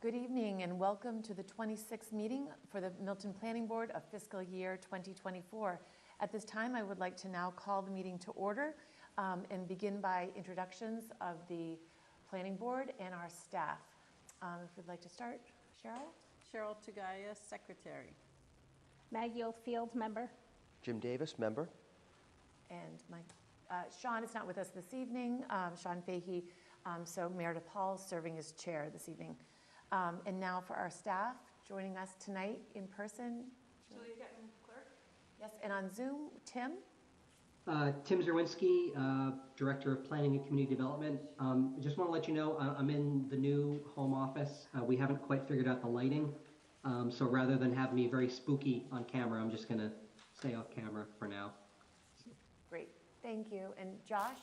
Good evening and welcome to the 26th meeting for the Milton Planning Board of fiscal year 2024. At this time, I would like to now call the meeting to order and begin by introductions of the Planning Board and our staff. If we'd like to start, Cheryl? Cheryl Tagaya, Secretary. Maggie Oldfield, member. Jim Davis, member. And Sean is not with us this evening, Sean Fahey, so Meredith Hall serving as chair this evening. And now for our staff, joining us tonight in person. Julia Getman, clerk. Yes, and on Zoom, Tim. Tim Zerwinski, Director of Planning and Community Development. I just want to let you know I'm in the new home office. We haven't quite figured out the lighting. So rather than have me very spooky on camera, I'm just going to stay off camera for now. Great, thank you. And Josh?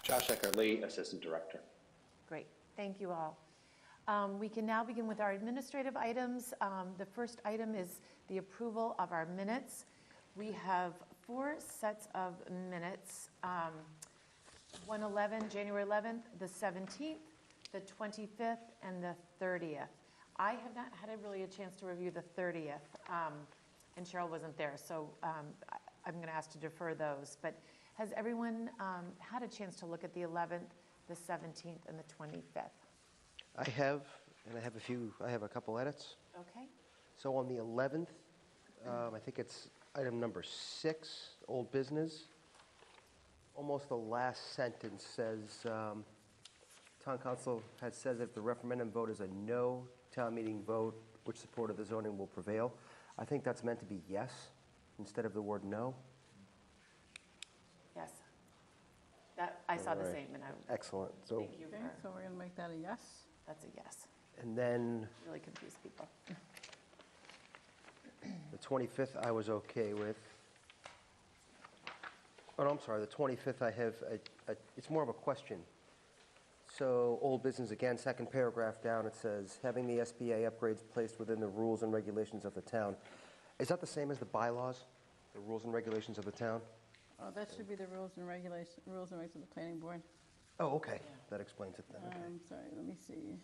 Josh Eckerly, Assistant Director. Great, thank you all. We can now begin with our administrative items. The first item is the approval of our minutes. We have 4 sets of minutes, 111, January 11th, the 17th, the 25th, and the 30th. I have not had really a chance to review the 30th, and Cheryl wasn't there, so I'm going to ask to defer those. But has everyone had a chance to look at the 11th, the 17th, and the 25th? I have a couple edits. Okay. So on the 11th, I think it's item number 6, old business. Almost the last sentence says, town council has said that if the referendum vote is a no town meeting vote, which support of the zoning will prevail. I think that's meant to be yes instead of the word no. Yes. That I saw the same, and I excellent. So thank you. Okay, so we're going to make that a yes. That's a yes. And then Really confuse people. the 25th I was okay with. Oh, no, I'm sorry. The 25th I have it's more of a question. So old business again, second paragraph down, it says having the SBA upgrades placed within the rules and regulations of the town. Is that the same as the bylaws, the rules and regulations of the town? Oh, that should be the rules and regulations, rules and regs of the planning board. Oh, okay. Yeah. That explains it then. Okay. Sorry, let me see.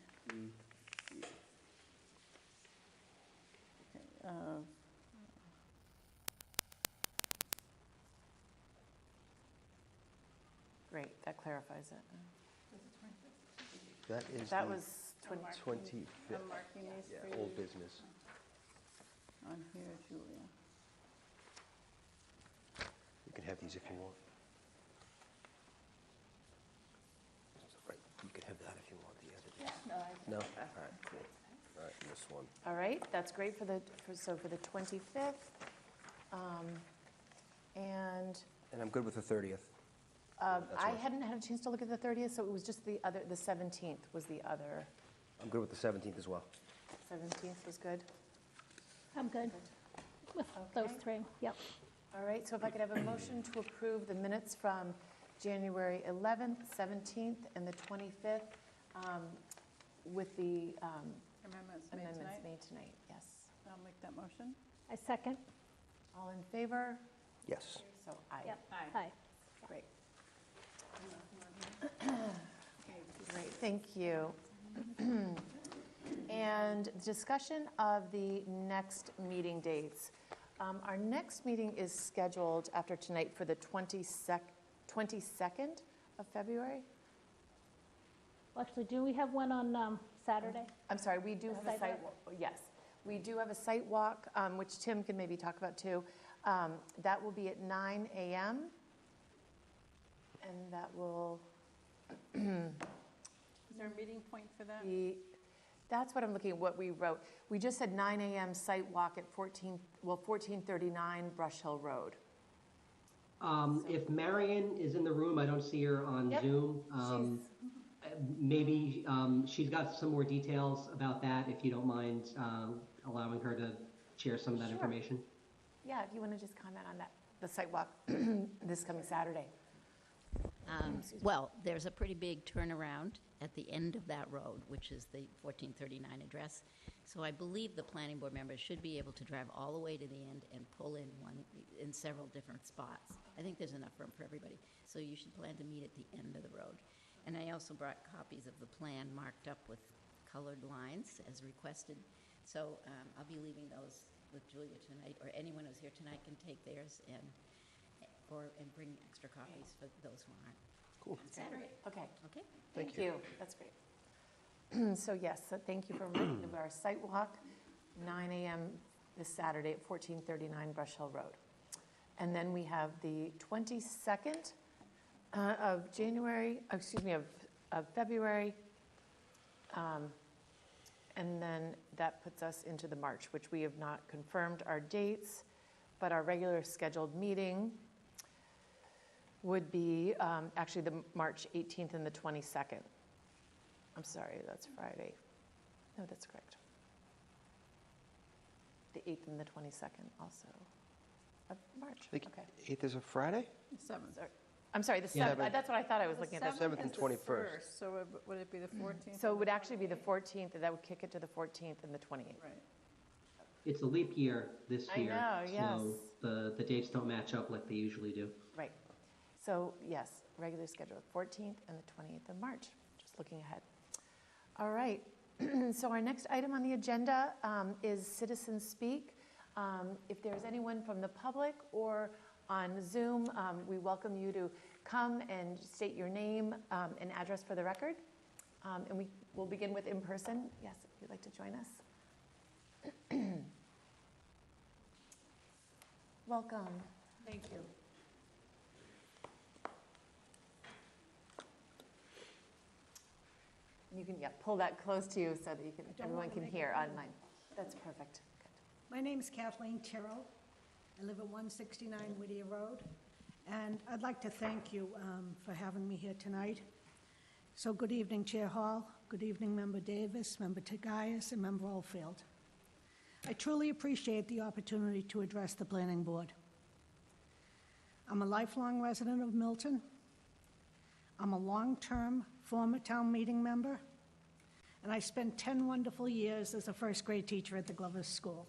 Okay. Great, that clarifies it. That was 25th. I'm marking these for you. Old business. On here, Julia. You can have these if you want. Right. You can have that if you want the other. No? All right, cool. All right, and this one. All right, that's great for the 25th. And I'm good with the 30th. I hadn't had a chance to look at the 30th, so it was just the 17th was the other. I'm good with the 17th as well. 17th was good? I'm good with those 3. Yep. All right, so if I could have a motion to approve the minutes from January 11th, 17th, and the 25th with the Amendments made tonight. Yes. I'll make that motion. I second. All in favor? Yes. So aye. Yep. Aye. Great. Great, thank you. And discussion of the next meeting dates. Our next meeting is scheduled after tonight for the 22nd of February. Well, actually, do we have one on Saturday? I'm sorry, we do have a site walk. Yes, we do have a site walk, which Tim can maybe talk about too. That will be at 9 a.m. And that will... Is there a meeting point for that? That's what I'm looking at, what we wrote. We just said 9 a.m. site walk at 1439 Brush Hill Road. If Marion is in the room, I don't see her on Zoom. Maybe she's got some more details about that, if you don't mind allowing her to share some of that information. Yeah, if you want to just comment on that, the site walk this coming Saturday. Well, there's a pretty big turnaround at the end of that road, which is the 1439 address. So I believe the planning board members should be able to drive all the way to the end and pull in several different spots. I think there's enough room for everybody. So you should plan to meet at the end of the road. And I also brought copies of the plan marked up with colored lines as requested. So I'll be leaving those with Julia tonight, or anyone who's here tonight can take theirs and bring extra copies for those who aren't. Cool. On Saturday. Okay, Okay? Thank thank you. That's great. So yes, so thank you for reminding me of our site walk, 9 a.m. this Saturday at 1439 Brush Hill Road. And then we have the 22nd of January, of February. And then that puts us into the March, which we have not confirmed our dates, but our regular scheduled meeting would be actually the March 18th and the 22nd. I'm sorry, that's Friday. No, that's correct. The 8th and the 22nd also of March. Think Okay. 8th is a Friday? 7th. Sorry. I'm sorry, the Yeah. 7th. That's what I thought I was looking at. The 7th and 21st. So would it be the 14th? So it would actually be the 14th, and that would kick it to the 14th and the 28th. Right. It's a leap year this I year. know, yes. So the dates don't match up like they usually do. Right. So yes, regular schedule, 14th and the 28th of March, just looking ahead. All right. So our next item on the agenda is Citizen Speak. If there's anyone from the public or on Zoom, we welcome you to come and state your name and address for the record. And we will begin with in person. Yes, if you'd like to join us. Welcome. Thank you. You can, pull that close to you so that you can, don't everyone wanna can make hear it loud. online. That's perfect. Good. My name is Kathleen Tyrrell. I live at 169 Whittier Road, and I'd like to thank you for having me here tonight. So good evening, Chair Hall. Good evening, Member Davis, Member Tagayas, and Member Oldfield. I truly appreciate the opportunity to address the Planning Board. I'm a lifelong resident of Milton. I'm a long-term former town meeting member, and I spent 10 wonderful years as a first grade teacher at the Glover School.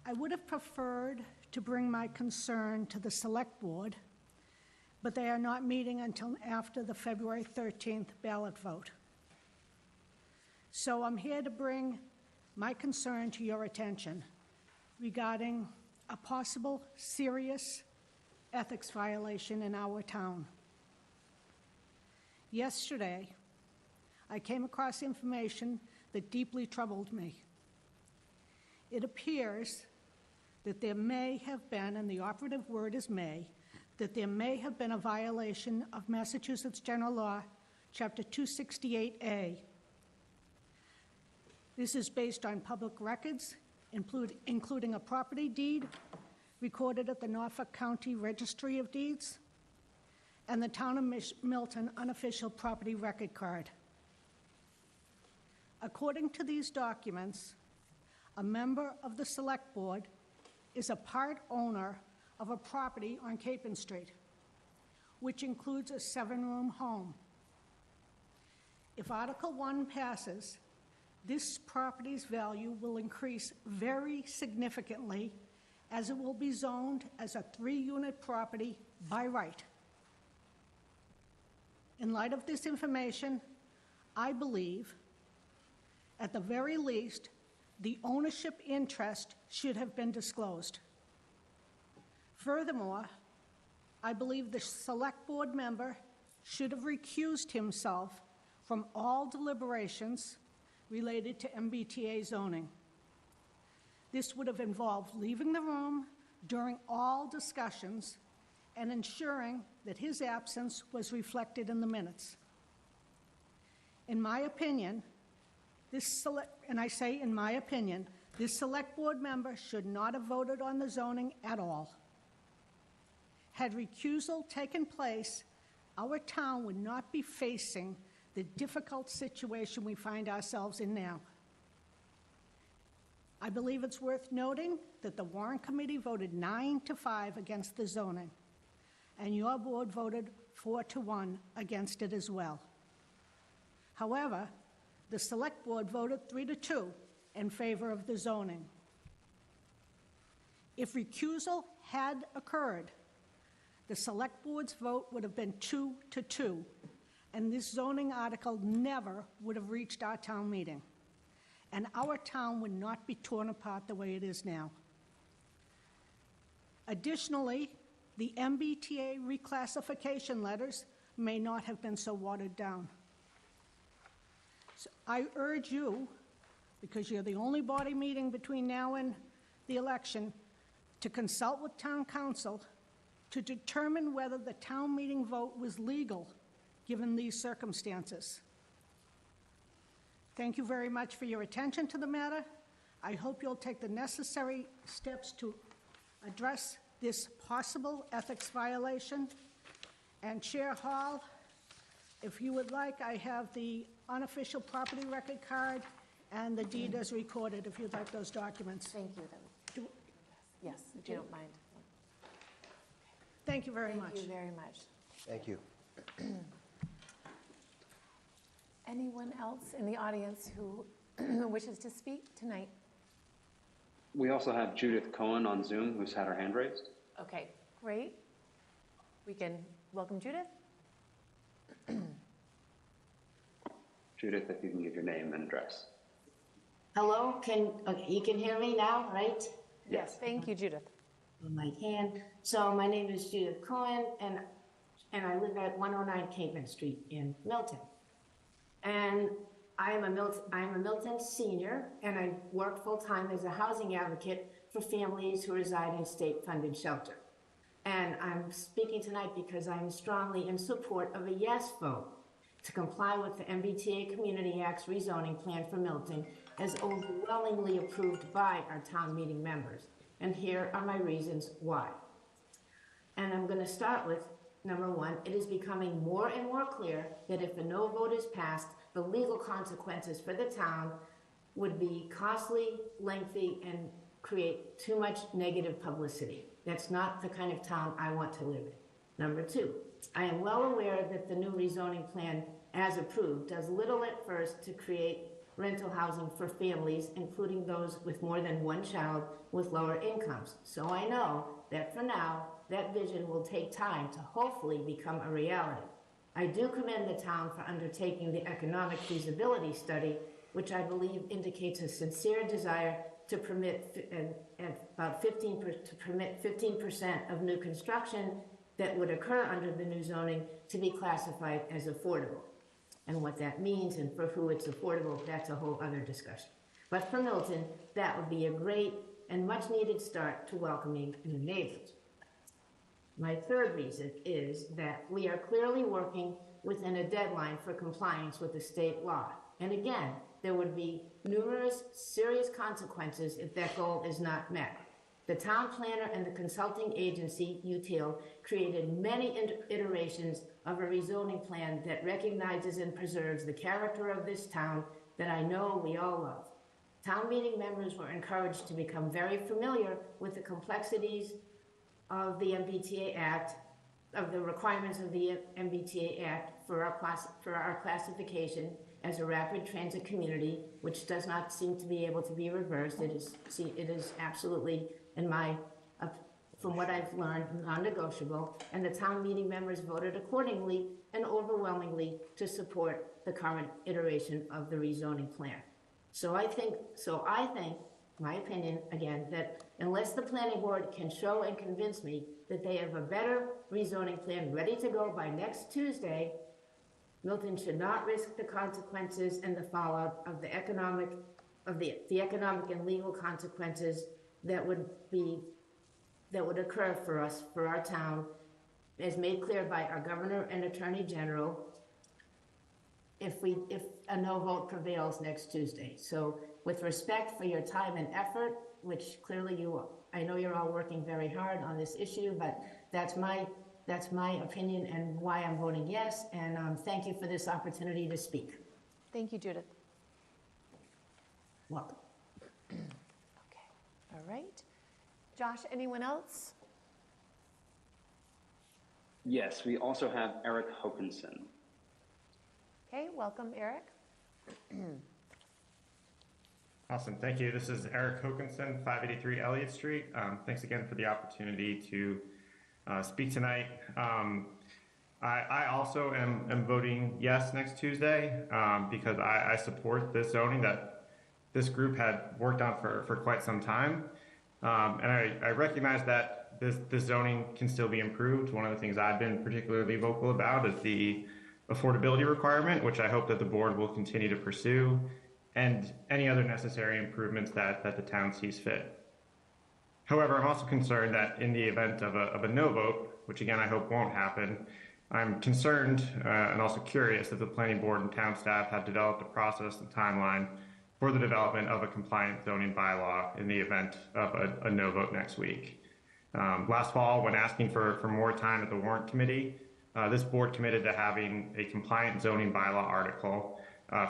I would have preferred to bring my concern to the Select Board, but they are not meeting until after the February 13th ballot vote. So I'm here to bring my concern to your attention regarding a possible serious ethics violation in our town. Yesterday, I came across information that deeply troubled me. It appears that there may have been, and the operative word is may, that there may have been a violation of Massachusetts General Law, Chapter 268A. This is based on public records, including a property deed recorded at the Norfolk County Registry of Deeds, and the Town of Milton unofficial property record card. According to these documents, a member of the Select Board is a part owner of a property on Capon Street, which includes a 7-room home. If Article 1 passes, this property's value will increase very significantly, as it will be zoned as a 3-unit property by right. In light of this information, I believe, at the very least, the ownership interest should have been disclosed. Furthermore, I believe the Select Board member should have recused himself from all deliberations related to MBTA zoning. This would have involved leaving the room during all discussions and ensuring that his absence was reflected in the minutes. In my opinion, this Select Board member should not have voted on the zoning at all. Had recusal taken place, our town would not be facing the difficult situation we find ourselves in now. I believe it's worth noting that the Warrant Committee voted 9-5 against the zoning, and your board voted 4-1 against it as well. However, the Select Board voted 3-2 in favor of the zoning. If recusal had occurred, the Select Board's vote would have been 2-2, and this zoning article never would have reached our town meeting. And our town would not be torn apart the way it is now. Additionally, the MBTA reclassification letters may not have been so watered down. So I urge you, because you're the only body meeting between now and the election, to consult with town council to determine whether the town meeting vote was legal, given these circumstances. Thank you very much for your attention to the matter. I hope you'll take the necessary steps to address this possible ethics violation. And Chair Hall, if you would like, I have the unofficial property record card and the deed as recorded, if you'd like those documents. Thank you, then. Yes, if you don't mind. Thank you very much. Thank you very much. Thank you. Anyone else in the audience who wishes to speak tonight? We also have Judith Cohen on Zoom, who's had her hand raised. Okay, great. We can welcome Judith. Judith, if you can give your name and address. Hello, okay, you can hear me now, right? Yes, thank you, Judith. My hand. So my name is Judith Cohen, and I live at 109 Capeman Street in Milton. And I am a Milton senior, and I work full-time as a housing advocate for families who reside in state-funded shelter. And I'm speaking tonight because I'm strongly in support of a yes vote to comply with the MBTA Community Act's rezoning plan for Milton as overwhelmingly approved by our town meeting members. And here are my reasons why. And I'm going to start with, number one, it is becoming more and more clear that if a no vote is passed, the legal consequences for the town would be costly, lengthy, and create too much negative publicity. That's not the kind of town I want to live in. Number two, I am well aware that the new rezoning plan, as approved, does little at first to create rental housing for families, including those with more than one child with lower incomes. So I know that for now, that vision will take time to hopefully become a reality. I do commend the town for undertaking the economic feasibility study, which I believe indicates a sincere desire to permit about 15% of new construction that would occur under the new zoning to be classified as affordable. And what that means and for who it's affordable, that's a whole other discussion. But for Milton, that would be a great and much needed start to welcoming new neighbors. My third reason is that we are clearly working within a deadline for compliance with the state law. And again, there would be numerous serious consequences if that goal is not met. The town planner and the consulting agency, UTIL, created many iterations of a rezoning plan that recognizes and preserves the character of this town that I know we all love. Town meeting members were encouraged to become very familiar with the complexities of the MBTA Act, of the requirements of the MBTA Act for our classification as a rapid transit community, which does not seem to be able to be reversed. It is absolutely, from what I've learned, non-negotiable, and the town meeting members voted accordingly and overwhelmingly to support the current iteration of the rezoning plan. So I think, my opinion, again, that unless the planning board can show and convince me that they have a better rezoning plan ready to go by next Tuesday, Milton should not risk the consequences and the fallout of the economic and legal consequences that would occur for us, for our town, as made clear by our governor and attorney general, if a no vote prevails next Tuesday. So with respect for your time and effort, which clearly I know you're all working very hard on this issue, but that's my opinion and why I'm voting yes, and thank you for this opportunity to speak. Thank you, Judith. Welcome. Okay, all right. Josh, anyone else? Yes, we also have Eric Hokinson. Okay, welcome, Eric. Awesome, thank you. This is Eric Hokinson, 583 Elliott Street. Thanks again for the opportunity to speak tonight. I also am voting yes next Tuesday because I support this zoning that this group had worked on for quite some time. And I recognize that this zoning can still be improved. One of the things I've been particularly vocal about is the affordability requirement, which I hope that the board will continue to pursue, and any other necessary improvements that the town sees fit. However, I'm also concerned that in the event of a no vote, which again I hope won't happen, I'm concerned and also curious that the planning board and town staff have developed a process and timeline for the development of a compliant zoning bylaw in the event of a no vote next week. Last fall, when asking for more time at the warrant committee, this board committed to having a compliant zoning bylaw article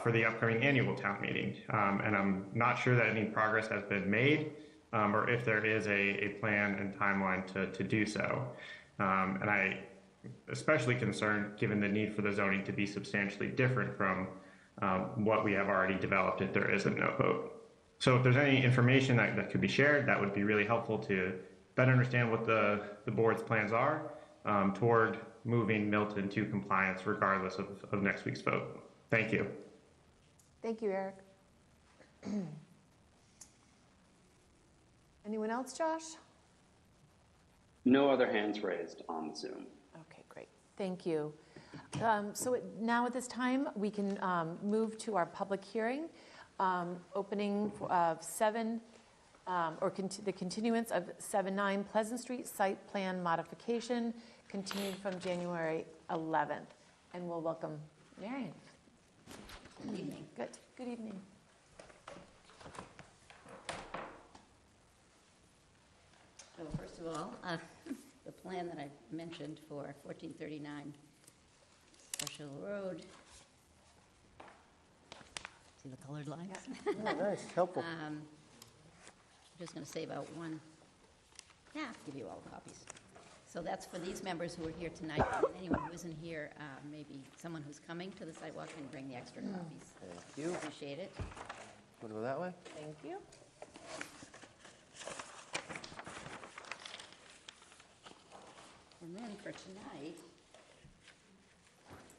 for the upcoming annual town meeting. And I'm not sure that any progress has been made or if there is a plan and timeline to do so. And I especially concerned given the need for the zoning to be substantially different from what we have already developed if there is a no vote. So if there's any information that could be shared, that would be really helpful to better understand what the board's plans are toward moving Milton to compliance regardless of next week's vote. Thank you. Thank you, Eric. Anyone else, Josh? No other hands raised on Zoom. Okay, great. Thank you. Now at this time, we can move to our public hearing, opening of the continuance of 7-9 Pleasant Street site plan modification, continued from January 11th. And we'll welcome Marion. Good evening. Good evening. So first of all, the plan that I mentioned for 1439 Marshall Road. See the colored lines? Oh, nice, helpful. I'm just going to save out one. Yeah, give you all copies. So that's for these members who are here tonight. And anyone who isn't here, maybe someone who's coming to the sidewalk can bring the extra copies. Thank you. Appreciate it. Want to go that way? Thank you. And then for tonight,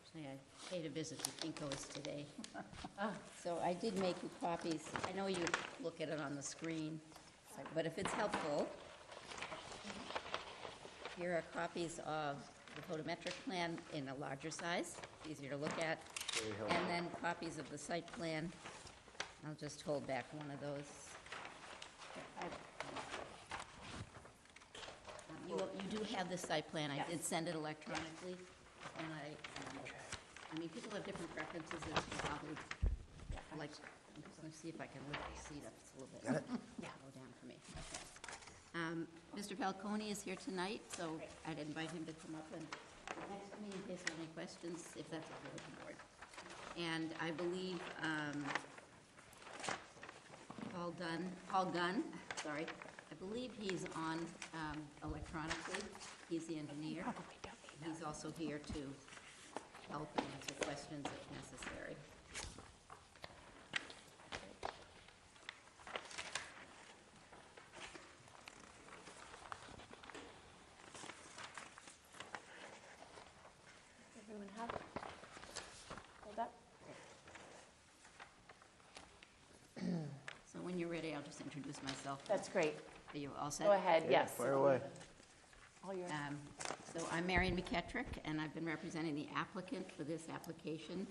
actually I paid a visit to Kinko's today. So I did make you copies. I know you look at it on the screen, but if it's helpful, here are copies of the photometric plan in a larger size, easier to look at, and then copies of the site plan. I'll just hold back one of those. You do have the site plan. I did send it electronically, and I mean, people have different preferences as to how they like. I'm just going to see if I can lift the seat up just a little bit. Got it? Yeah, go down for me. Okay. Mr. Falcone is here tonight, so I'd invite him to come up and next to me in case you have any questions, if that's okay with the board. And I believe Paul Gunn, sorry, I believe he's on electronically. He's the engineer. He's also here to help and answer questions if necessary. Everyone have it? Hold up. So when you're ready, I'll just introduce myself. That's great. Are you all set? Go ahead, yes. Fire away. All yours. So I'm Marion McKettrick, and I've been representing the applicant for this application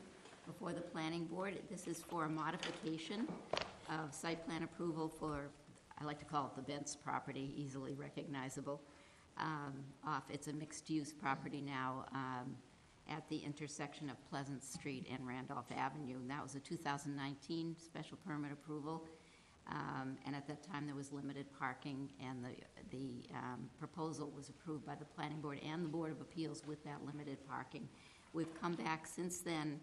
before the planning board. This is for a modification of site plan approval for, I like to call it the Bent's property, easily recognizable. It's a mixed-use property now at the intersection of Pleasant Street and Randolph Avenue. And that was a 2019 special permit approval. And at that time, there was limited parking, and the proposal was approved by the Planning Board and the Board of Appeals with that limited parking. We've come back since then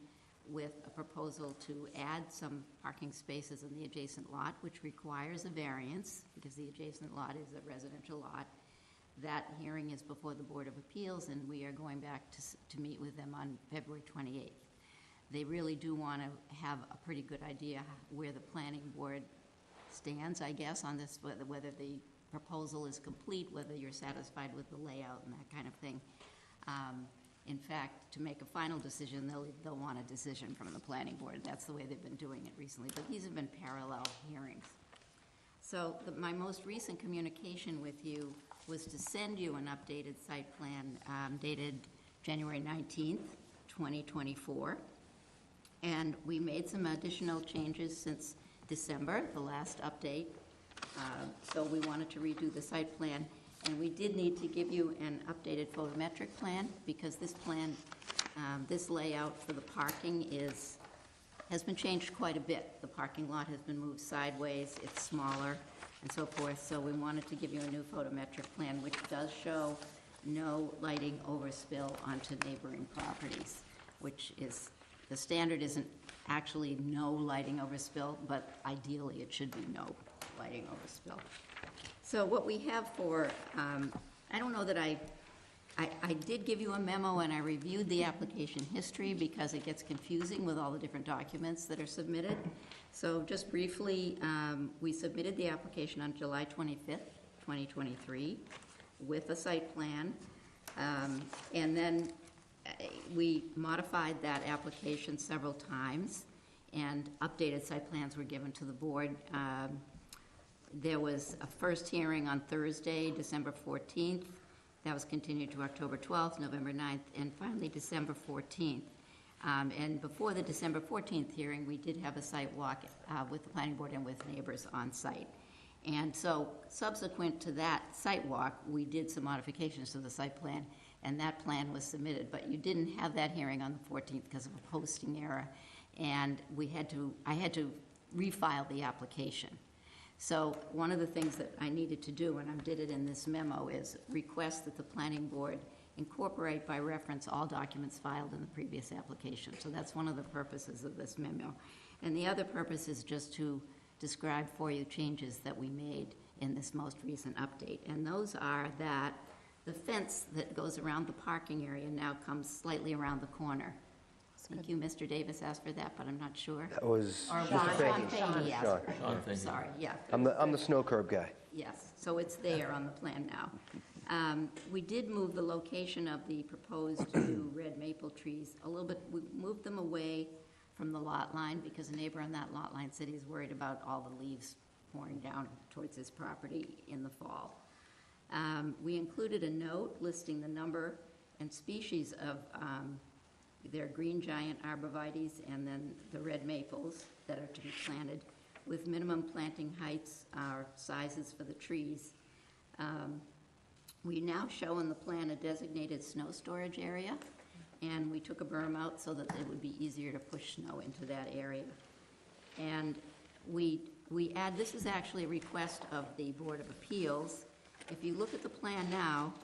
with a proposal to add some parking spaces in the adjacent lot, which requires a variance because the adjacent lot is a residential lot. That hearing is before the Board of Appeals, and we are going back to meet with them on February 28th. They really do want to have a pretty good idea where the Planning Board stands, I guess, on this, whether the proposal is complete, whether you're satisfied with the layout and that kind of thing. In fact, to make a final decision, they'll want a decision from the planning board. That's the way they've been doing it recently, but these have been parallel hearings. So my most recent communication with you was to send you an updated site plan dated January 19th, 2024. And we made some additional changes since December, the last update. So we wanted to redo the site plan. And we did need to give you an updated photometric plan because this plan, this layout for the parking has been changed quite a bit. The parking lot has been moved sideways, it's smaller, and so forth. So we wanted to give you a new photometric plan, which does show no lighting overspill onto neighboring properties, which is, the standard isn't actually no lighting overspill, but ideally it should be no lighting overspill. So what we have for, I don't know that I did give you a memo and I reviewed the application history because it gets confusing with all the different documents that are submitted. So just briefly, we submitted the application on July 25th, 2023 with a site plan. And then we modified that application several times and updated site plans were given to the board. There was a first hearing on Thursday, December 14th. That was continued to October 12th, November 9th, and finally December 14th. And before the December 14th hearing, we did have a site walk with the planning board and with neighbors on site. And so subsequent to that site walk, we did some modifications to the site plan, and that plan was submitted. But you didn't have that hearing on the 14th because of a posting error, and I had to refile the application. So one of the things that I needed to do, and I did it in this memo, is request that the planning board incorporate by reference all documents filed in the previous application. So that's one of the purposes of this memo. And the other purpose is just to describe for you changes that we made in this most recent update. And those are that the fence that goes around the parking area now comes slightly around the corner. I think you, Mr. Davis, asked for that, but I'm not sure. That was Or Mr. Sean Fahey. Fahey asked for it. Sean Fahey. Sorry, yeah. I'm the snow curb guy. Yes, so it's there on the plan now. We did move the location of the proposed new red maple trees a little bit. We moved them away from the lot line because a neighbor on that lot line said he's worried about all the leaves pouring down towards his property in the fall. We included a note listing the number and species of their green giant arborvitaes and then the red maples that are to be planted with minimum planting heights or sizes for the trees. We now show in the plan a designated snow storage area, and we took a berm out so that it would be easier to push snow into that area. And we add, this is actually a request of the Board of Appeals. If you look at the plan now,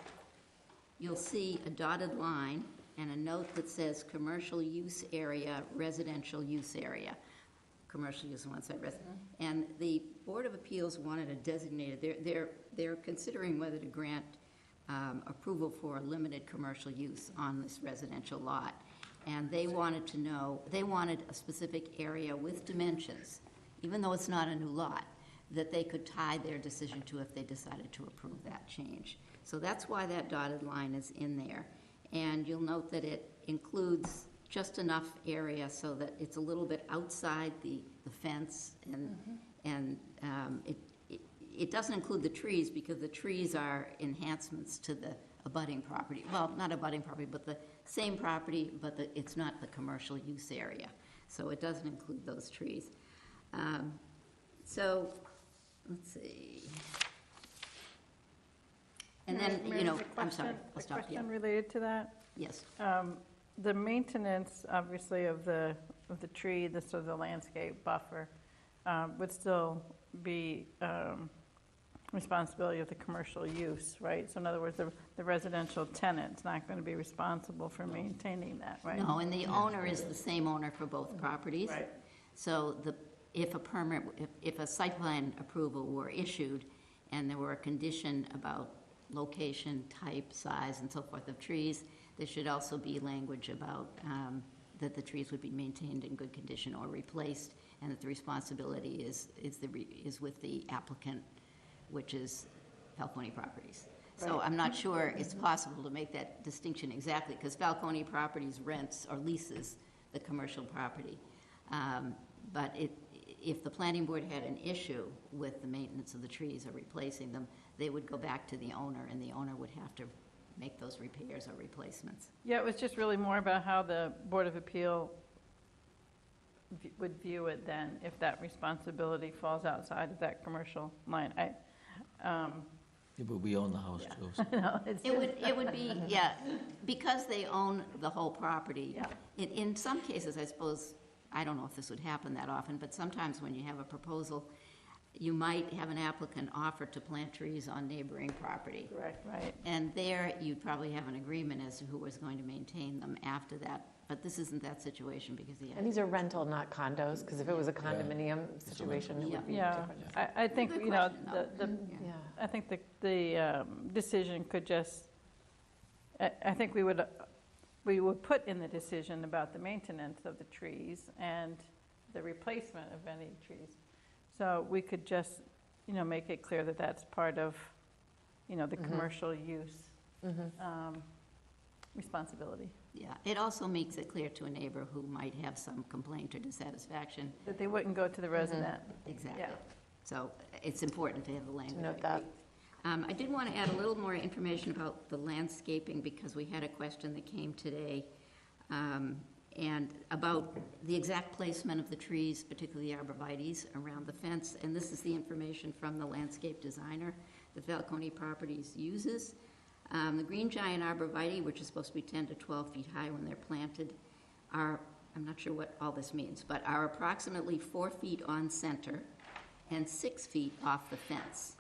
you'll see a dotted line and a note that says commercial use area, residential use area. Commercial use on one side, residential. And the Board of Appeals wanted a designated, they're considering whether to grant approval for a limited commercial use on this residential lot. And they wanted to know, they wanted a specific area with dimensions, even though it's not a new lot, that they could tie their decision to if they decided to approve that change. So that's why that dotted line is in there. And you'll note that it includes just enough area so that it's a little bit outside the fence, and it doesn't include the trees because the trees are enhancements to the abutting property. Well, not abutting property, but the same property, but it's not the commercial use area. So it doesn't include those trees. So let's see. And then, Mary, you know, there's a I'm sorry, question- I'll stop A here. question related to that. Yes. The maintenance, obviously, of the tree, the sort of the landscape buffer, would still be responsibility of the commercial use, right? So in other words, the residential tenant's not going to be responsible for maintaining that, right? No, and the owner is the same owner for both properties. Right. So if a site plan approval were issued and there were a condition about location, type, size, and so forth of trees, there should also be language about that the trees would be maintained in good condition or replaced, and that the responsibility is with the applicant, which is Falcone Properties. So I'm not sure it's possible to make that distinction exactly, because Falcone Properties rents or leases the commercial property. But if the planning board had an issue with the maintenance of the trees or replacing them, they would go back to the owner, and the owner would have to make those repairs or replacements. Yeah, it was just really more about how the Board of Appeal would view it then, if that responsibility falls outside of that commercial line. Yeah, but we own the house too. So. No, it's It would be, yeah, because they own the whole property. Yeah. In some cases, I suppose, I don't know if this would happen that often, but sometimes when you have a proposal, you might have an applicant offer to plant trees on neighboring property. correct, right. And there, you'd probably have an agreement as to who was going to maintain them after that. But this isn't that situation because the. And these are rental, not condos, because if it was a condominium situation, it would be Yeah, different. I think, Good you know, question, though. Yeah. I think the decision could just, I think we would put in the decision about the maintenance of the trees and the replacement of any trees. So we could just, you know, make it clear that that's part of, you know, the commercial use responsibility. Yeah, it also makes it clear to a neighbor who might have some complaint or dissatisfaction. That they wouldn't go to the resident. Exactly. Yeah. So it's important to have the language. note that. I did want to add a little more information about the landscaping because we had a question that came today and about the exact placement of the trees, particularly arborvitaes, around the fence. And this is the information from the landscape designer that Falcone Properties uses. The green giant arborvitae, which is supposed to be 10 to 12 feet high when they're planted, are, I'm not sure what all this means, but are approximately 4 feet on center and 6 feet off the fence.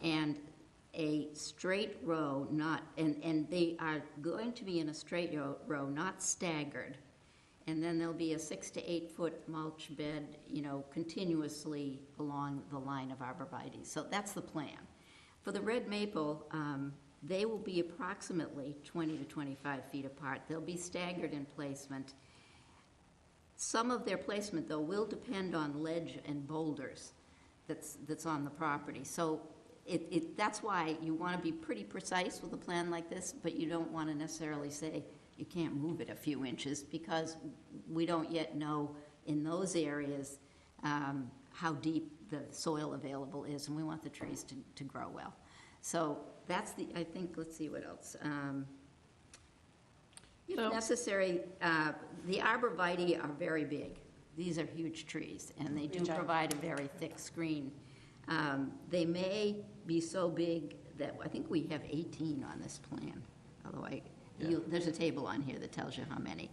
And a straight row, and they are going to be in a straight row, not staggered. And then there'll be a 6 to 8 foot mulch bed, you know, continuously along the line of arborvitae. So that's the plan. For the red maple, they will be approximately 20 to 25 feet apart. They'll be staggered in placement. Some of their placement, though, will depend on ledge and boulders that's on the property. So that's why you want to be pretty precise with a plan like this, but you don't want to necessarily say you can't move it a few inches because we don't yet know in those areas how deep the soil available is, and we want the trees to grow well. So that's I think, let's see what else. If necessary, the arborvitae are very big. These are huge trees, and they do provide a very thick screen. They may be so big that, I think we have 18 on this plan, although there's a table on here that tells you how many.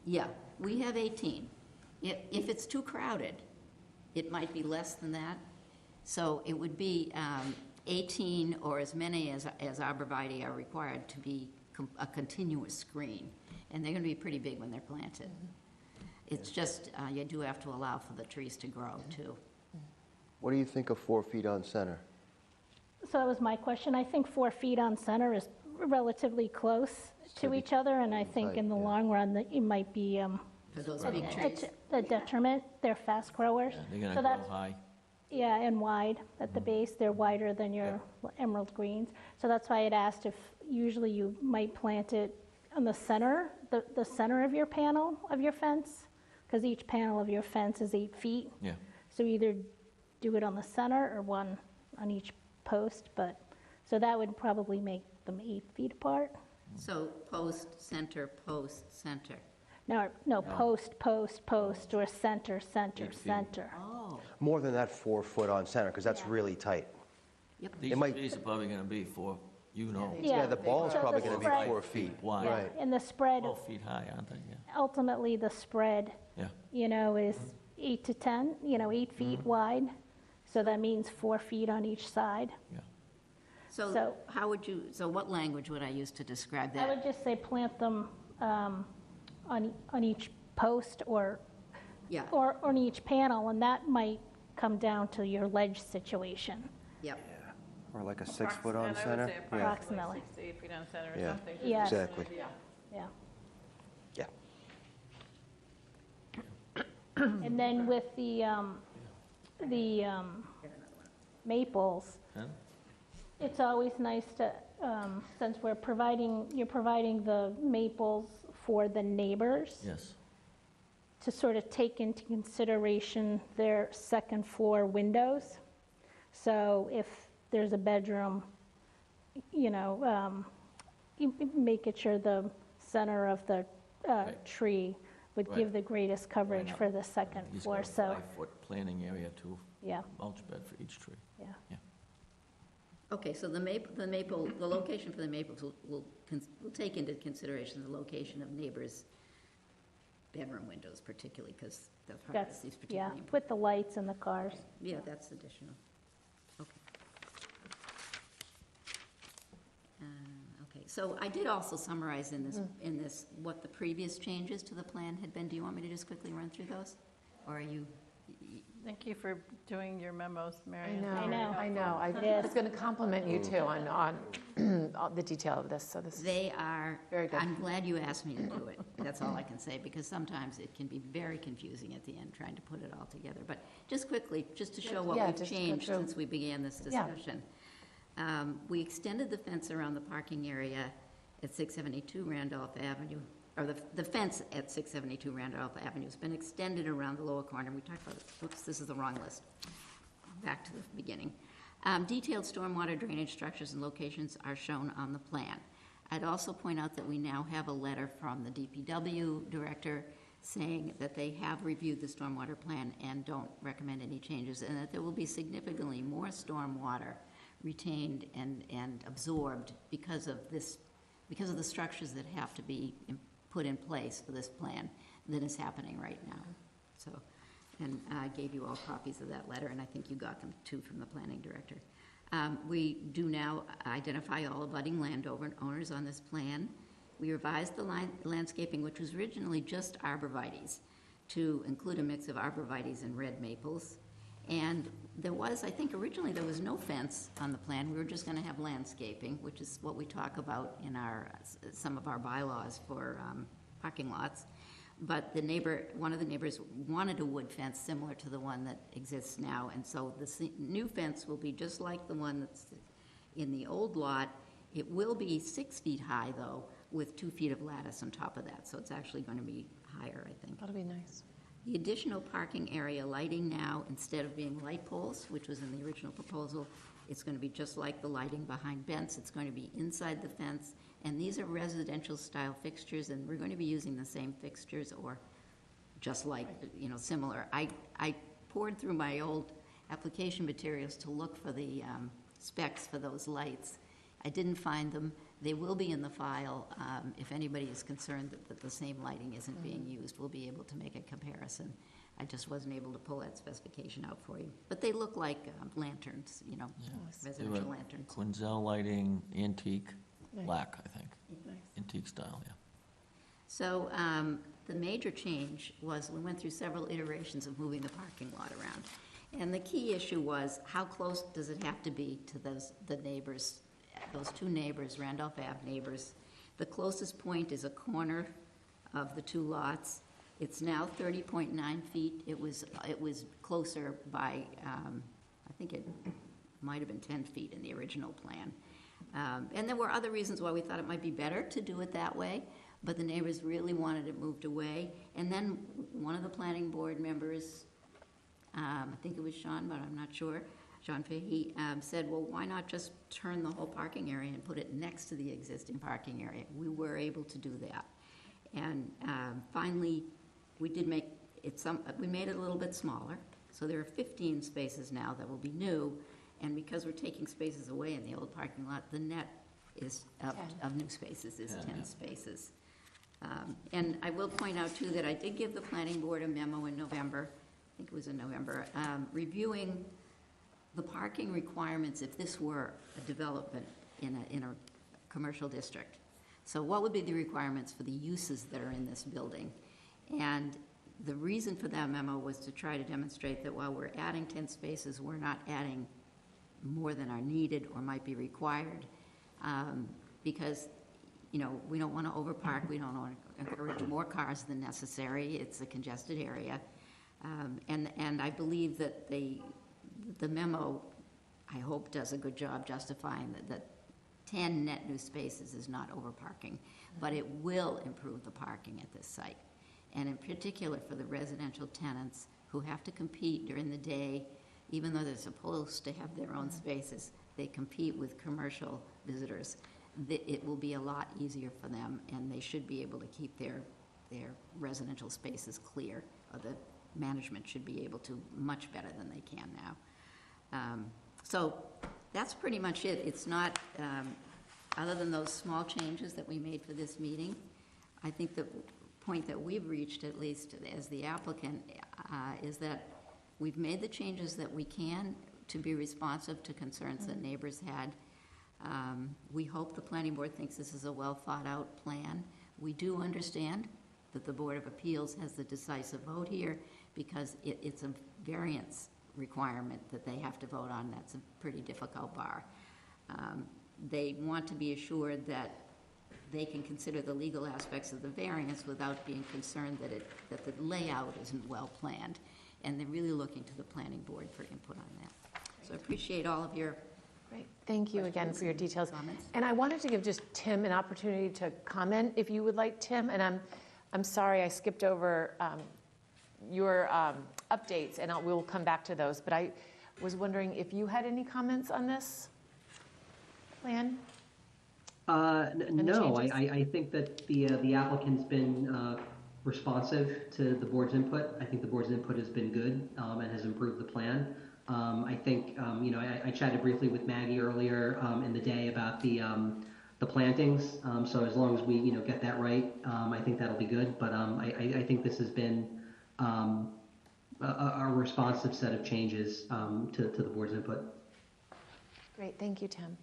Yeah, we have 18. If it's too crowded, it might be less than that. So it would be 18 or as many as arborvitae are required to be a continuous screen. And they're going to be pretty big when they're planted. It's just, you do have to allow for the trees to grow, too. What do you think of 4 feet on center? So that was my question. I think 4 feet on center is relatively close to each other, and I think in the long run that it might be For those big trees. a detriment. They're fast growers. Yeah, they're going So to that's- grow high. Yeah, and wide at the base. They're wider than your emerald greens. So that's why I'd asked if usually you might plant it on the center, the center of your panel of your fence, because each panel of your fence is 8 feet. Yeah. So either do it on the center or one on each post, so that would probably make them 8 feet apart. So post, center, post, center. No, post, post, post, or center, center, 8 feet. center. Oh, More than that 4 foot on center, because that's really tight. yep. These might- trees are probably going to be 4, you know, Yeah. Yeah, the ball's So probably the going to spread- be 4 feet. wide. Yeah, Right. and the spread, 12 feet high, aren't they? Yeah. ultimately, the spread, Yeah. is 8 to 10, 8 feet Mm-hmm. wide. So that means 4 feet on each side. Yeah. So So- so what language would I use to describe I that? would just say plant them on each post or Yeah, on each panel, and that might come down to your ledge situation. yep. Or like a 6 foot on And I would center? say Yeah, Approximately. 6 to 8 feet on center or Yeah. something. Yeah. exactly. Yeah. Yeah. And then with the maples, Huh? It's always nice to, since you're providing the maples for the neighbors, Yes. to sort of take into consideration their second floor windows. So if there's a bedroom, making sure the center of the Right. tree would give Right. the greatest coverage not? for the second He's floor, got a so, 5-foot planting area to yeah, mulch bed for each tree. yeah. Okay, so the location for the maples will take into consideration the location of neighbors' bedroom windows particularly, because the privacy is Yeah, particularly important. with the lights and the cars. Yeah, that's additional. Okay. Okay, so I did also summarize in this what the previous changes to the plan had been. Do you want me to just quickly run through those? Or are you, Thank you for doing your memos, I Marion. know, know. I know. I Yes. was going to compliment you too on all the detail of this, so this is they are, very good. I'm glad you asked me to do it. That's all I can say, because sometimes it can be very confusing at the end trying to put it all together. But just quickly, just to show what Yeah, we've just go changed through. since we began this Yeah. discussion. We extended the fence around the parking area at 672 Randolph Avenue, or the fence at 672 Randolph Avenue has been extended around the lower corner. We talked about, oops, this is the wrong list. Back to the beginning. Detailed stormwater drainage structures and locations are shown on the plan. I'd also point out that we now have a letter from the DPW director saying that they have reviewed the stormwater plan and don't recommend any changes, and that there will be significantly more stormwater retained and absorbed because of the structures that have to be put in place for this plan than is happening right now. So, and I gave you all copies of that letter, and I think you got them too from the planning director. We do now identify all abutting landowners on this plan. We revised the landscaping, which was originally just arborvitaes, to include a mix of arborvitaes and red maples. And there was, I think originally there was no fence on the plan. We were just going to have landscaping, which is what we talk about in some of our bylaws for parking lots. But one of the neighbors wanted a wood fence similar to the one that exists now. And so the new fence will be just like the one that's in the old lot. It will be 6 feet high, though, with 2 feet of lattice on top of that. So it's actually going to be higher, I think. That'll be nice. The additional parking area lighting now, instead of being light poles, which was in the original proposal, it's going to be just like the lighting behind Bent's. It's going to be inside the fence, and these are residential-style fixtures, and we're going to be using the same fixtures or just like, similar. I poured through my old application materials to look for the specs for those lights. I didn't find them. They will be in the file. If anybody is concerned that the same lighting isn't being used, we'll be able to make a comparison. I just wasn't able to pull that specification out for you. But they look like lanterns, residential lanterns. Quinzel lighting, antique, Nice. black, I think. Nice. Antique style, yeah. So the major change was we went through several iterations of moving the parking lot around. And the key issue was how close does it have to be to the neighbors, those two neighbors, Randolph Ave neighbors. The closest point is a corner of the two lots. It's now 30.9 feet. It was closer by, I think it might have been 10 feet in the original plan. And there were other reasons why we thought it might be better to do it that way, but the neighbors really wanted it moved away. And then one of the planning board members, I think it was Sean, but I'm not sure, John Fahey, said, well, why not just turn the whole parking area and put it next to the existing parking area? We were able to do that. And finally, we did make it we made it a little bit smaller. So there are 15 spaces now that will be new. And because we're taking spaces away in the old parking lot, the net is of new spaces is 10 spaces. And I will point out, too, that I did give the planning board a memo in November, I think it was in November, reviewing the parking requirements if this were a development in a commercial district. So what would be the requirements for the uses that are in this building? And the reason for that memo was to try to demonstrate that while we're adding 10 spaces, we're not adding more than are needed or might be required, because we don't want to overpark, we don't want to encourage more cars than necessary. It's a congested area, and I believe that the memo I hope, does a good job justifying that 10 net new spaces is not overparking, but it will improve the parking at this site. And in particular for the residential tenants who have to compete during the day, even though they're supposed to have their own spaces, they compete with commercial visitors. It will be a lot easier for them, and they should be able to keep their residential spaces clear, or the management should be able to much better than they can now. So that's pretty much it. It's not, other than those small changes that we made for this meeting, I think the point that we've reached, at least as the applicant, is that we've made the changes that we can to be responsive to concerns that neighbors had. We hope the planning board thinks this is a well-thought-out plan. We do understand that the Board of Appeals has the decisive vote here because it's a variance requirement that they have to vote on. That's a pretty difficult bar. They want to be assured that they can consider the legal aspects of the variance without being concerned that the layout isn't well planned. And they're really looking to the planning board for input on that. So I appreciate all of your Great. Thank you again for your details. comments. And I wanted to give just Tim an opportunity to comment, if you would like, Tim. And I'm sorry I skipped over your updates, and we'll come back to those. But I was wondering if you had any comments on this plan? No, changes? I think that the applicant's been responsive to the board's input. I think the board's input has been good and has improved the plan. I think, I chatted briefly with Maggie earlier in the day about the plantings. So as long as we, get that right, I think that'll be good. But I think this has been a responsive set of changes to the board's input. Great, thank you, Tim.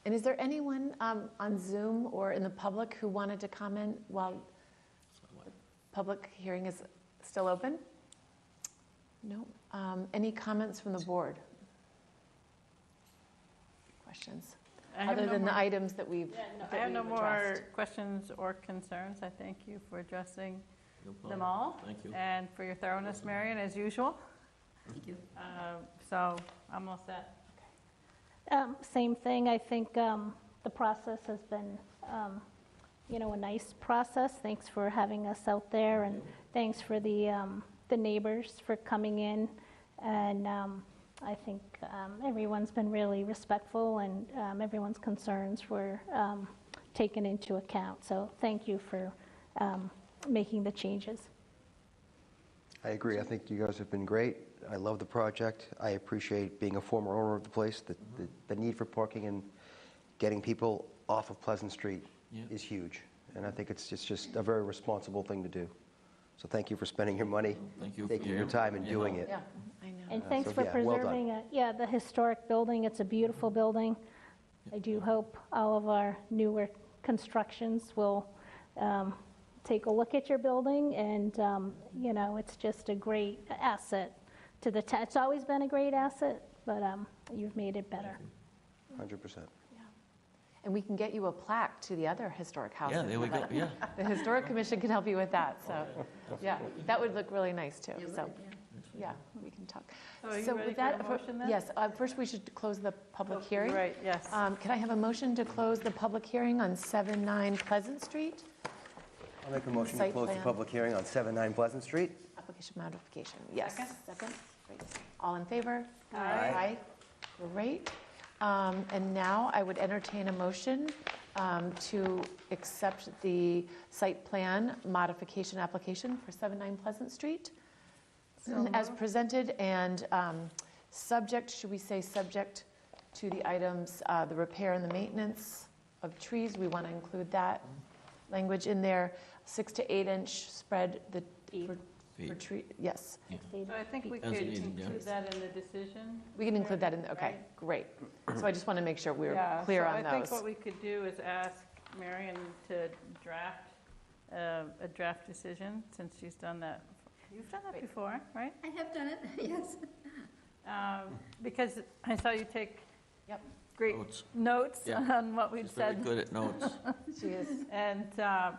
And is there anyone on Zoom or in the public who wanted to comment while the public hearing is still open? No. Any comments from the board? Questions? Other than the items that we've I have no more addressed. questions or concerns. I thank you for addressing No them problem. all. Thank you. And for your thoroughness, Marion, as usual. Thank you. So I'm all set. Same thing, I think the process has been, a nice process. Thanks for having us out there, and thanks for the neighbors for coming in. And I think everyone's been really respectful, and everyone's concerns were taken into account. So thank you for making the changes. I agree. I think you guys have been great. I love the project. I appreciate being a former owner of the place. The need for parking and getting people off of Pleasant Street is huge. And I think it's just a very responsible thing to do. So thank you for spending your money, Thank you. taking your time and doing it. Yeah, I know. And thanks so, for yeah, well done. preserving, the historic building. It's a beautiful building. I do hope all of our newer constructions will take a look at your building, and, it's just a great asset to the town. It's always been a great asset, but you've made it better. 100%. And we can get you a plaque to the other historic house. Yeah, there we go, yeah. The Historic Commission can help you with that, so, yeah, that would look really nice, too. So, yeah, we can talk. So are you So ready with for a that, motion then? Yes, first we should close the public hearing. Right, yes. Can I have a motion to close the public hearing on 7-9 Pleasant Street? I'll make a motion to Site close the plan. public hearing on 7-9 Pleasant Street. Application modification, yes. Second. Second, great. All in favor? Aye. Great. And now I would entertain a motion to accept the site plan modification application for 7-9 Pleasant Street as presented, and subject, should we say subject to the items, the repair and the maintenance of trees? We want to include that language in there. 6 to 8 inch spread for Feet. tree, yes. So I think we could As needed, yeah. include that in the decision. We can include that in, okay, Right. great. So I just want to make sure we're Yeah, clear so on I think those. what we could do is ask Marion to draft a draft decision, since she's done that. You've done that Great. before, right? I have done it, yes. Because I saw you take Yep. great Notes. notes Yeah. on what we'd She's very said. good at notes. She is. And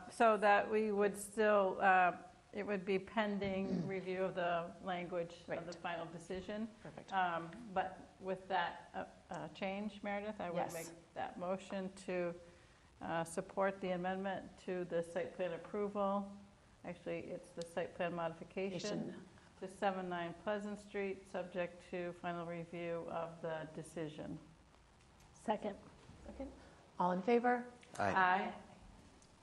so that we would still It would be pending review of the language of the Right. final decision. Perfect. But with that change, Meredith, I would Yes. make that motion to support the amendment to the site plan approval. Actually, it's the site plan modification to 79 Pleasant Street, subject to final review of the decision. Second. Second. All in favor? Aye.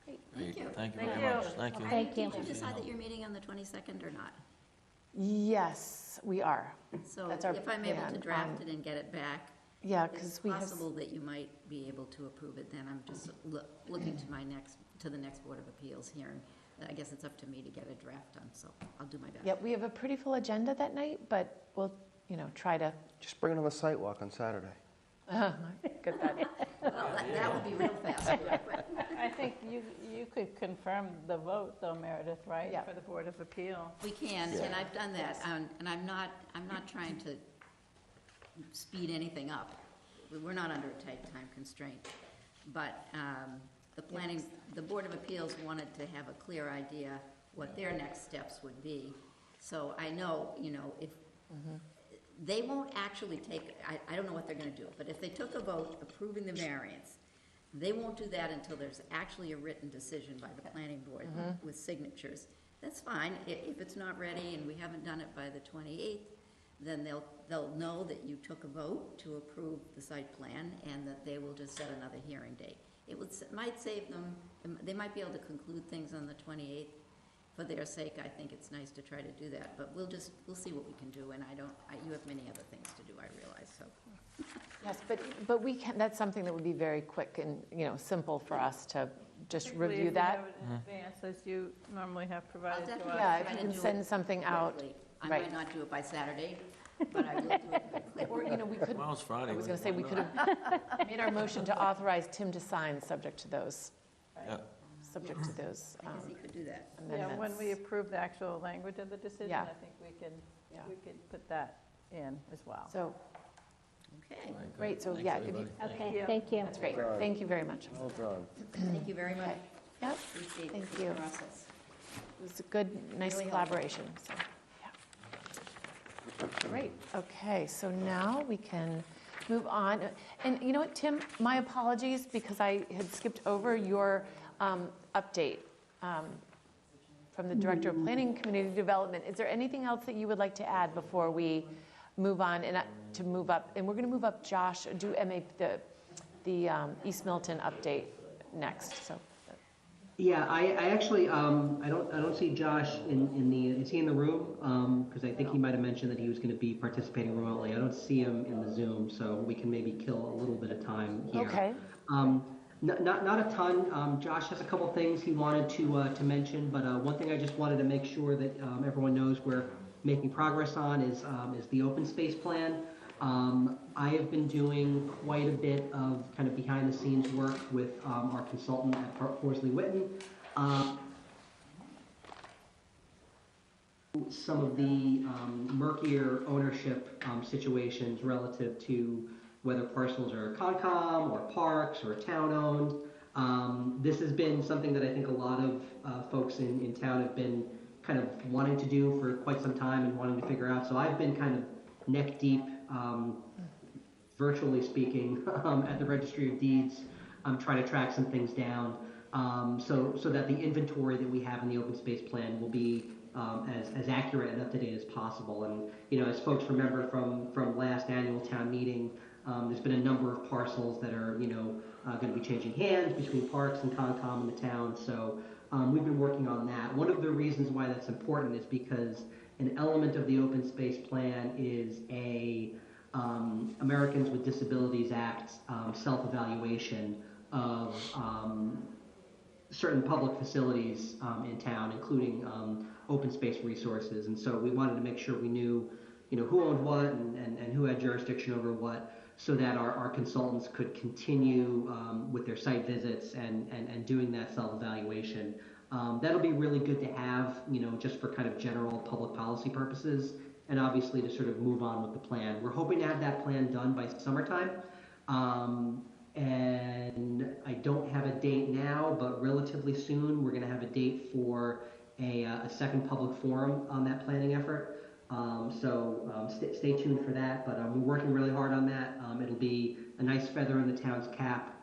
Great, Great, thank you. thank you Thank very you. much. Thank you. Thank you. Did you decide that you're meeting on the 22nd or not? Yes, we are. So That's our if I'm able to plan. draft it and get it back, Yeah, it's because we have, possible that you might be able to approve it then. I'm just looking to the next Board of Appeals hearing. I guess it's up to me to get a draft done, so I'll do my best. yeah, we have a pretty full agenda that night, but we'll, try to Just bring it on the sidewalk on Saturday. get that. Well, that would be real fast. I think you could confirm the vote though, Meredith, right? Yeah. For the Board of Appeal. We can, and I've done that, and I'm not trying to speed anything up. We're not under a tight time constraint, but the Board of Appeals wanted to have a clear idea what their next steps would be. So I know, if they won't actually take, I don't know what they're gonna do, but if they took a vote approving the variance, they won't do that until there's actually a written decision by the planning board with signatures. That's fine. If it's not ready and we haven't done it by the 28th, then they'll know that you took a vote to approve the site plan and that they will just set another hearing date. Might save them, they might be able to conclude things on the 28th. For their sake, I think it's nice to try to do that, but we'll see what we can do, and you have many other things to do, I realize, so. Yes, but we can, that's something that would be very quick and, simple for us to just Particularly review if that. you have it in advance, as you normally have provided to definitely us. Yeah, if try you to can do send it something out. quickly. I right. might not do it by Saturday, but I will do it quickly. Or, we could, Tomorrow's Friday. I was going to say, we could have made our motion to authorize Tim to sign, subject to those, Yeah. subject to those I guess he could do that. Yeah, amendments. when we approve the actual language of the decision, Yeah. I think we could put that in as well. So, Okay, great, so Thanks, yeah, if you, everybody. Okay, you. thank you. that's great. Thank you very much. Well done. thank you very much. Okay. Yep, Appreciate Thank the you. process. it was a good, nice Really helpful. collaboration, so, yeah. Great, okay, so now we can move on. And you know what, Tim, my apologies, because I had skipped over your update from the Director of Planning and Community Development. Is there anything else that you would like to add before we move on and to move up? And we're going to move up Josh, do the East Milton update next, so. Yeah, I actually, I don't see Josh in the, is he in the room? Because I think he might have mentioned that he was going to be participating remotely. I don't see him in the Zoom, so we can maybe kill a little bit of time here. Okay. Not a ton. Josh has a couple things he wanted to mention, but one thing I just wanted to make sure that everyone knows we're making progress on is the open space plan. I have been doing quite a bit of kind of behind the scenes work with our consultant at Horsley Witten. Some of the murkier ownership situations relative to whether parcels are Concom or parks or town-owned. This has been something that I think a lot of folks in town have been kind of wanting to do for quite some time and wanting to figure out. So I've been kind of neck deep, virtually speaking, at the Registry of Deeds, trying to track some things down so that the inventory that we have in the open space plan will be as accurate and up to date as possible. And as folks remember from last annual town meeting, there's been a number of parcels that are going to be changing hands between parks and Concom and the town. So we've been working on that. One of the reasons why that's important is because an element of the open space plan is a Americans with Disabilities Act self-evaluation of certain public facilities in town, including open space resources. And so we wanted to make sure we knew, who owned what and who had jurisdiction over what, so that our consultants could continue with their site visits and doing that self-evaluation. That'll be really good to have, just for kind of general public policy purposes, and obviously to sort of move on with the plan. We're hoping to have that plan done by summertime. And I don't have a date now, but relatively soon we're going to have a date for a second public forum on that planning effort. Stay tuned for that, but we're working really hard on that. It'll be a nice feather in the town's cap,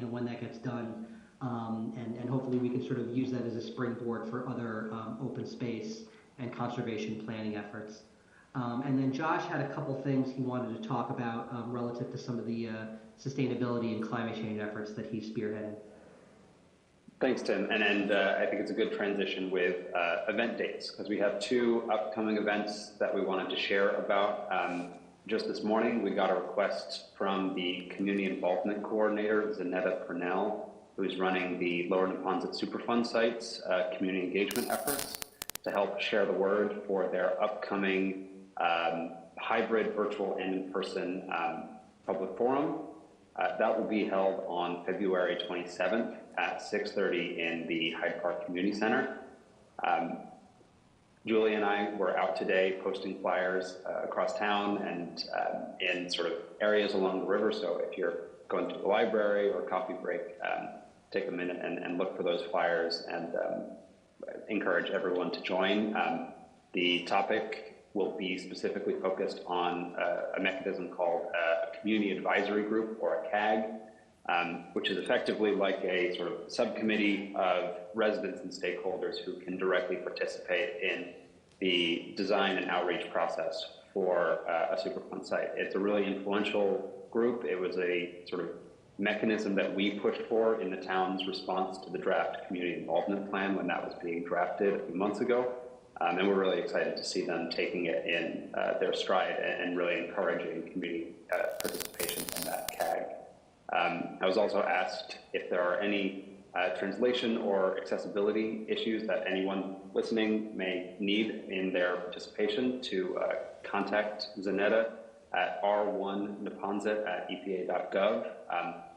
when that gets done. And hopefully we can sort of use that as a springboard for other open space and conservation planning efforts. And then Josh had a couple things he wanted to talk about relative to some of the sustainability and climate change efforts that he's spearheading. Thanks, Tim. And I think it's a good transition with event dates, because we have 2 upcoming events that we wanted to share about. Just this morning, we got a request from the Community Involvement Coordinator, Zanetta Purnell, who's running the Lower Neponset Superfund Sites community engagement efforts, to help share the word for their upcoming hybrid virtual and in-person public forum. That will be held on February 27th at 6:30 in the Hyde Park Community Center. Julie and I were out today posting flyers across town and in sort of areas along the river. So if you're going to the library or coffee break, take a minute and look for those flyers, and encourage everyone to join. The topic will be specifically focused on a mechanism called a Community Advisory Group, or a CAG, which is effectively like a sort of subcommittee of residents and stakeholders who can directly participate in the design and outreach process for a Superfund site. It's a really influential group. It was a sort of mechanism that we pushed for in the town's response to the draft community involvement plan when that was being drafted a few months ago. And we're really excited to see them taking it in their stride and really encouraging community participation in that CAG. I was also asked if there are any translation or accessibility issues that anyone listening may need in their participation, to contact Zanetta at r1neponset@epa.gov,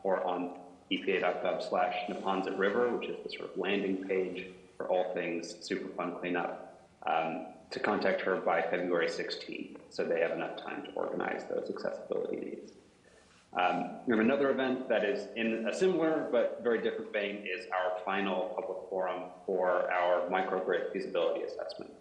or on epa.gov/Neponset River, which is the sort of landing page for all things Superfund cleanup, to contact her by February 16th, so they have enough time to organize those accessibility needs. We have another event that is in a similar but very different vein, is our final public forum for our microgrid feasibility assessment.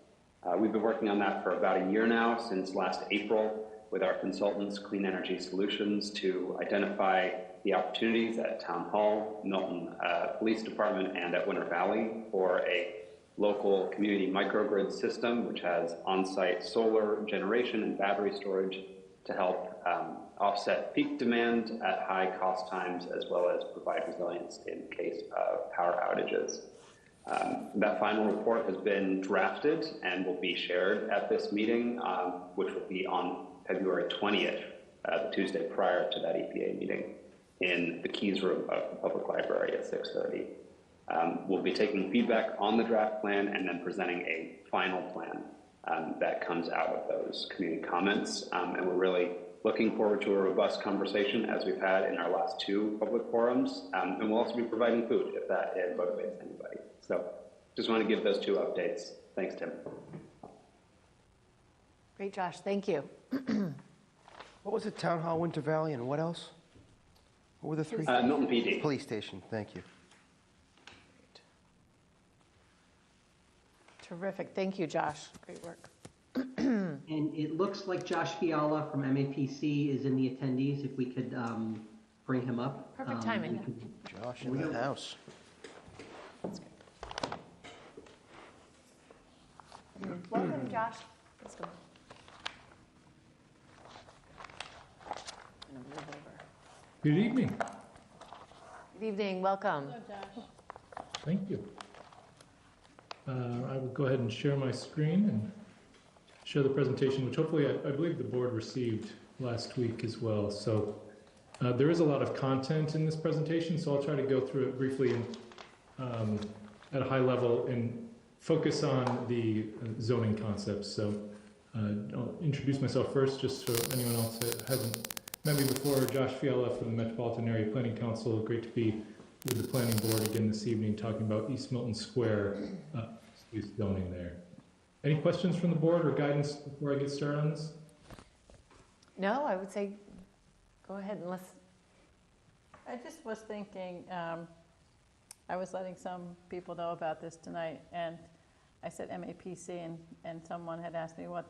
We've been working on that for about a year now, since last April, with our consultants, Clean Energy Solutions, to identify the opportunities at Town Hall, Milton Police Department, and at Winter Valley for a local community microgrid system, which has on-site solar generation and battery storage to help offset peak demand at high cost times, as well as provide resilience in case of power outages. That final report has been drafted and will be shared at this meeting, which will be on February 20th, the Tuesday prior to that EPA meeting, in the Keys Room of the Public Library at 6:30. We'll be taking feedback on the draft plan and then presenting a final plan that comes out of those community comments. And we're really looking forward to a robust conversation, as we've had in our last 2 public forums. And we'll also be providing food if that motivates anybody. So just want to give those 2 updates. Thanks, Tim. Great, Josh. Thank you. What was it? Town Hall, Winter Valley, and what else? What were the 3? Milton PD. Police station. Thank you. Terrific. Thank you, Josh. Great work. And it looks like Josh Fiala from MAPC is in the attendees. If we could bring him up. Perfect timing. Josh in the house. That's good. Welcome, Josh. Let's go. I'm gonna move over. Good evening. Good evening. Welcome. Hello, Josh. Thank you. I will go ahead and share my screen and show the presentation, which hopefully I believe the board received last week as well. So there is a lot of content in this presentation, so I'll try to go through it briefly and at a high level and focus on the zoning concepts. So I'll introduce myself first, just so anyone else that hasn't met me before. Josh Fiala from the Metropolitan Area Planning Council. Great to be with the planning board again this evening, talking about East Milton Square, zoning there. Any questions from the board or guidance before I get started on this? No, I would say go ahead and let's. I just was thinking, I was letting some people know about this tonight, and I said MAPC, and someone had asked me what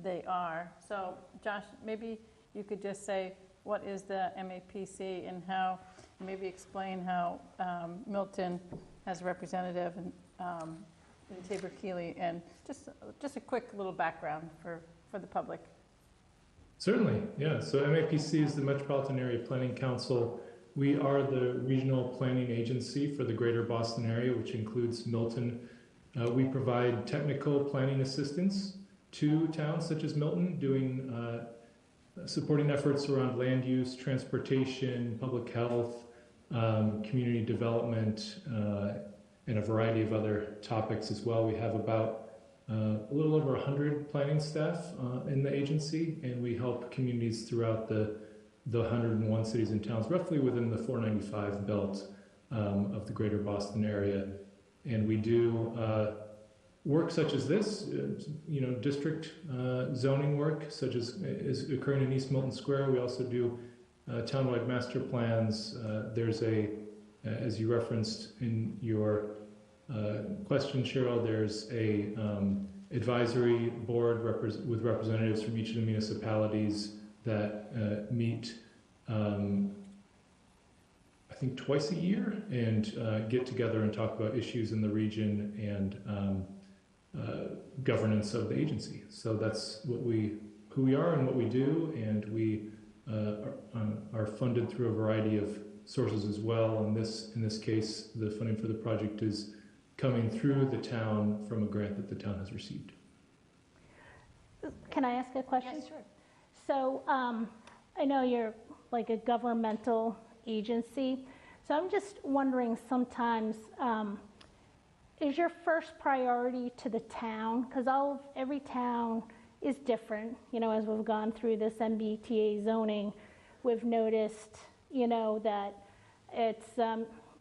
they are. So Josh, maybe you could just say, what is the MAPC, and how, maybe explain how Milton has a representative in Tabor Keeley, and just a quick little background for the public. Certainly, yeah. So MAPC is the Metropolitan Area Planning Council. We are the regional planning agency for the greater Boston area, which includes Milton. We provide technical planning assistance to towns such as Milton, doing supporting efforts around land use, transportation, public health, community development, and a variety of other topics as well. We have about a little over 100 planning staff in the agency, and we help communities throughout the 101 cities and towns, roughly within the 495 belt of the greater Boston area. And we do work such as this, district zoning work, such as is occurring in East Milton Square. We also do townwide master plans. There's as you referenced in your question, Cheryl, there's a advisory board with representatives from each of the municipalities that meet, I think, twice a year and get together and talk about issues in the region and governance of the agency. So that's who we are and what we do, and we are funded through a variety of sources as well. In this case, the funding for the project is coming through the town from a grant that the town has received. Can I ask a question? Yes, sure. So I know you're like a governmental agency, so I'm just wondering sometimes, is your first priority to the town? Because every town is different. As we've gone through this MBTA zoning, we've noticed, that it's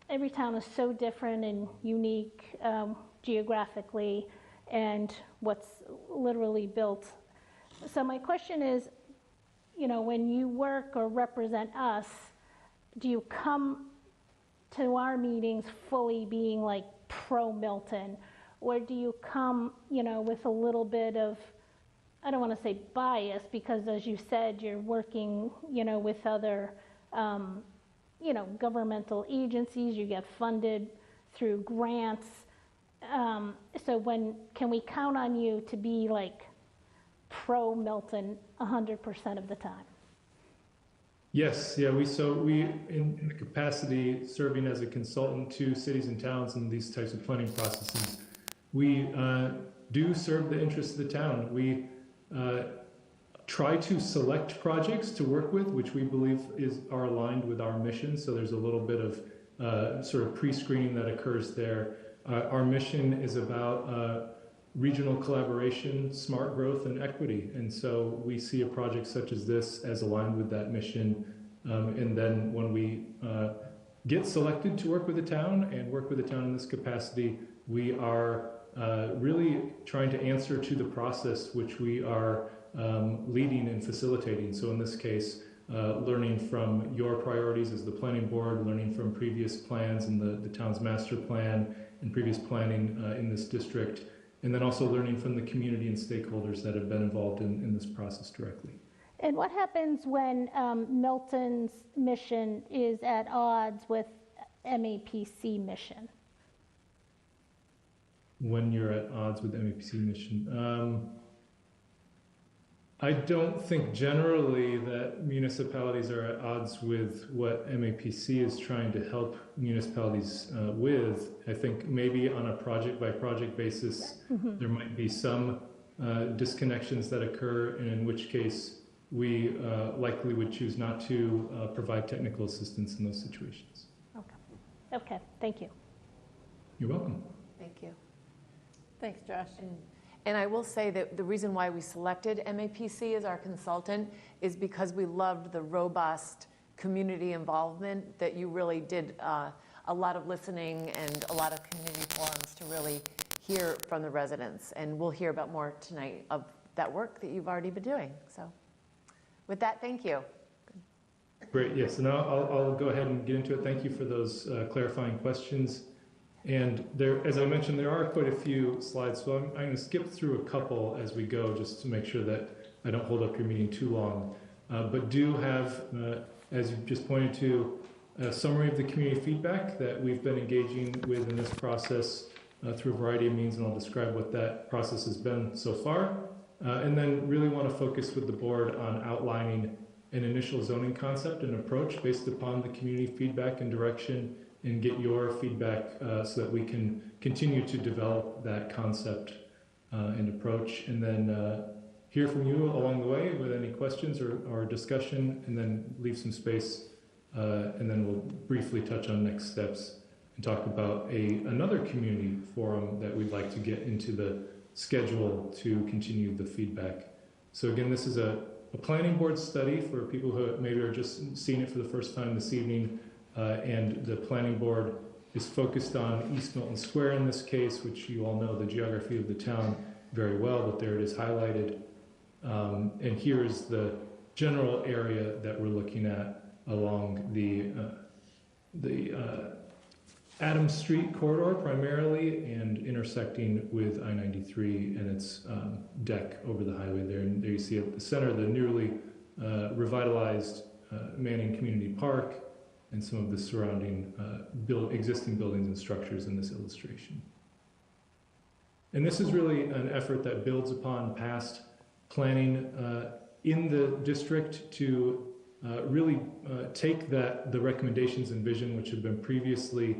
every town is so different and unique geographically, and what's literally built. So my question is, when you work or represent us, do you come to our meetings fully being like pro-Milton, or do you come, with a little bit of, I don't want to say bias, because as you said, you're working, with other, governmental agencies, you get funded through grants. So can we count on you to be like pro-Milton 100% of the time? Yes, yeah, we in the capacity serving as a consultant to cities and towns in these types of planning processes, we do serve the interests of the town. We try to select projects to work with, which we believe are aligned with our mission. So there's a little bit of sort of pre-screening that occurs there. Our mission is about regional collaboration, smart growth, and equity. And so we see a project such as this as aligned with that mission. And then when we get selected to work with the town and work with the town in this capacity, we are really trying to answer to the process which we are leading and facilitating. So in this case, learning from your priorities as the planning board, learning from previous plans in the town's master plan and previous planning in this district, and then also learning from the community and stakeholders that have been involved in this process directly. And what happens when Milton's mission is at odds with MAPC mission? When you're at odds with MAPC mission? I don't think generally that municipalities are at odds with what MAPC is trying to help municipalities with. I think maybe on a project-by-project basis, there might be some disconnections that occur, and in which case we likely would choose not to provide technical assistance in those situations. Okay, thank you. You're welcome. Thank you. Thanks, Josh. And I will say that the reason why we selected MAPC as our consultant is because we loved the robust community involvement, that you really did a lot of listening and a lot of community forums to really hear from the residents. And we'll hear about more tonight of that work that you've already been doing. So with that, thank you. Great, yes, and I'll go ahead and get into it. Thank you for those clarifying questions. And there, as I mentioned, there are quite a few slides, so I'm going to skip through a couple as we go just to make sure that I don't hold up your meeting too long. But do have, as you just pointed to, a summary of the community feedback that we've been engaging with in this process through a variety of means, and I'll describe what that process has been so far. And then really want to focus with the board on outlining an initial zoning concept and approach based upon the community feedback and direction, and get your feedback so that we can continue to develop that concept and approach, and then hear from you along the way with any questions or discussion, and then leave some space, and then we'll briefly touch on next steps and talk about another community forum that we'd like to get into the schedule to continue the feedback. So again, this is a planning board study for people who maybe are just seeing it for the first time this evening. And the planning board is focused on East Milton Square in this case, which you all know the geography of the town very well, but there it is highlighted. And here is the general area that we're looking at along the Adams Street corridor primarily, and intersecting with I-93 and its deck over the highway there. And there you see at the center the newly revitalized Manning Community Park, and some of the surrounding existing buildings and structures in this illustration. And this is really an effort that builds upon past planning in the district to really take the recommendations and vision which have been previously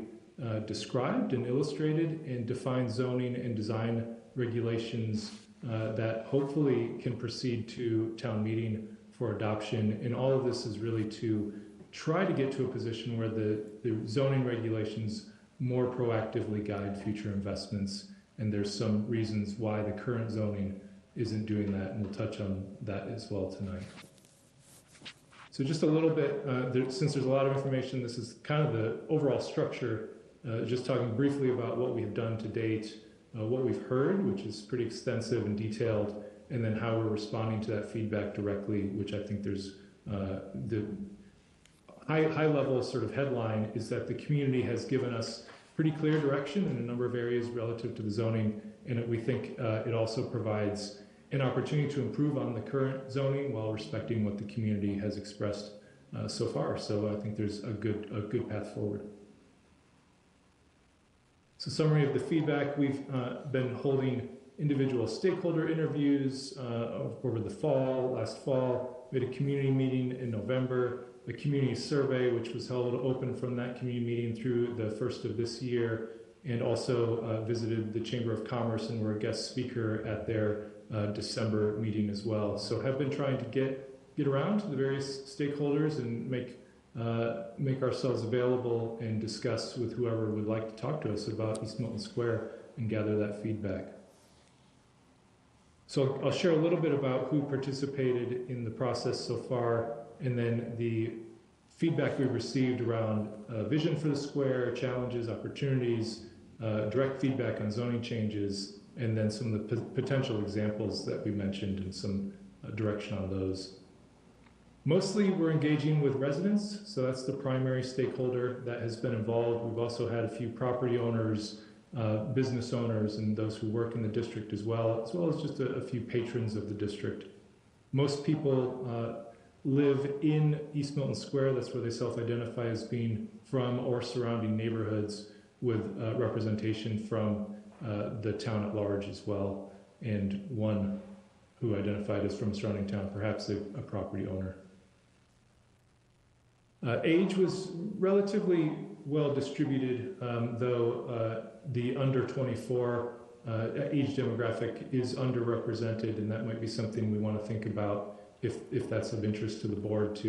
described and illustrated, and define zoning and design regulations that hopefully can proceed to town meeting for adoption. And all of this is really to try to get to a position where the zoning regulations more proactively guide future investments. And there's some reasons why the current zoning isn't doing that, and we'll touch on that as well tonight. So just a little bit, since there's a lot of information, this is kind of the overall structure, just talking briefly about what we've done to date, what we've heard, which is pretty extensive and detailed, and then how we're responding to that feedback directly, which I think there's the high level sort of headline is that the community has given us pretty clear direction in a number of areas relative to the zoning, and we think it also provides an opportunity to improve on the current zoning while respecting what the community has expressed so far. So I think there's a good path forward. So summary of the feedback, we've been holding individual stakeholder interviews over the last fall. We had a community meeting in November, a community survey which was held open from that community meeting through the first of this year, and also visited the Chamber of Commerce and were a guest speaker at their December meeting as well. So have been trying to get around to the various stakeholders and make ourselves available and discuss with whoever would like to talk to us about East Milton Square and gather that feedback. So I'll share a little bit about who participated in the process so far, and then the feedback we received around vision for the square, challenges, opportunities, direct feedback on zoning changes, and then some of the potential examples that we mentioned and some direction on those. Mostly we're engaging with residents, so that's the primary stakeholder that has been involved. We've also had a few property owners, business owners, and those who work in the district as well as just a few patrons of the district. Most people live in East Milton Square. That's where they self-identify as being from, or surrounding neighborhoods, with representation from the town at large as well, and one who identified as from a surrounding town, perhaps a property owner. Age was relatively well distributed, though the under 24 age demographic is underrepresented, and that might be something we want to think about if that's of interest to the board, to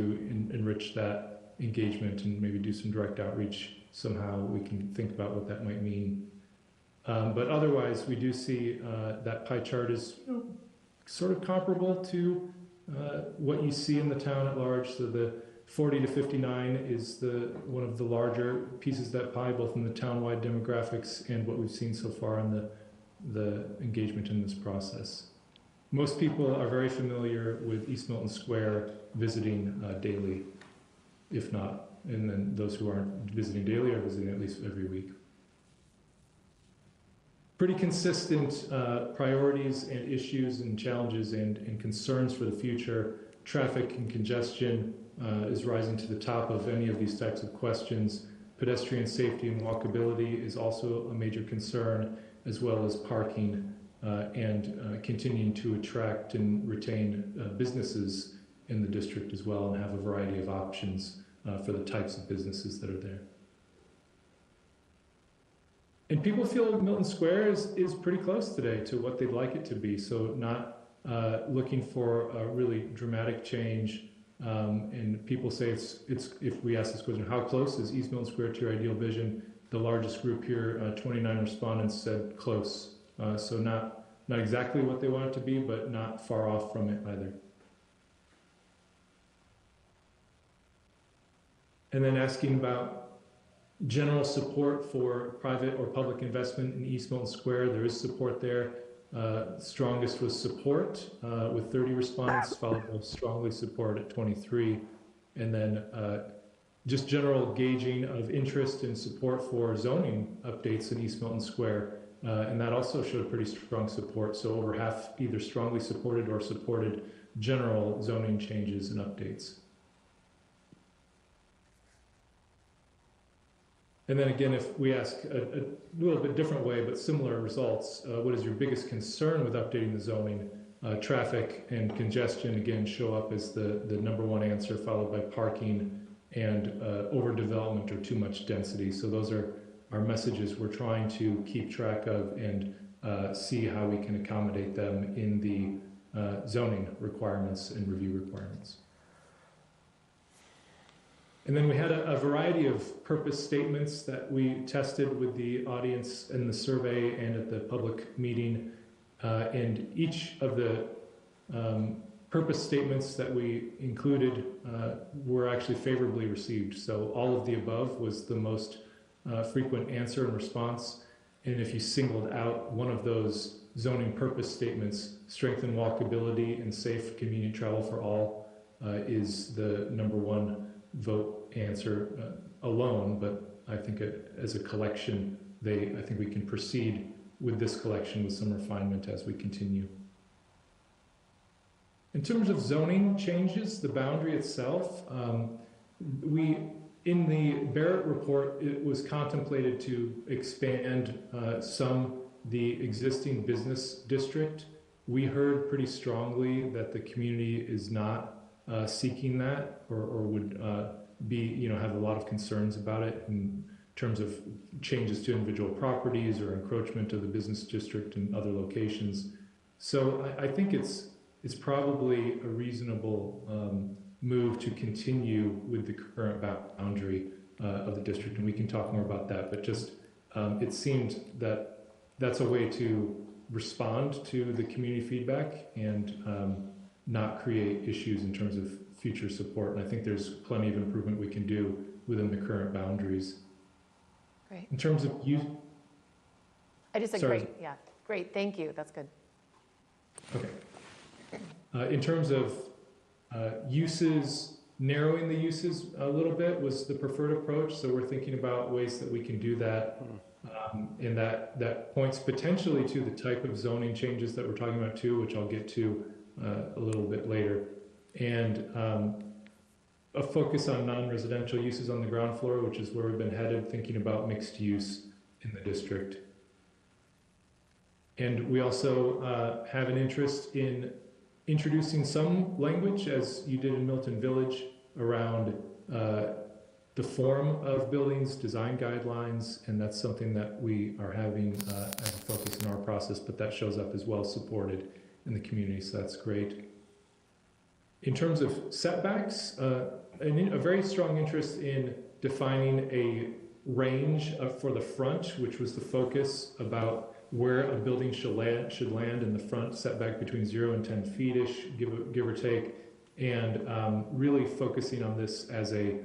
enrich that engagement and maybe do some direct outreach somehow. We can think about what that might mean. But otherwise, we do see that pie chart is sort of comparable to what you see in the town at large. So the 40 to 59 is one of the larger pieces of that pie, both in the town-wide demographics and what we've seen so far in the engagement in this process. Most people are very familiar with East Milton Square, visiting daily, if not, and then those who aren't visiting daily are visiting at least every week. pretty consistent priorities and issues and challenges and concerns for the future. Traffic and congestion is rising to the top of any of these types of questions. Pedestrian safety and walkability is also a major concern, as well as parking and continuing to attract and retain businesses in the district as well, and have a variety of options for the types of businesses that are there. And people feel Milton Square is pretty close today to what they'd like it to be, so not looking for a really dramatic change. And people say it's if we ask this question, how close is East Milton Square to your ideal vision? The largest group here, 29 respondents said close. So not exactly what they want it to be, but not far off from it either. And then asking about general support for private or public investment in East Milton Square. There is support there. Strongest was support with 30 respondents, followed by strongly support at 23. And then just general gauging of interest and support for zoning updates in East Milton Square. And that also showed pretty strong support. So over half either strongly supported or supported general zoning changes and updates. And then again, if we ask a little bit different way, but similar results, what is your biggest concern with updating the zoning? Traffic and congestion, again, show up as the number one answer, followed by parking and overdevelopment or too much density. So those are our messages we're trying to keep track of and see how we can accommodate them in the zoning requirements and review requirements. And then we had a variety of purpose statements that we tested with the audience in the survey and at the public meeting. And each of the purpose statements that we included were actually favorably received. So all of the above was the most frequent answer and response. And if you singled out one of those zoning purpose statements, strengthen walkability and safe, convenient travel for all is the number one vote answer alone, but I think as a collection, I think we can proceed with this collection with some refinement as we continue. In terms of zoning changes, the boundary itself, in the Barrett report, it was contemplated to expand the existing business district. We heard pretty strongly that the community is not seeking that or would have a lot of concerns about it in terms of changes to individual properties or encroachment of the business district and other locations. So I think it's probably a reasonable move to continue with the current boundary of the district, and we can talk more about that, but just it seemed that that's a way to respond to the community feedback and not create issues in terms of future support. And I think there's plenty of improvement we can do within the current boundaries. Great. In terms of use, I just said great. Yeah, great. Thank you. That's good. Okay. In terms of uses, narrowing the uses a little bit was the preferred approach. So we're thinking about ways that we can do that. And that points potentially to the type of zoning changes that we're talking about too, which I'll get to a little bit later. And a focus on non-residential uses on the ground floor, which is where we've been headed, thinking about mixed use in the district. And we also have an interest in introducing some language, as you did in Milton Village, around the form of buildings, design guidelines, and that's something that we are having as a focus in our process, but that shows up as well supported in the community, so that's great. In terms of setbacks, a very strong interest in defining a range for the front, which was the focus about where a building should land in the front setback between 0 and 10 feet-ish, give or take, and really focusing on this as a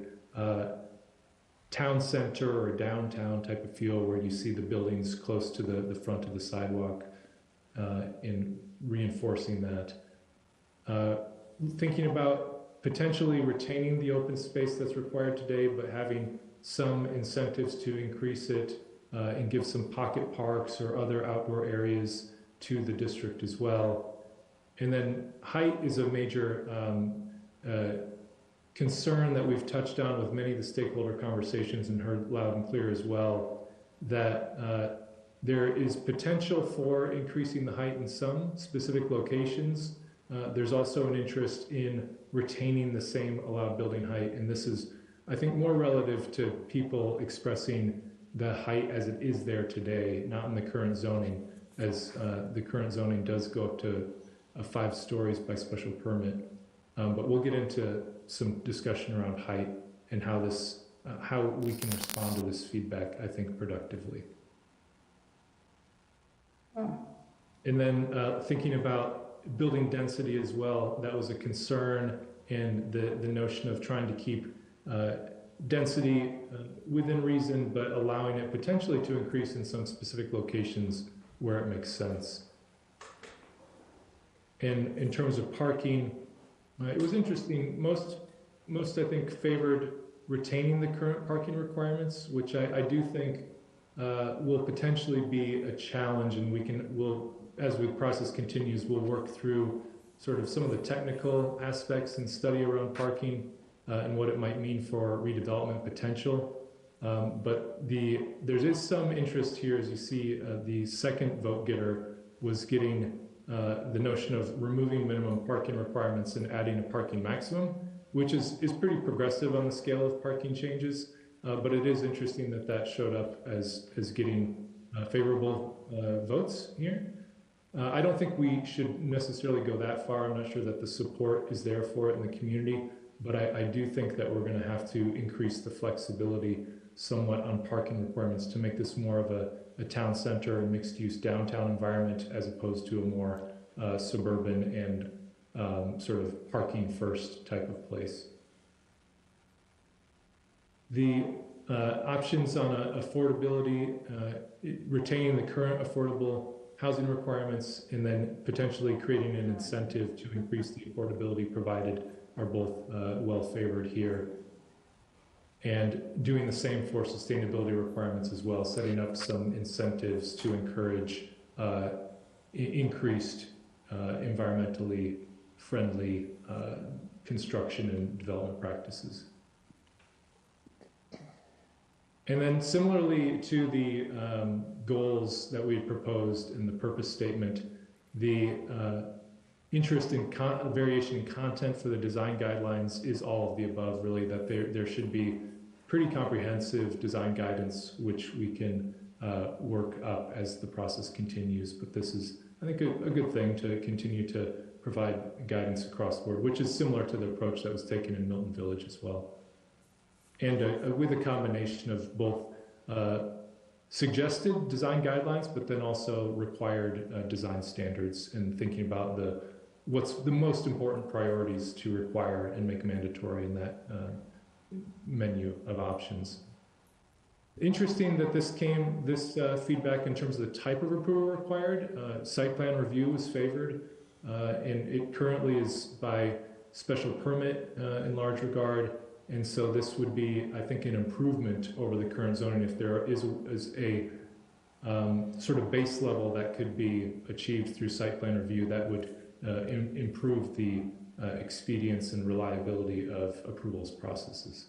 town center or downtown type of feel where you see the buildings close to the front of the sidewalk and reinforcing that. Thinking about potentially retaining the open space that's required today, but having some incentives to increase it and give some pocket parks or other outdoor areas to the district as well. And then height is a major concern that we've touched on with many of the stakeholder conversations and heard loud and clear as well, that there is potential for increasing the height in some specific locations. There's also an interest in retaining the same allowed building height, and this is, I think, more relative to people expressing the height as it is there today, not in the current zoning, as the current zoning does go up to 5 stories by special permit. But we'll get into some discussion around height and how this, how we can respond to this feedback, I think, productively. And then thinking about building density as well, that was a concern, and the notion of trying to keep density within reason, but allowing it potentially to increase in some specific locations where it makes sense. And in terms of parking, it was interesting. Most I think favored retaining the current parking requirements, which I do think will potentially be a challenge, and we'll, as the process continues, we'll work through sort of some of the technical aspects and study around parking and what it might mean for redevelopment potential. But there is some interest here, as you see, the second vote getter was getting the notion of removing minimum parking requirements and adding a parking maximum, which is pretty progressive on the scale of parking changes. But it is interesting that showed up as getting favorable votes here. I don't think we should necessarily go that far. I'm not sure that the support is there for it in the community, but I do think that we're going to have to increase the flexibility somewhat on parking requirements to make this more of a town center and mixed-use downtown environment, as opposed to a more suburban and sort of parking-first type of place. The options on affordability, retaining the current affordable housing requirements and then potentially creating an incentive to increase the affordability provided are both well favored here. And doing the same for sustainability requirements as well, setting up some incentives to encourage increased environmentally friendly construction and development practices. And then similarly to the goals that we had proposed in the purpose statement, the interest in variation in content for the design guidelines is all of the above, really, that there should be pretty comprehensive design guidance, which we can work up as the process continues. But this is, I think, a good thing to continue to provide guidance across the board, which is similar to the approach that was taken in Milton Village as well. And with a combination of both suggested design guidelines, but then also required design standards, and thinking about what's the most important priorities to require and make mandatory in that menu of options. Interesting that this feedback in terms of the type of approval required. Site plan review was favored, and it currently is by special permit in large regard. And so this would be, I think, an improvement over the current zoning if there is a sort of base level that could be achieved through site plan review that would improve the expedience and reliability of approvals processes.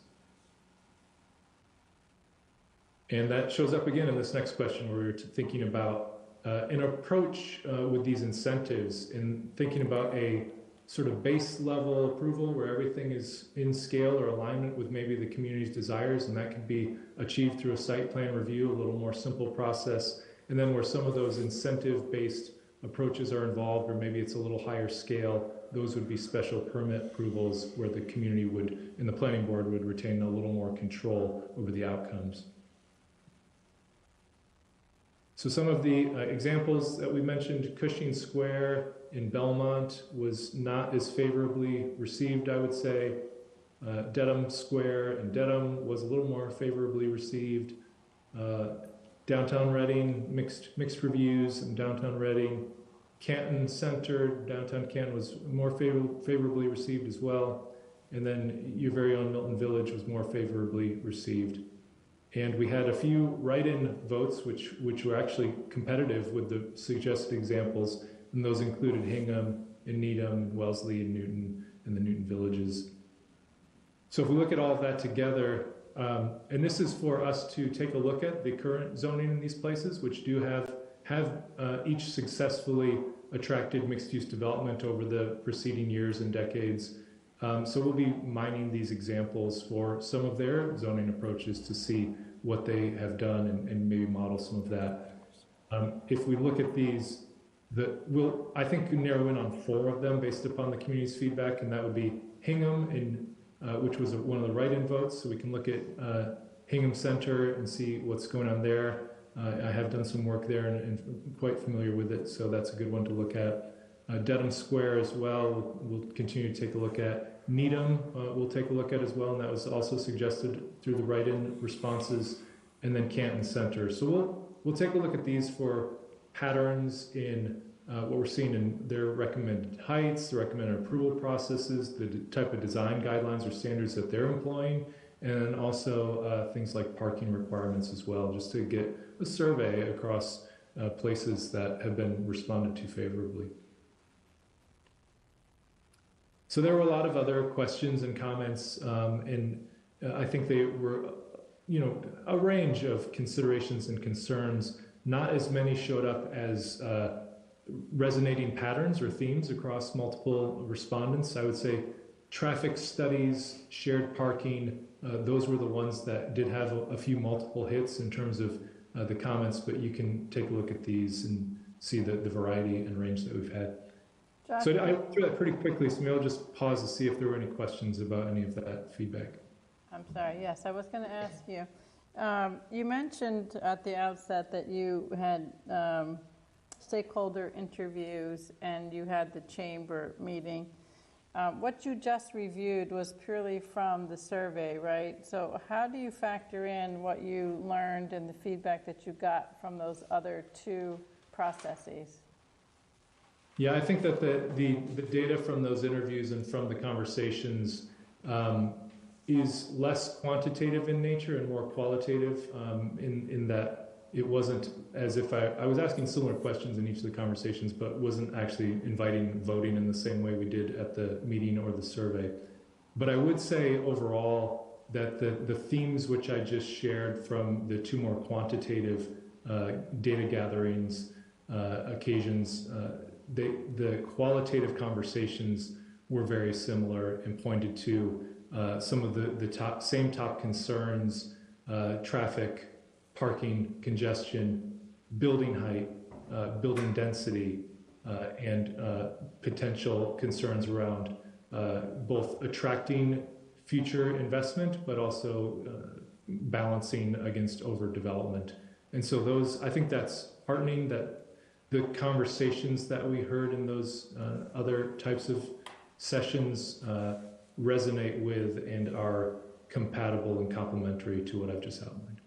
And that shows up again in this next question, where we're thinking about an approach with these incentives, and thinking about a sort of base level approval where everything is in scale or alignment with maybe the community's desires, and that can be achieved through a site plan review, a little more simple process. And then where some of those incentive-based approaches are involved, or maybe it's a little higher scale, those would be special permit approvals where the community would, and the planning board would retain a little more control over the outcomes. So some of the examples that we mentioned, Cushing Square in Belmont was not as favorably received, I would say. Dedham Square in Dedham was a little more favorably received. Downtown Reading, mixed reviews in downtown Reading. Canton Center, downtown Canton was more favorably received as well. And then your very own Milton Village was more favorably received. And we had a few write-in votes, which were actually competitive with the suggested examples, and those included Hingham and Needham, Wellesley and Newton, and the Newton villages. So if we look at all of that together, and this is for us to take a look at the current zoning in these places, which do have each successfully attracted mixed-use development over the preceding years and decades. So we'll be mining these examples for some of their zoning approaches to see what they have done and maybe model some of that. If we look at these, we'll, I think, narrow in on 4 of them based upon the community's feedback, and that would be Hingham, which was one of the write-in votes. So we can look at Hingham Center and see what's going on there. I have done some work there and quite familiar with it, so that's a good one to look at. Dedham Square as well, we'll continue to take a look at. Needham, we'll take a look at as well, and that was also suggested through the write-in responses. And then Canton Center. So we'll take a look at these for patterns in what we're seeing in their recommended heights, the recommended approval processes, the type of design guidelines or standards that they're employing, and also things like parking requirements as well, just to get a survey across places that have been responded to favorably. So there were a lot of other questions and comments, and I think they were, a range of considerations and concerns. Not as many showed up as resonating patterns or themes across multiple respondents. I would say traffic studies, shared parking, those were the ones that did have a few multiple hits in terms of the comments, but you can take a look at these and see the variety and range that we've had. Josh, So I went through that pretty quickly, so maybe I'll just pause to see if there were any questions about any of that feedback. I'm sorry, yes, I was going to ask you. You mentioned at the outset that you had stakeholder interviews and you had the chamber meeting. What you just reviewed was purely from the survey, right? So how do you factor in what you learned and the feedback that you got from those other 2 processes? Yeah, I think that the data from those interviews and from the conversations is less quantitative in nature and more qualitative in that it wasn't as if I was asking similar questions in each of the conversations, but wasn't actually inviting voting in the same way we did at the meeting or the survey. But I would say overall that the themes which I just shared from the 2 more quantitative data gatherings occasions, the qualitative conversations were very similar and pointed to some of the same top concerns, traffic, parking, congestion, building height, building density, and potential concerns around both attracting future investment, but also balancing against overdevelopment. And so I think that's heartening that the conversations that we heard in those other types of sessions resonate with and are compatible and complementary to what I've just outlined.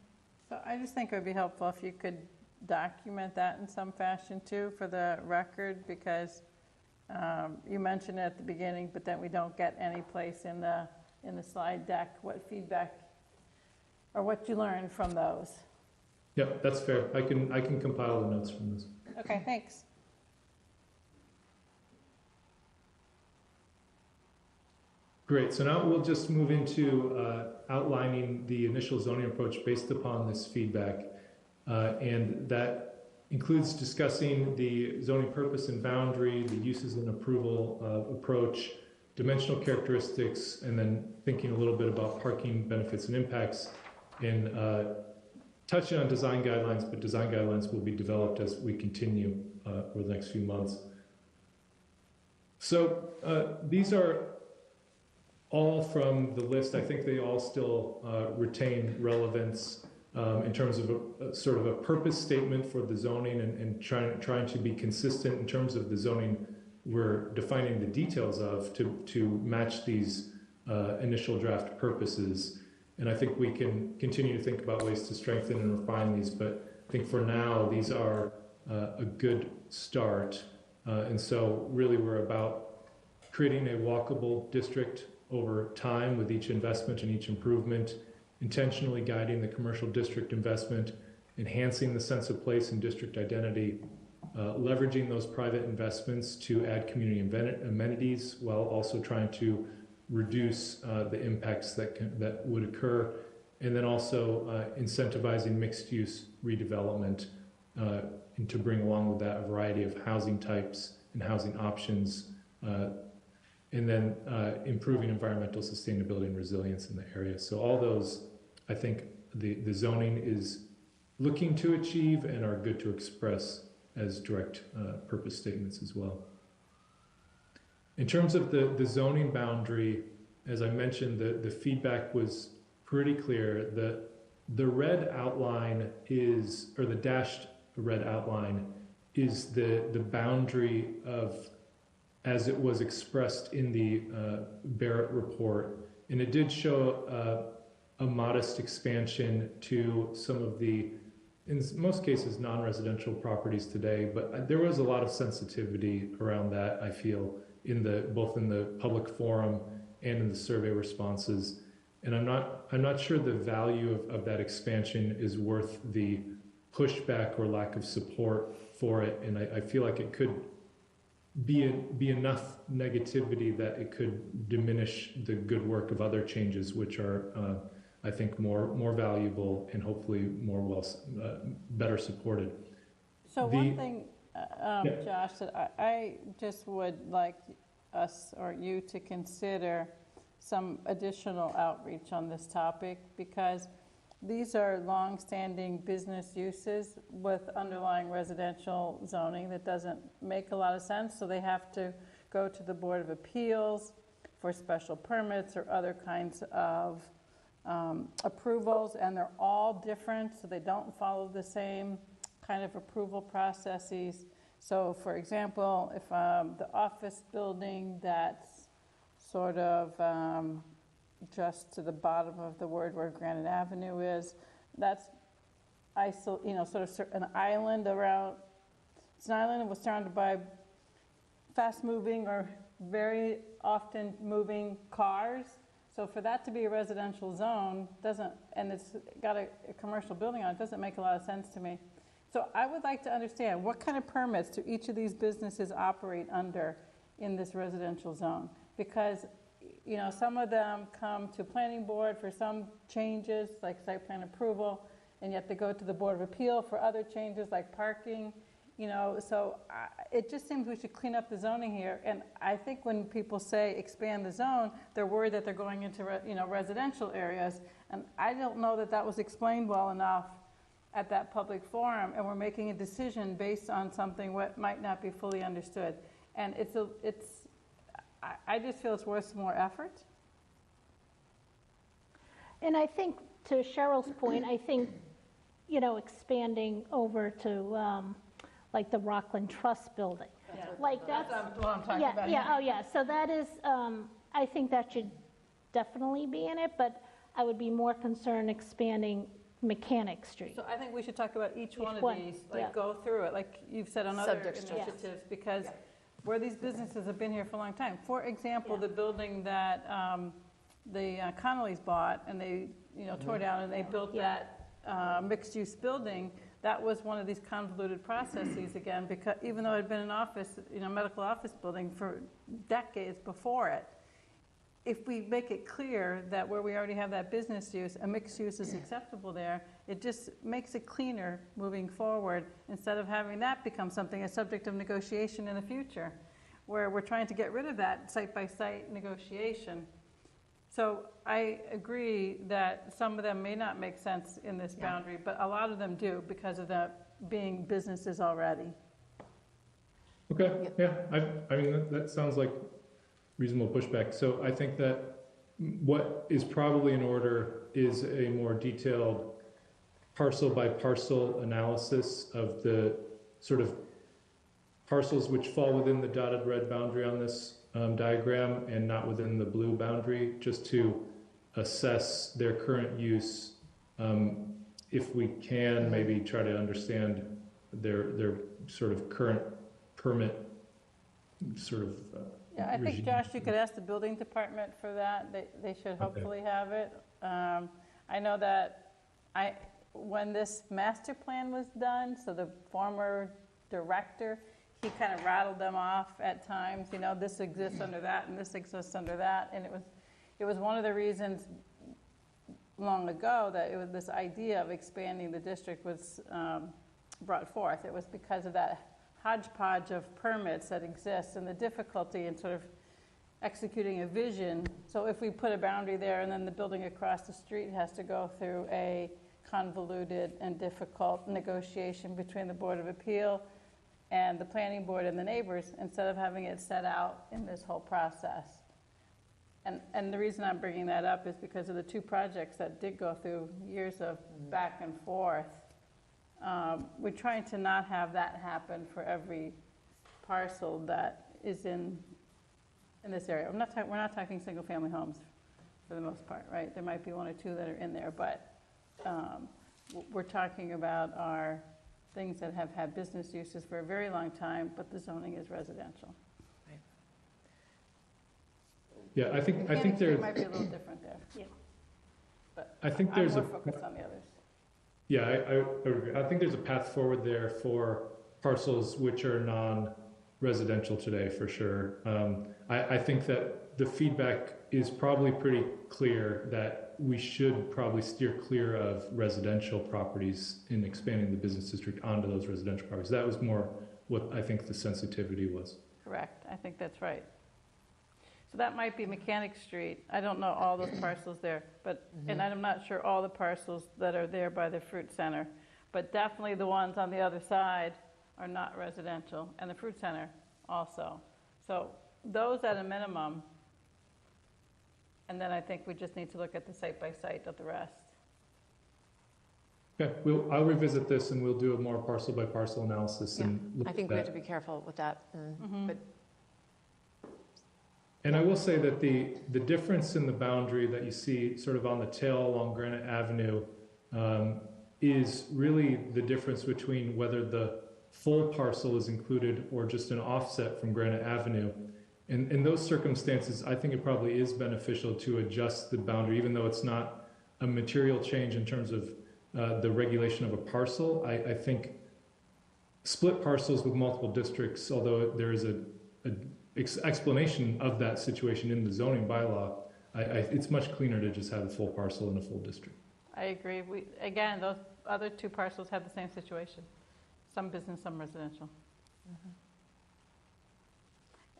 So I just think it would be helpful if you could document that in some fashion too for the record, because you mentioned it at the beginning, but then we don't get any place in the slide deck what feedback or what you learned from those. Yeah, that's fair. I can compile the notes from this. Okay, thanks. Great, so now we'll just move into outlining the initial zoning approach based upon this feedback. And that includes discussing the zoning purpose and boundary, the uses and approval approach, dimensional characteristics, and then thinking a little bit about parking benefits and impacts, and touching on design guidelines, but design guidelines will be developed as we continue over the next few months. So these are all from the list. I think they all still retain relevance in terms of a sort of a purpose statement for the zoning and trying to be consistent in terms of the zoning we're defining the details of to match these initial draft purposes. And I think we can continue to think about ways to strengthen and refine these, but I think for now these are a good start. And so really we're about creating a walkable district over time with each investment and each improvement, intentionally guiding the commercial district investment, enhancing the sense of place and district identity, leveraging those private investments to add community amenities while also trying to reduce the impacts that would occur, and then also incentivizing mixed-use redevelopment and to bring along with that a variety of housing types and housing options, and then improving environmental sustainability and resilience in the area. So all those, I think the zoning is looking to achieve and are good to express as direct purpose statements as well. In terms of the zoning boundary, as I mentioned, the feedback was pretty clear. The red outline is, or the dashed red outline is the boundary of, as it was expressed in the Barrett report. And it did show a modest expansion to some of the, in most cases, non-residential properties today, but there was a lot of sensitivity around that, I feel, both in the public forum and in the survey responses. And I'm not sure the value of that expansion is worth the pushback or lack of support for it. And I feel like it could be enough negativity that it could diminish the good work of other changes, which are, I think, more valuable and hopefully better supported. So one thing, Josh, that I just would like us or you to consider some additional outreach on this topic, because these are long-standing business uses with underlying residential zoning that doesn't make a lot of sense, so they have to go to the Board of Appeals for special permits or other kinds of approvals, and they're all different, so they don't follow the same kind of approval processes. So, for example, if the office building that's sort of just to the bottom of the word where Granite Avenue is, that's sort of an island around. It's an island that was surrounded by fast-moving or very often moving cars. So for that to be a residential zone and it's got a commercial building on it, doesn't make a lot of sense to me. So I would like to understand, what kind of permits do each of these businesses operate under in this residential zone? Because, some of them come to planning board for some changes, like site plan approval, and yet they go to the Board of Appeal for other changes like parking, so it just seems we should clean up the zoning here. And I think when people say expand the zone, they're worried that they're going into, residential areas. And I don't know that that was explained well enough at that public forum, and we're making a decision based on something what might not be fully understood. And I just feel it's worth some more effort. And I think, to Cheryl's point, I think, expanding over to like the Rockland Trust building. Yeah. Like That's what I'm talking about. Yeah. So that is, I think that should definitely be in it, but I would be more concerned expanding Mechanic Street. So I think we should talk about each one of one, these, yeah. go through it, like you've said on other Subject streets. initiatives, because where these businesses have been here for a long time. For example, the building that the Connollys bought, and they tore down, and they built that mixed-use building. That was one of these convoluted processes again, because even though it had been an office, medical office building for decades before it, if we make it clear that where we already have that business use, a mixed use is acceptable there, it just makes it cleaner moving forward, instead of having that become a subject of negotiation in the future, where we're trying to get rid of that site-by-site negotiation. So I agree that some of them may not make sense in this boundary, but a lot of them do, because of that being businesses already. Okay, yeah, I mean, that sounds like reasonable pushback. So I think that what is probably in order is a more detailed parcel by parcel analysis of the sort of parcels which fall within the dotted red boundary on this diagram and not within the blue boundary, just to assess their current use. If we can, maybe try to understand their sort of current permit sort of Yeah, I think, regime. Josh, you could ask the building department for that. They should hopefully have it. I know that when this master plan was done, so the former director, he kind of rattled them off at times, this exists under that and this exists under that. And it was one of the reasons long ago that it was this idea of expanding the district was brought forth. It was because of that hodgepodge of permits that exists and the difficulty in sort of executing a vision. So if we put a boundary there and then the building across the street has to go through a convoluted and difficult negotiation between the Board of Appeal and the planning board and the neighbors, instead of having it set out in this whole process. And the reason I'm bringing that up is because of the two projects that did go through years of back and forth. We're trying to not have that happen for every parcel that is in this area. We're not talking single-family homes for the most part, right? There might be one or two that are in there, but we're talking about our things that have had business uses for a very long time, but the zoning is residential. Yeah, I think Mechanic there Street might be a little different there. Yeah. But I think I'm there's more focused on the others. Yeah, I agree. I think there's a path forward there for parcels which are non-residential today, for sure. I think that the feedback is probably pretty clear that we should probably steer clear of residential properties in expanding the business district onto those residential properties. That was more what I think the sensitivity was. Correct. I think that's right. So that might be Mechanic Street. I don't know all those parcels there, but and I'm not sure all the parcels that are there by the fruit center, but definitely the ones on the other side are not residential, and the fruit center also. So those at a minimum, and then I think we just need to look at the site by site of the rest. Okay, I'll revisit this and we'll do a more parcel by parcel analysis. Yeah, And look I at think we have that. to be careful with that. But And I will say that the difference in the boundary that you see sort of on the tail along Granite Avenue is really the difference between whether the full parcel is included or just an offset from Granite Avenue. And in those circumstances, I think it probably is beneficial to adjust the boundary, even though it's not a material change in terms of the regulation of a parcel. I think split parcels with multiple districts, although there is a explanation of that situation in the zoning bylaw, it's much cleaner to just have a full parcel in a full district. I agree. Again, those other two parcels have the same situation. Some business, some residential.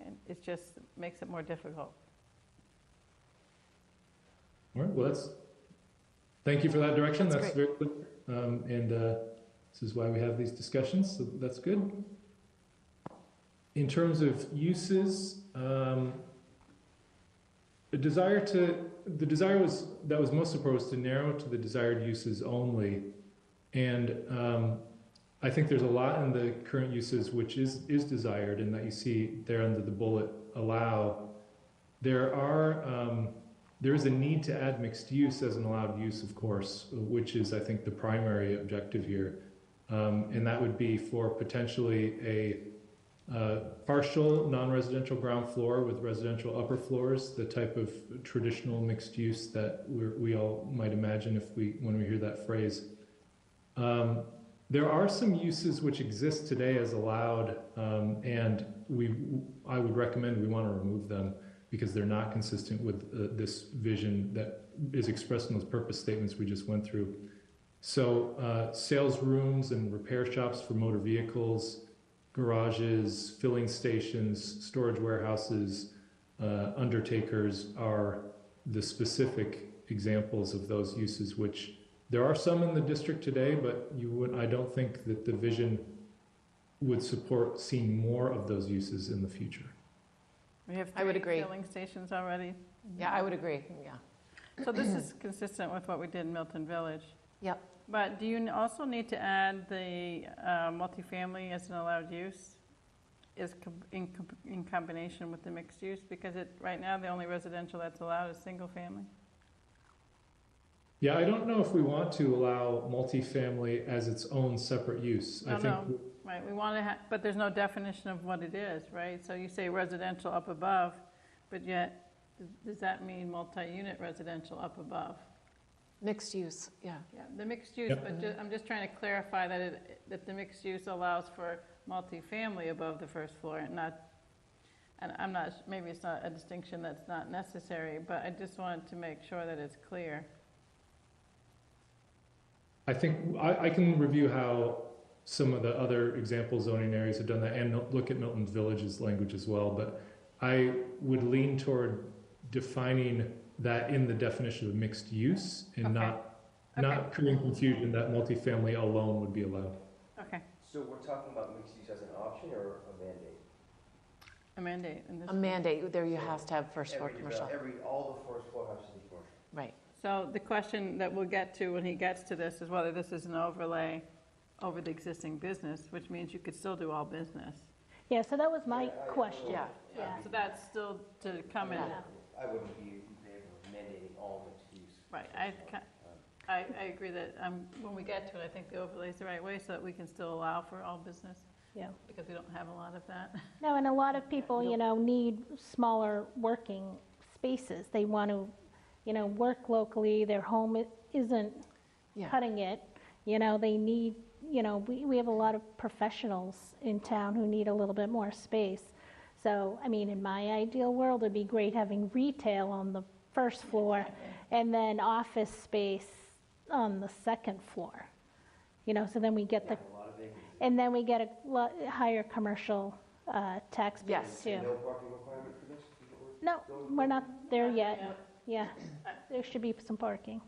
And it just makes it more difficult. All right, well, thank you for that direction. That's That's very good. And this is why we have these discussions, so that's good. In terms of uses, the desire that was most opposed to narrow to the desired uses only, and I think there's a lot in the current uses which is desired, and that you see there under the bullet allow. There is a need to add mixed use as an allowed use, of course, which is I think the primary objective here, and that would be for potentially a partial non-residential ground floor with residential upper floors, the type of traditional mixed use that we all might imagine when we hear that phrase. There are some uses which exist today as allowed, and I would recommend we want to remove them because they're not consistent with this vision that is expressed in those purpose statements we just went through. So sales rooms and repair shops for motor vehicles, garages, filling stations, storage warehouses, undertakers are the specific examples of those uses, which there are some in the district today, but I don't think that the vision would support seeing more of those uses in the future. We have I would 3 agree. filling stations already. yeah, I would agree, yeah. So this is consistent with what we did in Milton Village. Yep. But do you also need to add the multifamily as an allowed use in combination with the mixed use? Because right now, the only residential that's allowed is single family. Yeah, I don't know if we want to allow multifamily as its own separate use. Right, we want to but there's no definition of what it is, right? So you say residential up above, but yet, does that mean multi-unit residential up above? Mixed use, yeah. Yeah, the mixed use, Yep. but I'm just trying to clarify that the mixed use allows for multifamily above the first floor and not, and I'm not, maybe it's not a distinction that's not necessary, but I just wanted to make sure that it's clear. I think I can review how some of the other example zoning areas have done that and look at Milton Village's language as well, but I would lean toward defining that in the definition of mixed use and Okay. not creating confusion that multifamily alone would be allowed. Okay, So we're talking about mixed use as an option or a mandate? a mandate in this. A mandate, there you have to have first floor commercial. All the first floor houses be commercial. Right. So the question that we'll get to when he gets to this is whether this is an overlay over the existing business, which means you could still do all business. Yeah, so that was my question. Yeah. Yeah. So that's still to come in. Yeah. I wouldn't be in favor of mandating all mixed use. Right, I agree that when we get to it, I think the overlay is the right way so that we can still allow for all business, Yeah. because we don't have a lot of that. No, and a lot of people, need smaller working spaces. They want to, work locally, their home isn't Yeah. cutting it. They need, we have a lot of professionals in town who need a little bit more space. So, in my ideal world, it'd be great having retail on the first floor and then office space on the second floor. So then we get and then we get a higher commercial tax base Yes. too. No parking requirement for this? No, we're not there yet. Yeah, there should be some parking.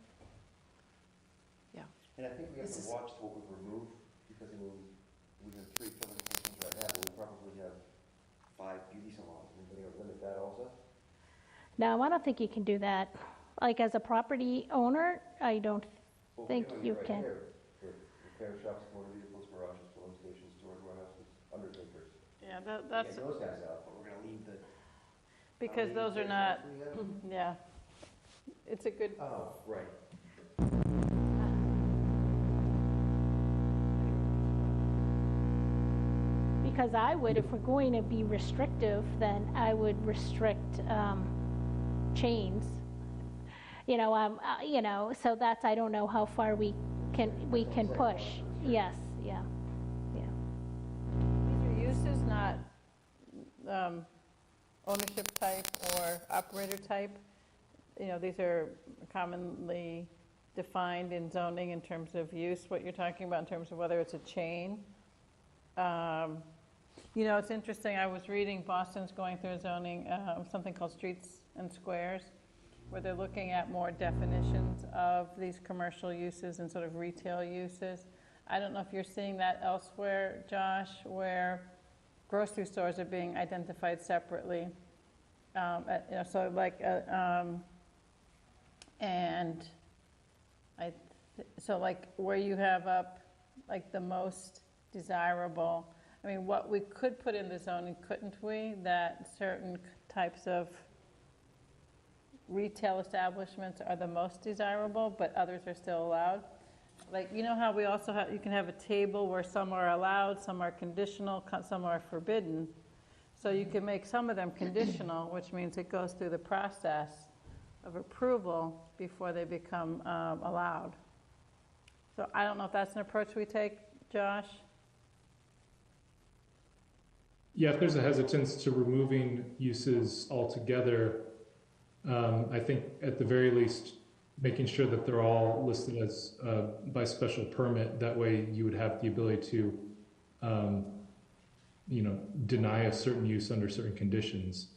And I think we have This to is- watch what we remove, because we have 3 filling stations right now, but we probably have 5 beauty salons. Anybody gonna limit that also? No, I don't think you can do that. Like as a property owner, I don't Well, think we're doing you it right can. here. Repair shops, motor vehicles, garages, filling stations, storage warehouses, undertakers. Yeah, We that's, get those guys out, but we're gonna leave the. because how those many are not, shops we have? yeah. It's a good, Oh, right. Because I would, if we're going to be restrictive, then I would restrict chains. So that's, I don't know how far we can push. Yes, yeah. these are uses, not ownership type or operator type. These are commonly defined in zoning in terms of use, what you're talking about in terms of whether it's a chain. It's interesting, I was reading, Boston's going through zoning, something called Streets and Squares, where they're looking at more definitions of these commercial uses and sort of retail uses. I don't know if you're seeing that elsewhere, Josh, where grocery stores are being identified separately. So where you have up, like the most desirable, what we could put in the zoning, couldn't we, that certain types of retail establishments are the most desirable, but others are still allowed? Like, how we also have, you can have a table where some are allowed, some are conditional, some are forbidden. So you can make some of them conditional, which means it goes through the process of approval before they become allowed. So I don't know if that's an approach we take, Josh? Yeah, if there's a hesitance to removing uses altogether, I think at the very least, making sure that they're all listed as by special permit, that way you would have the ability to, deny a certain use under certain conditions.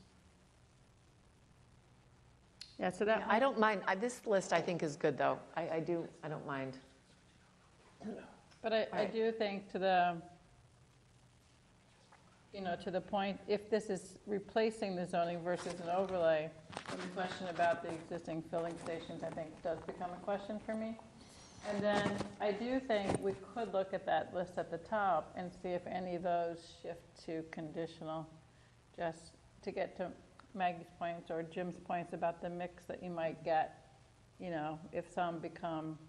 Yeah, so that, I don't mind, this list I think is good, though. I don't mind. but I Right. do think to the point, if this is replacing the zoning versus an overlay, then the question about the existing filling stations, I think, does become a question for me. And then I do think we could look at that list at the top and see if any of those shift to conditional, just to get to Maggie's points or Jim's points about the mix that you might get, if some become,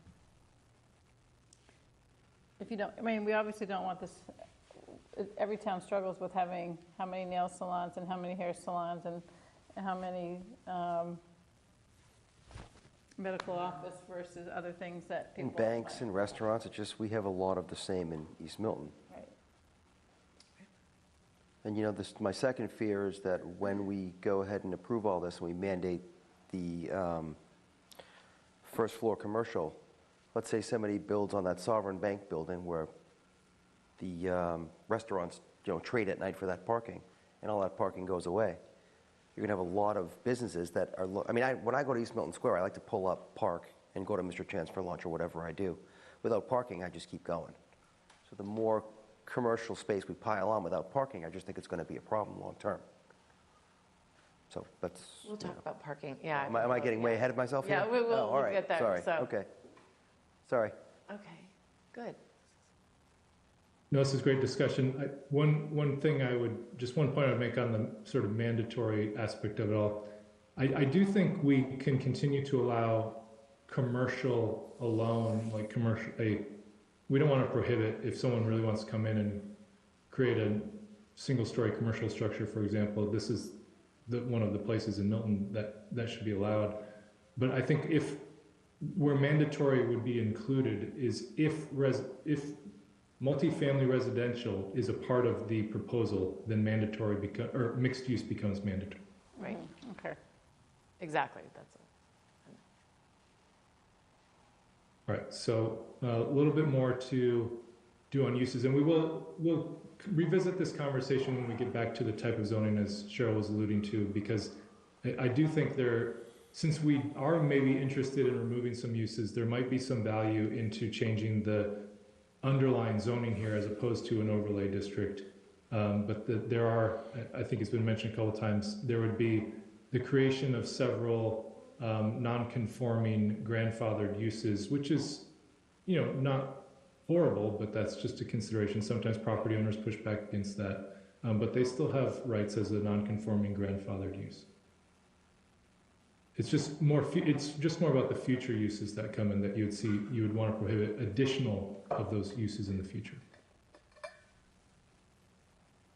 if you don't, we obviously don't want this, every town struggles with having how many nail salons and how many hair salons and how many medical office versus other things that In people. banks like. and restaurants, it's just, we have a lot of the same in East Milton. Right. And you know, this, my second fear is that when we go ahead and approve all this and we mandate the first floor commercial, let's say somebody builds on that Sovereign Bank building where the restaurants, you know, trade at night for that parking, and all that parking goes away. You're gonna have a lot of businesses that are, I mean, when I go to East Milton Square, I like to pull up, park, and go to Mr. Chan's for lunch or whatever I do. Without parking, I just keep going. So the more commercial space we pile on without parking, I just think it's gonna be a problem long-term. So that's. We'll talk about parking, yeah. Am I getting way ahead of myself here? Yeah, we will, Oh, all we'll right. get there, Sorry, so. okay. Sorry. Okay, good. No, this is great discussion. One thing one point I would make on the sort of mandatory aspect of it all. I do think we can continue to allow commercial alone, like we don't want to prohibit if someone really wants to come in and create a single-story commercial structure, for example. This is one of the places in Milton that should be allowed. But I think if where mandatory would be included is if multifamily residential is a part of the proposal, then or mixed use becomes mandatory. Right, Okay. exactly, that's it. All right, so a little bit more to do on uses, and we'll revisit this conversation when we get back to the type of zoning as Cheryl was alluding to, because I do think since we are maybe interested in removing some uses, there might be some value into changing the underlying zoning here as opposed to an overlay district. But there are, I think it's been mentioned a couple of times, there would be the creation of several non-conforming grandfathered uses, which is, not horrible, but that's just a consideration. Sometimes property owners push back against that, but they still have rights as a non-conforming grandfathered use. It's just more about the future uses that come in that you would want to prohibit additional of those uses in the future.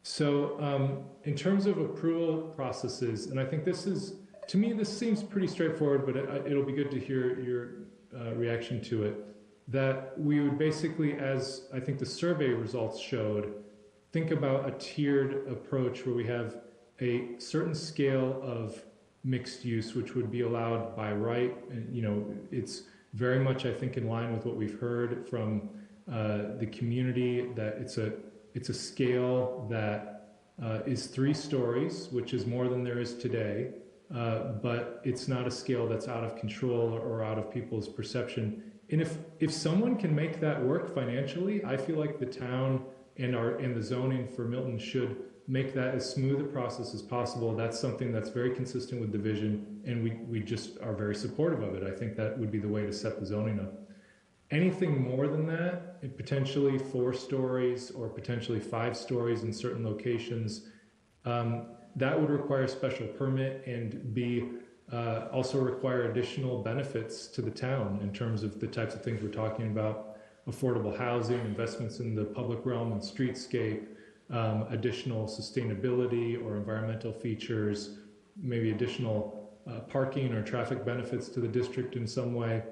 So in terms of approval processes, and I think to me this seems pretty straightforward, but it'll be good to hear your reaction to it, that we would basically, as I think the survey results showed, think about a tiered approach where we have a certain scale of mixed use, which would be allowed by right. And, it's very much, I think, in line with what we've heard from the community, that it's a scale that is 3 stories, which is more than there is today, but it's not a scale that's out of control or out of people's perception. And if someone can make that work financially, I feel like the town and the zoning for Milton should make that as smooth a process as possible. That's something that's very consistent with the vision, and we just are very supportive of it. I think that would be the way to set the zoning up. Anything more than that, potentially 4 stories or potentially 5 stories in certain locations, that would require a special permit and also require additional benefits to the town in terms of the types of things we're talking about: affordable housing, investments in the public realm and streetscape, additional sustainability or environmental features, maybe additional parking or traffic benefits to the district in some way.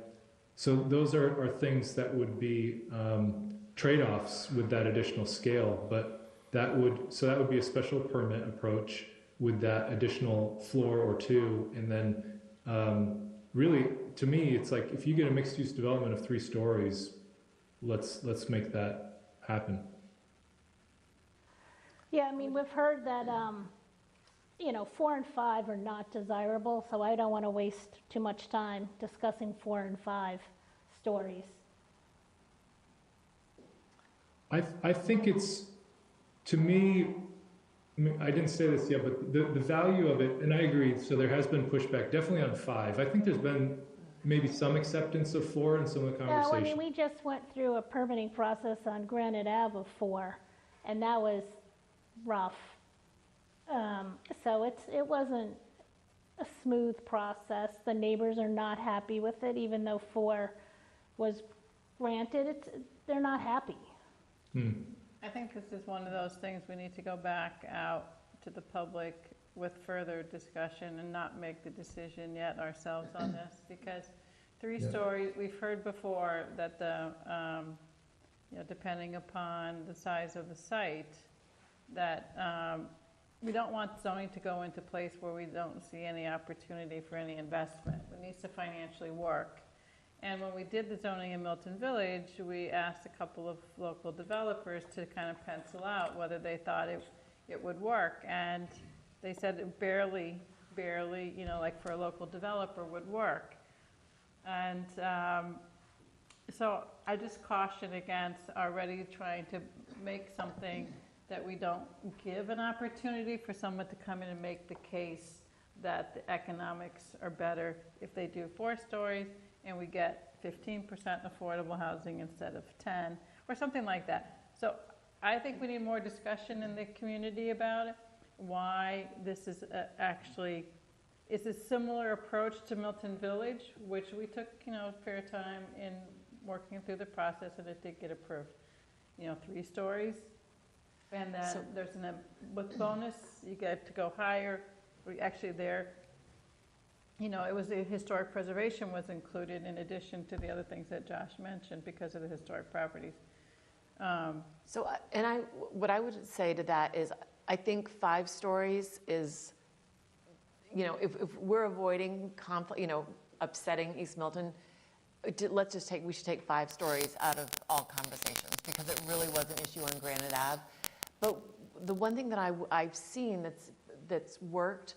So those are things that would be trade-offs with that additional scale, but that would be a special permit approach with that additional floor or 2. And then really, to me, it's like if you get a mixed-use development of 3 stories, let's make that happen. Yeah, I mean, we've heard that, 4 and 5 are not desirable, so I don't want to waste too much time discussing 4 and 5 stories. I think it's, to me, I didn't say this yet, but the value of it, and I agree, so there has been pushback, definitely on 5. I think there's been maybe some acceptance of 4 in some of the conversation. Yeah, I mean, we just went through a permitting process on Granite Ave of 4, and that was rough. So it wasn't a smooth process. The neighbors are not happy with it, even though 4 was granted. They're not happy. I think this is one of those things we need to go back out to the public with further discussion and not make the decision yet ourselves on this, because Three Yeah. stories, we've heard before that depending upon the size of the site, that we don't want zoning to go into place where we don't see any opportunity for any investment. It needs to financially work. And when we did the zoning in Milton Village, we asked a couple of local developers to kind of pencil out whether they thought it would work. And they said it barely, like for a local developer would work. And so I just caution against already trying to make something that we don't give an opportunity for someone to come in and make the case that the economics are better if they do 4 stories and we get 15% affordable housing instead of 10, or something like that. So I think we need more discussion in the community about it, why this is actually, is a similar approach to Milton Village, which we took, a fair time in working through the process, and it did get approved. 3 stories, and then there's with bonus, you get to go higher. We actually it was the historic preservation was included in addition to the other things that Josh mentioned because of the historic properties. What I would say to that is, I think 5 stories is, if we're avoiding conflict, upsetting East Milton, we should take 5 stories out of all conversations because it really was an issue on Granite Ave. But the one thing that I've seen that's worked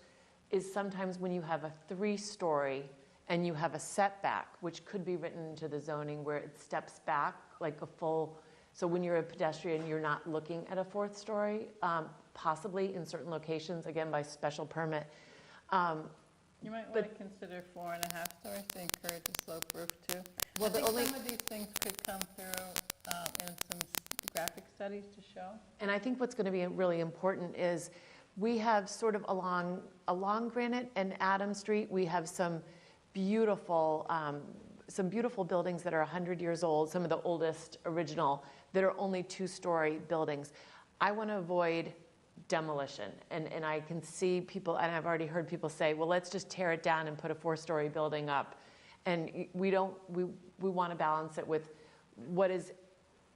is sometimes when you have a 3-story and you have a setback, which could be written into the zoning where it steps back like a full, so when you're a pedestrian, you're not looking at a 4th story, possibly in certain locations, again, by special permit. You might want to consider 4.5 stories to encourage a slope roof too. Well, some of these things could come through in some graphic studies to show. And I think what's going to be really important is we have sort of along Granite and Adam Street, we have some beautiful buildings that are 100 years old, some of the oldest original, that are only 2-story buildings. I want to avoid demolition, and I can see people, and I've already heard people say, well, let's just tear it down and put a 4-story building up. And we want to balance it with what is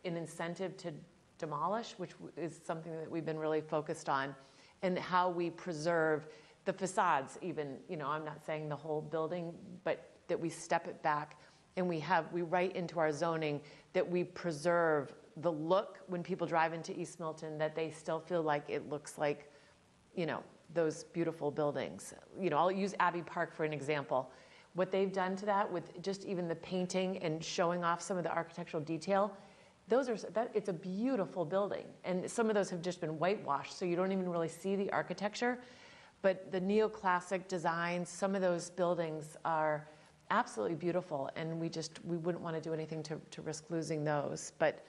an incentive to demolish, which is something that we've been really focused on, and how we preserve the facades even, I'm not saying the whole building, but that we step it back and we write into our zoning that we preserve the look when people drive into East Milton, that they still feel like it looks like, those beautiful buildings. I'll use Abbey Park for an example. What they've done to that with just even the painting and showing off some of the architectural detail, it's a beautiful building. And some of those have just been whitewashed, so you don't even really see the architecture. But the neoclassic designs, some of those buildings are absolutely beautiful, and we wouldn't want to do anything to risk losing those. But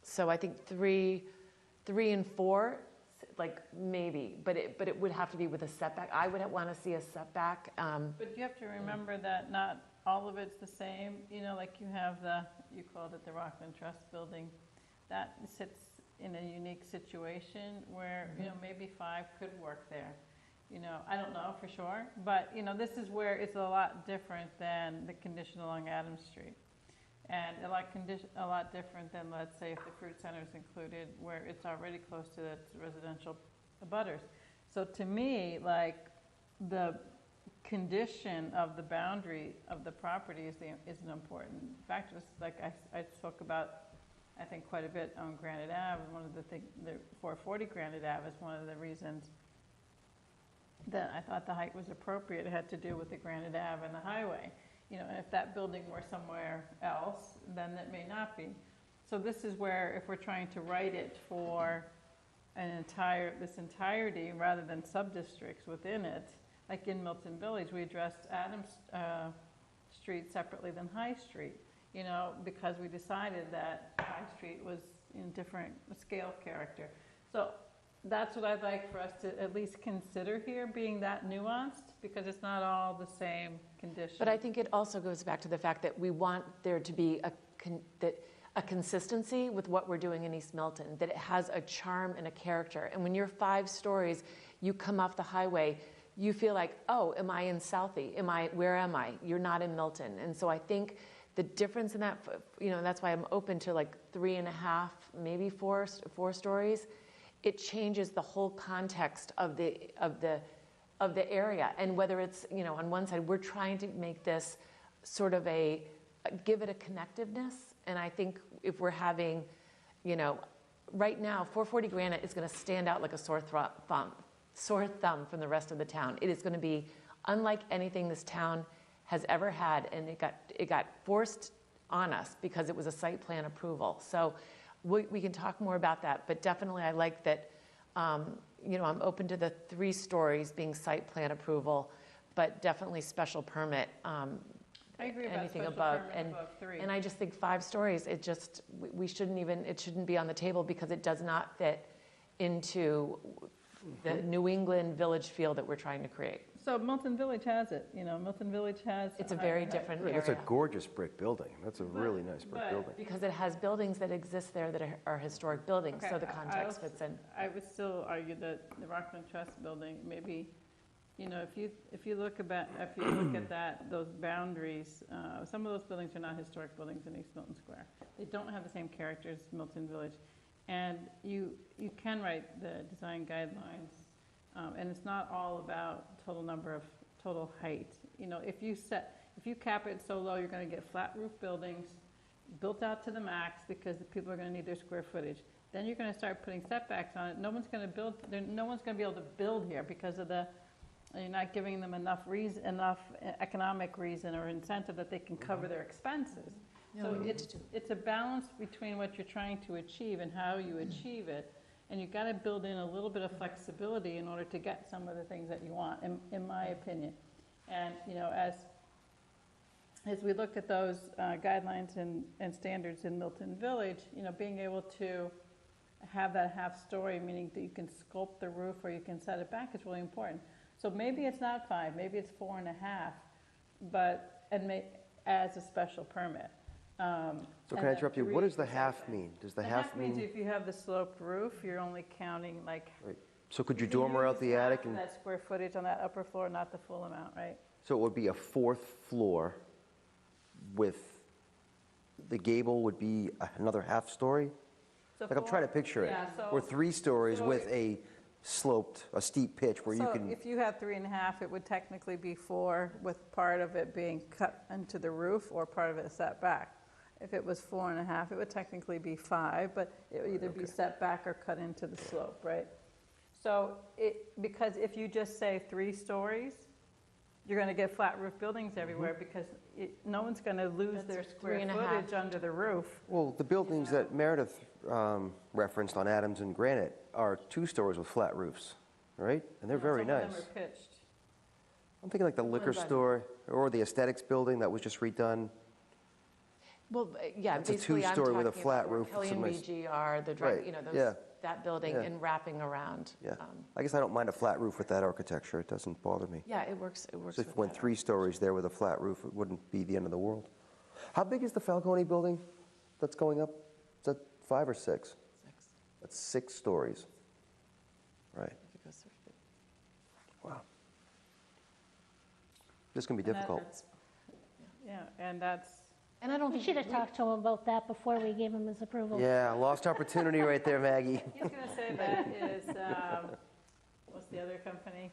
so I think 3 and 4, like maybe, but it would have to be with a setback. I would want to see a setback. But you have to remember that not all of it's the same. Like you have you called it the Rockland Trust building, that sits in a unique situation where, maybe 5 could work there. I don't know for sure, but, this is where it's a lot different than the condition along Adams Street. And a lot different than, let's say, if the fruit center is included, where it's already close to the residential abutters. So to me, like, the condition of the boundary of the property is an important factor. It's like I spoke about, I think, quite a bit on Granite Ave. One of the 440 Granite Ave is one of the reasons that I thought the height was appropriate. It had to do with the Granite Ave and the highway. And if that building were somewhere else, then that may not be. So this is where, if we're trying to write it for this entirety rather than sub-districts within it, like in Milton Village, we addressed Adams Street separately than High Street, because we decided that High Street was in different scale character. So that's what I'd like for us to at least consider here, being that nuanced, because it's not all the same condition. But I think it also goes back to the fact that we want there to be a consistency with what we're doing in East Milton, that it has a charm and a character. And when you're 5 stories, you come off the highway, you feel like, oh, am I in Southie? Where am I? You're not in Milton. And so I think the difference in that, that's why I'm open to like 3.5, maybe four stories. It changes the whole context of the area. And whether it's, on one side, we're trying to make this sort of give it a connectiveness. And I think if we're having, right now, 440 Granite is going to stand out like a sore thumb from the rest of the town. It is going to be unlike anything this town has ever had, and it got forced on us because it was a site plan approval. So we can talk more about that, but definitely I like that, I'm open to the 3 stories being site plan approval, but definitely special permit. I agree about anything special above. permit above 3. And I just think 5 stories, it shouldn't be on the table because it does not fit into the New England village feel that we're trying to create. So Milton Village has it, Milton Village has. It's a very different area. That's a gorgeous brick building. That's a really nice brick building. Because it has buildings that exist there that are historic buildings, so Okay, the context fits in. I would still argue that the Rockland Trust building, maybe, if you look at that, those boundaries, some of those buildings are not historic buildings in East Milton Square. They don't have the same character as Milton Village. And you can write the design guidelines, and it's not all about total height. If you cap it so low, you're going to get flat roof buildings built out to the max because the people are going to need their square footage. Then you're going to start putting setbacks on it. No one's going to be able to build here because you're not giving them enough economic reason or incentive that they can cover their expenses. So it's a balance between what you're trying to achieve and how you achieve it, and you've got to build in a little bit of flexibility in order to get some of the things that you want, in my opinion. And as we look at those guidelines and standards in Milton Village, being able to have that half story, meaning that you can sculpt the roof or you can set it back, is really important. So maybe it's not 5, maybe it's 4.5, as a special permit. So can I interrupt you? What does the half mean? Does the half mean? Means if you have the sloped roof, you're only counting like. Right. So could you dormer out the attic and? That square footage on that upper floor, not the full amount, right? So it would be a 4th floor with the gable would be another half story? So Like I'm trying to picture it. yeah, Or 3 stories with a steep pitch where you can. So if you had 3.5, it would technically be 4 with part of it being cut into the roof or part of it set back. If it was 4.5, it would technically be 5, but it would either be set back or cut into the slope, right? So because if you just say 3 stories, you're going to get flat roof buildings everywhere because no one's going to lose their square 3.5. footage under the roof. Well, the buildings that Meredith referenced on Adams and Granite are 2 stories with flat roofs, right? And they're very Some of nice. them are pitched. I'm thinking like the liquor store or the aesthetics building that was just redone. Well, yeah, It's a basically I'm 2-story with a talking flat about roof with some Killian nice- BGR, the Right, yeah. that building Yeah. and wrapping around. Yeah. I guess I don't mind a flat roof with that architecture. It doesn't bother me. Yeah, it works So with if it went that. 3 stories there with a flat roof, it wouldn't be the end of the world. How big is the Falcone building that's going up? Is that 5 or 6? 6. That's 6 stories. Right. If it goes through. Wow. This can be difficult. Yeah, and that's. And I don't We think. should have talked to him about that before we gave him his approval. Yeah, lost opportunity right there, Maggie. He's going to say that is, what's the other company?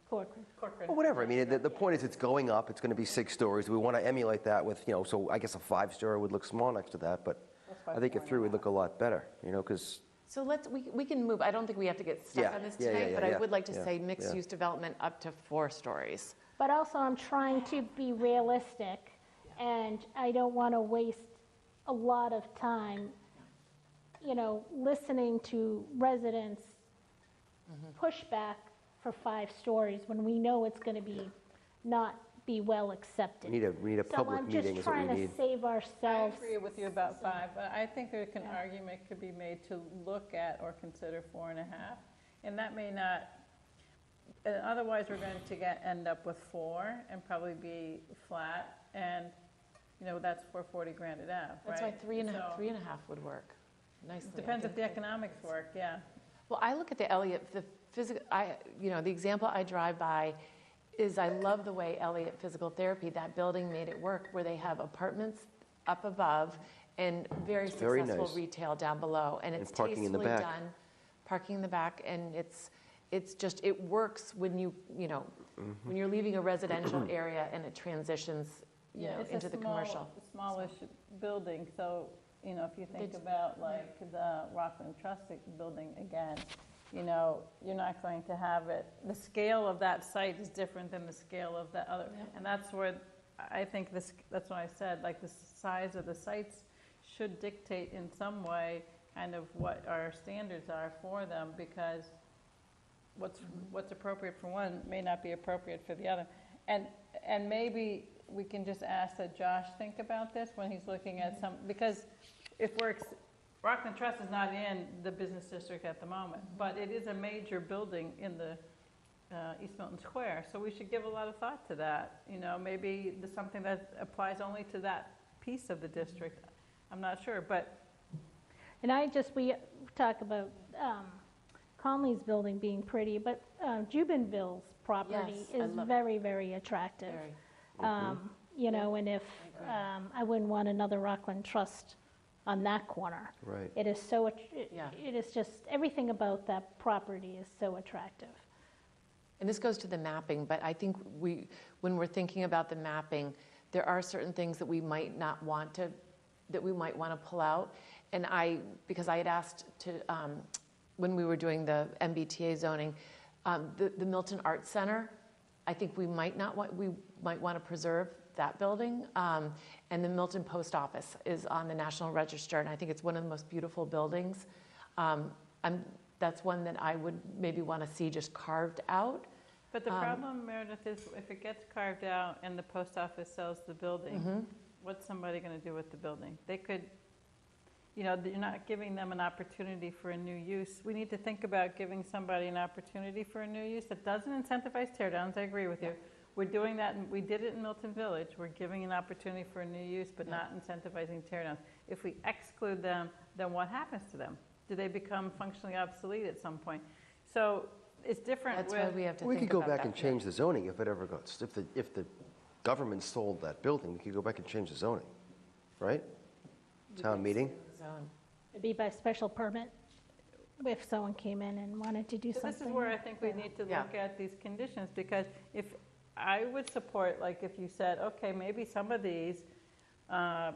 Corcoran. Corcoran. Well, whatever. I mean, the point is it's going up. It's going to be 6 stories. We want to emulate that with, so I guess a 5-story would look small next to that, but I think a 3 would look a lot better, because So we can move, I don't think we have to get stuck Yeah, on this yeah, yeah, tonight, yeah, but I yeah, would like to yeah, say yeah. mixed-use development up to 4 stories. But also, I'm trying to be realistic, and I don't want to waste a lot of time, listening to residents push back for 5 stories when we know it's going to not be well accepted. we need a public meeting is what we So I'm need. just trying to save I ourselves. agree with you about 5, but I think there can argument could be made to look at or consider 4.5, and that may not. Otherwise, we're going to end up with 4 and probably be flat, and that's 440 Granite Ave, right? That's why 3.5 So, would work nicely. Depends if the economics work, yeah. Well, I look at the the example I drive by is I love the way Elliott Physical Therapy, that building made it work, where they have apartments up above and very It's very successful nice. retail down below, and it's parking in the tastefully back. done. Parking in the back, and it's just, it works when when you're leaving a residential area and it transitions, It's into a the commercial. smallish building, so, if you think about like the Rockland Trust building again, you're not going to have it, the scale of that site is different than the scale of that other. And that's where I think that's what I said, like the size of the sites should dictate in some way kind of what our standards are for them, because what's appropriate for one may not be appropriate for the other. And maybe we can just ask that Josh think about this when he's looking at because if Rockland Trust is not in the business district at the moment, but it is a major building in the East Milton Square, so we should give a lot of thought to that. Maybe there's something that applies only to that piece of the district. I'm not sure, but. And we talk about Conley's building being pretty, but Jubenville's property Yes, I is love it. very, very attractive. Very. And if, I wouldn't want another Rockland Trust on that corner. Right. It is so, Yeah. it is just, everything about that property is so attractive. And this goes to the mapping, but I think when we're thinking about the mapping, there are certain things that we might not want to, that we might want to pull out. And because I had asked when we were doing the MBTA zoning, the Milton Arts Center, I think we might want to preserve that building. And the Milton Post Office is on the National Register, and I think it's one of the most beautiful buildings. That's one that I would maybe want to see just carved out. But the problem, Meredith, is if it gets carved out and the post office sells the building, what's somebody going to do with the building? They could, you're not giving them an opportunity for a new use. We need to think about giving somebody an opportunity for a new use that doesn't incentivize tear downs. I agree with you. We're doing that, and we did it in Milton Village. We're giving an opportunity for a new use, but not incentivizing tear downs. If we exclude them, then what happens to them? Do they become functionally obsolete at some point? So it's different. That's why we have to We think could go about back that. and change the zoning if it ever goes, if the government sold that building, we could go back and change the zoning, right? Town meeting? Zone. It'd be by special permit if someone came in and wanted to do So something. this is where I think we need to look at these conditions, because if I would support, like if you said, okay, maybe some of these,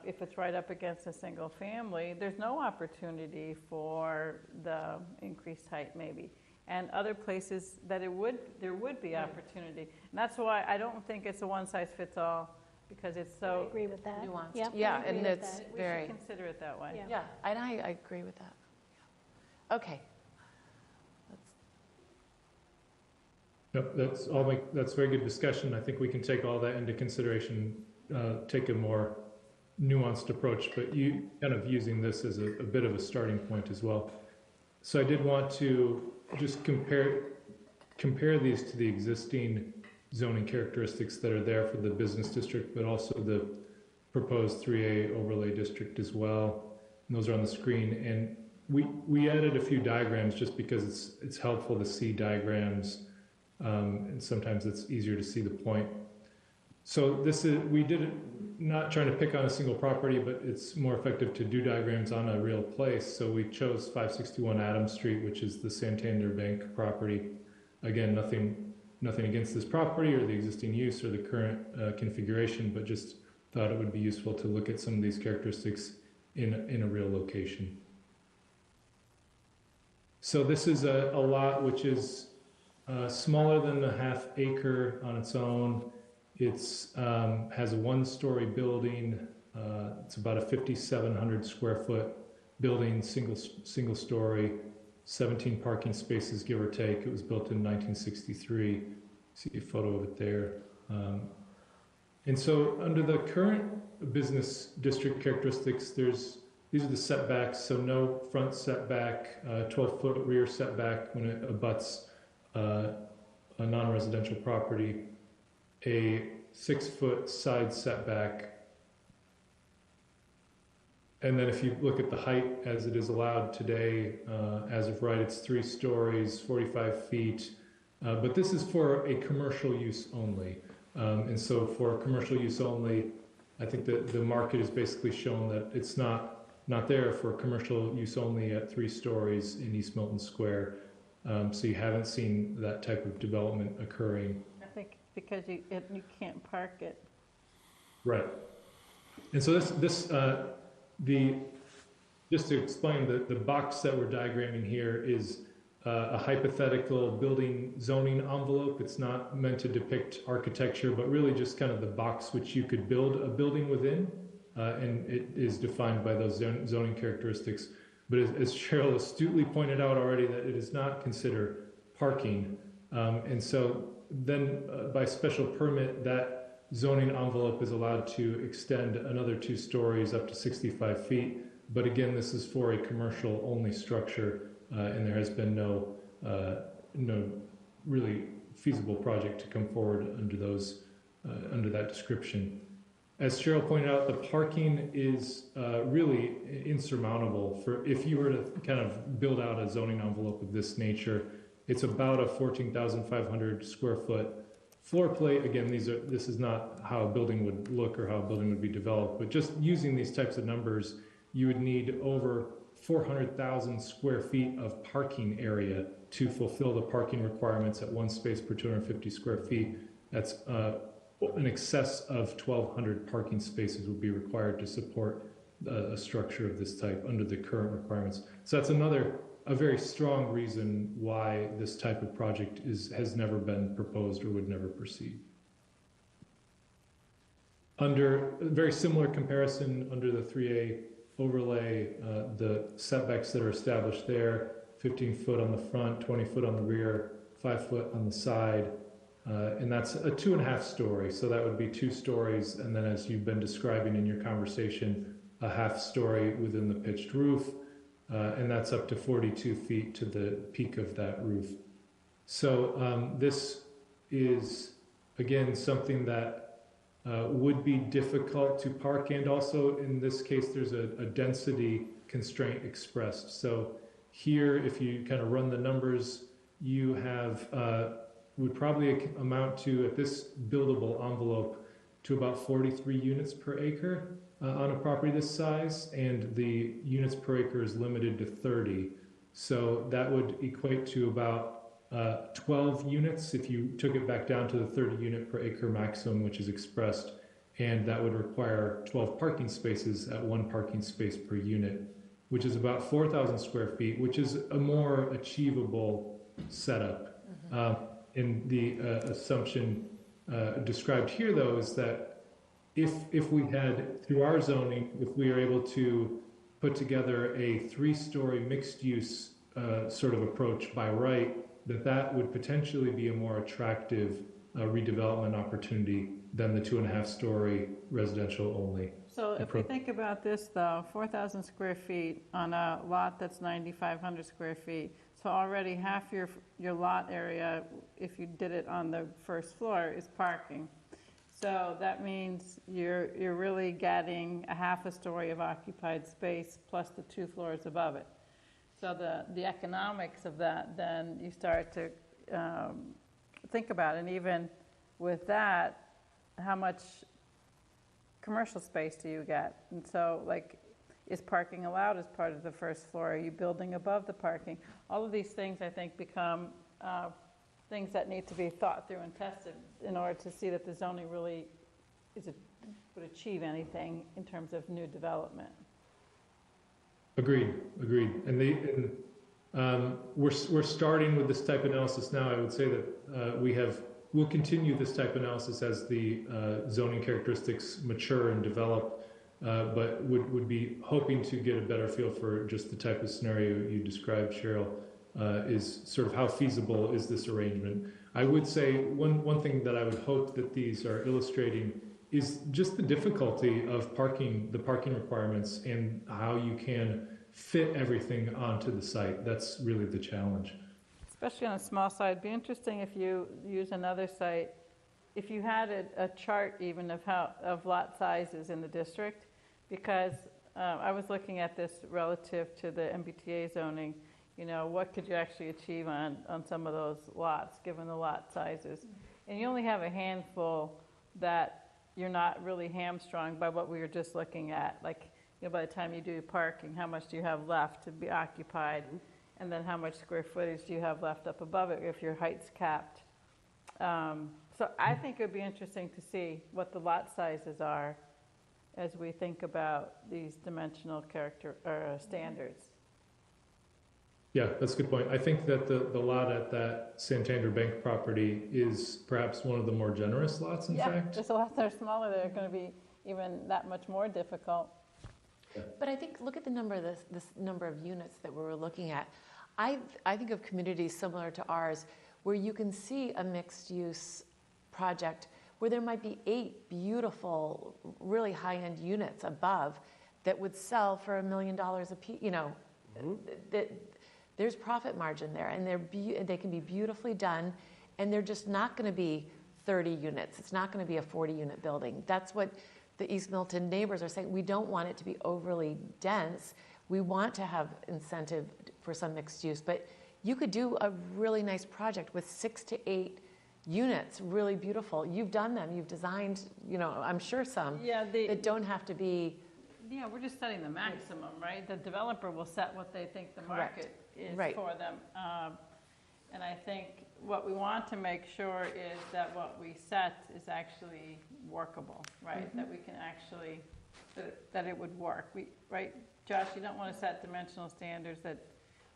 if it's right up against a single family, there's no opportunity for the increased height maybe. And other places that there would be opportunity. And that's why I don't think it's a one-size-fits-all, because it's I so. agree with that. Nuanced. Yep, I Yeah, agree and with it's that. We very, should consider it that way. Yeah. and I agree with that. Okay. That's very good discussion. I think we can take all that into consideration, take a more nuanced approach, but you kind of using this as a bit of a starting point as well. So I did want to just compare these to the existing zoning characteristics that are there for the business district, but also the proposed 3A overlay district as well. And those are on the screen. And we added a few diagrams just because it's helpful to see diagrams, and sometimes it's easier to see the point. So we did it not trying to pick on a single property, but it's more effective to do diagrams on a real place. So we chose 561 Adams Street, which is the Santander Bank property. Again, nothing against this property or the existing use or the current configuration, but just thought it would be useful to look at some of these characteristics in a real location. So this is a lot which is smaller than a half acre on its own. It's has a one-story building. It's about a 5,700 square foot building, single story, 17 parking spaces, give or take. It was built in 1963. See a photo of it there. And so under the current business district characteristics, these are the setbacks. So no front setback, 12-foot rear setback when it abuts a non-residential property, a 6-foot side setback, And then if you look at the height as it is allowed today, as of right, it's 3 stories, 45 feet. But this is for a commercial use only. And so for commercial use only, I think that the market has basically shown that it's not there for commercial use only at 3 stories in East Milton Square. So you haven't seen that type of development occurring. I think because you can't park it. Right. And so just to explain, the box that we're diagramming here is a hypothetical building zoning envelope. It's not meant to depict architecture, but really just kind of the box which you could build a building within, and it is defined by those zoning characteristics. But as Cheryl astutely pointed out already, that it is not considered parking. And so then by special permit, that zoning envelope is allowed to extend another 2 stories up to 65 feet. But again, this is for a commercial only structure, and there has been no really feasible project to come forward under that description. As Cheryl pointed out, the parking is really insurmountable. If you were to kind of build out a zoning envelope of this nature, it's about a 14,500 square foot floor plate. Again, this is not how a building would look or how a building would be developed, but just using these types of numbers, you would need over 400,000 square feet of parking area to fulfill the parking requirements at 1 space per 250 square feet. That's in excess of 1,200 parking spaces would be required to support a structure of this type under the current requirements. So that's a very strong reason why this type of project has never been proposed or would never proceed. Under a very similar comparison, under the 3A overlay, the setbacks that are established there, 15 foot on the front, 20 foot on the rear, 5 foot on the side, and that's a 2.5 story. So that would be 2 stories, and then as you've been describing in your conversation, a 1/2 story within the pitched roof, and that's up to 42 feet to the peak of that roof. So this is, again, something that would be difficult to park, and also in this case there's a density constraint expressed. So here, if you kind of run the numbers, you have would probably amount to, at this buildable envelope, to about 43 units per acre on a property this size, and the units per acre is limited to 30. So that would equate to about 12 units if you took it back down to the 30 unit per acre maximum, which is expressed, and that would require 12 parking spaces at 1 parking space per unit, which is about 4,000 square feet, which is a more achievable setup. And the assumption described here, though, is that if we had, through our zoning, if we are able to put together a 3-story mixed-use sort of approach by right, that would potentially be a more attractive redevelopment opportunity than the 2.5-story residential only. So if we think about this, though, 4,000 square feet on a lot that's 9,500 square feet, so already half your lot area, if you did it on the first floor, is parking. So that means you're really getting a 1/2 story of occupied space plus the 2 floors above it. So the economics of that, then you start to think about, and even with that, how much commercial space do you get? And so, like, is parking allowed as part of the first floor? Are you building above the parking? All of these things, I think, become things that need to be thought through and tested in order to see that the zoning really would achieve anything in terms of new development. Agreed. And we're starting with this type of analysis now. I would say that we'll continue this type of analysis as the zoning characteristics mature and develop, but would be hoping to get a better feel for just the type of scenario you described, Cheryl, is sort of how feasible is this arrangement. I would say one thing that I would hope that these are illustrating is just the difficulty of the parking requirements and how you can fit everything onto the site. That's really the challenge. Especially on a small site. It'd be interesting if you use another site, if you had a chart even of lot sizes in the district, because I was looking at this relative to the MBTA zoning. You know, what could you actually achieve on some of those lots, given the lot sizes? And you only have a handful that you're not really hamstrung by what we were just looking at. Like, you know, by the time you do parking, how much do you have left to be occupied? And then how much square footage do you have left up above it if your height's capped? So I think it would be interesting to see what the lot sizes are as we think about these dimensional standards. Yeah, that's a good point. I think that the lot at that Santander Bank property is perhaps one of the more generous lots, in fact. Yeah, there's lots that are smaller that are going to be even that much more difficult. But I think, look at the number of this number of units that we were looking at. I think of communities similar to ours where you can see a mixed-use project where there might be 8 beautiful, really high-end units above that would sell for $1 million a piece. You know, there's profit margin there, and they can be beautifully done, and they're just not going to be 30 units. It's not going to be a 40-unit building. That's what the East Milton neighbors are saying. We don't want it to be overly dense. We want to have incentive for some mixed use, but you could do a really nice project with 6 to 8 units, really beautiful. You've done them. You've designed, you know, I'm sure some that don't have to be. Yeah, we're just setting the maximum, right? The developer will set what they think the market is for them. And I think what we want to make sure is that what we set is actually workable, right? That we can actually, that it would work. Right, Josh, you don't want to set dimensional standards that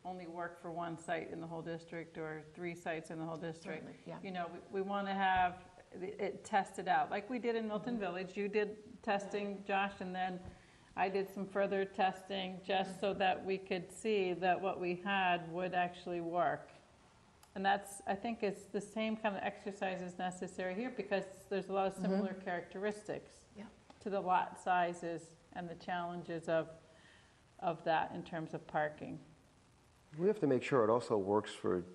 only work for one site in the whole district or 3 sites in the whole district. You know, we want to have it tested out, like we did in Milton Village. You did testing, Josh, and then I did some further testing just so that we could see that what we had would actually work. And that's, I think it's the same kind of exercise is necessary here because there's a lot of similar characteristics to the lot sizes and the challenges of that in terms of parking. We have to make sure it also works for,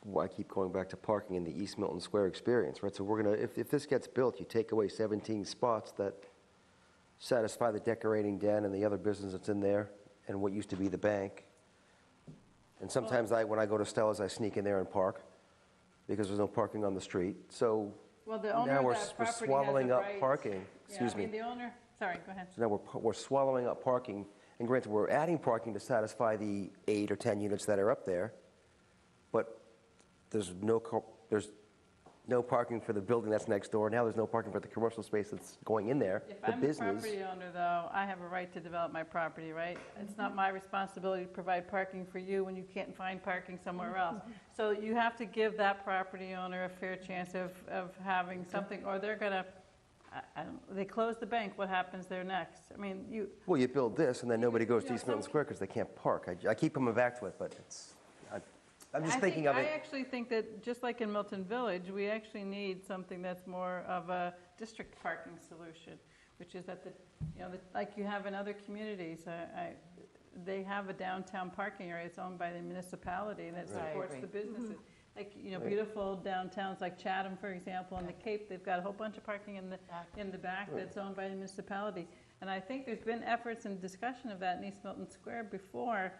well, I keep going back to parking in the East Milton Square experience, right? So we're going to, if this gets built, you take away 17 spots that satisfy the decorating den and the other business that's in there and what used to be the bank. And sometimes when I go to Stella's, I sneak in there and park because there's no parking on the street. So now we're swallowing up parking. Excuse me. The owner, sorry, go ahead. So now we're swallowing up parking. And granted, we're adding parking to satisfy the 8 or 10 units that are up there, but there's no parking for the building that's next door. Now there's no parking for the commercial space that's going in there. If the I'm business. a property owner, though, I have a right to develop my property, right? It's not my responsibility to provide parking for you when you can't find parking somewhere else. So you have to give that property owner a fair chance of having something, or they're going to, they close the bank, what happens there next? I mean, you build this, and then nobody goes to East Milton Square because they can't park. I keep coming back to it, but I'm just thinking of it. I actually think that just like in Milton Village, we actually need something that's more of a district parking solution, which is that like you have in other communities. They have a downtown parking area. It's owned by the municipality that supports the businesses. Like, you know, beautiful downtowns like Chatham, for example, and the Cape, they've got a whole bunch of parking in the back that's owned by the municipality. And I think there's been efforts and discussion of that in East Milton Square before,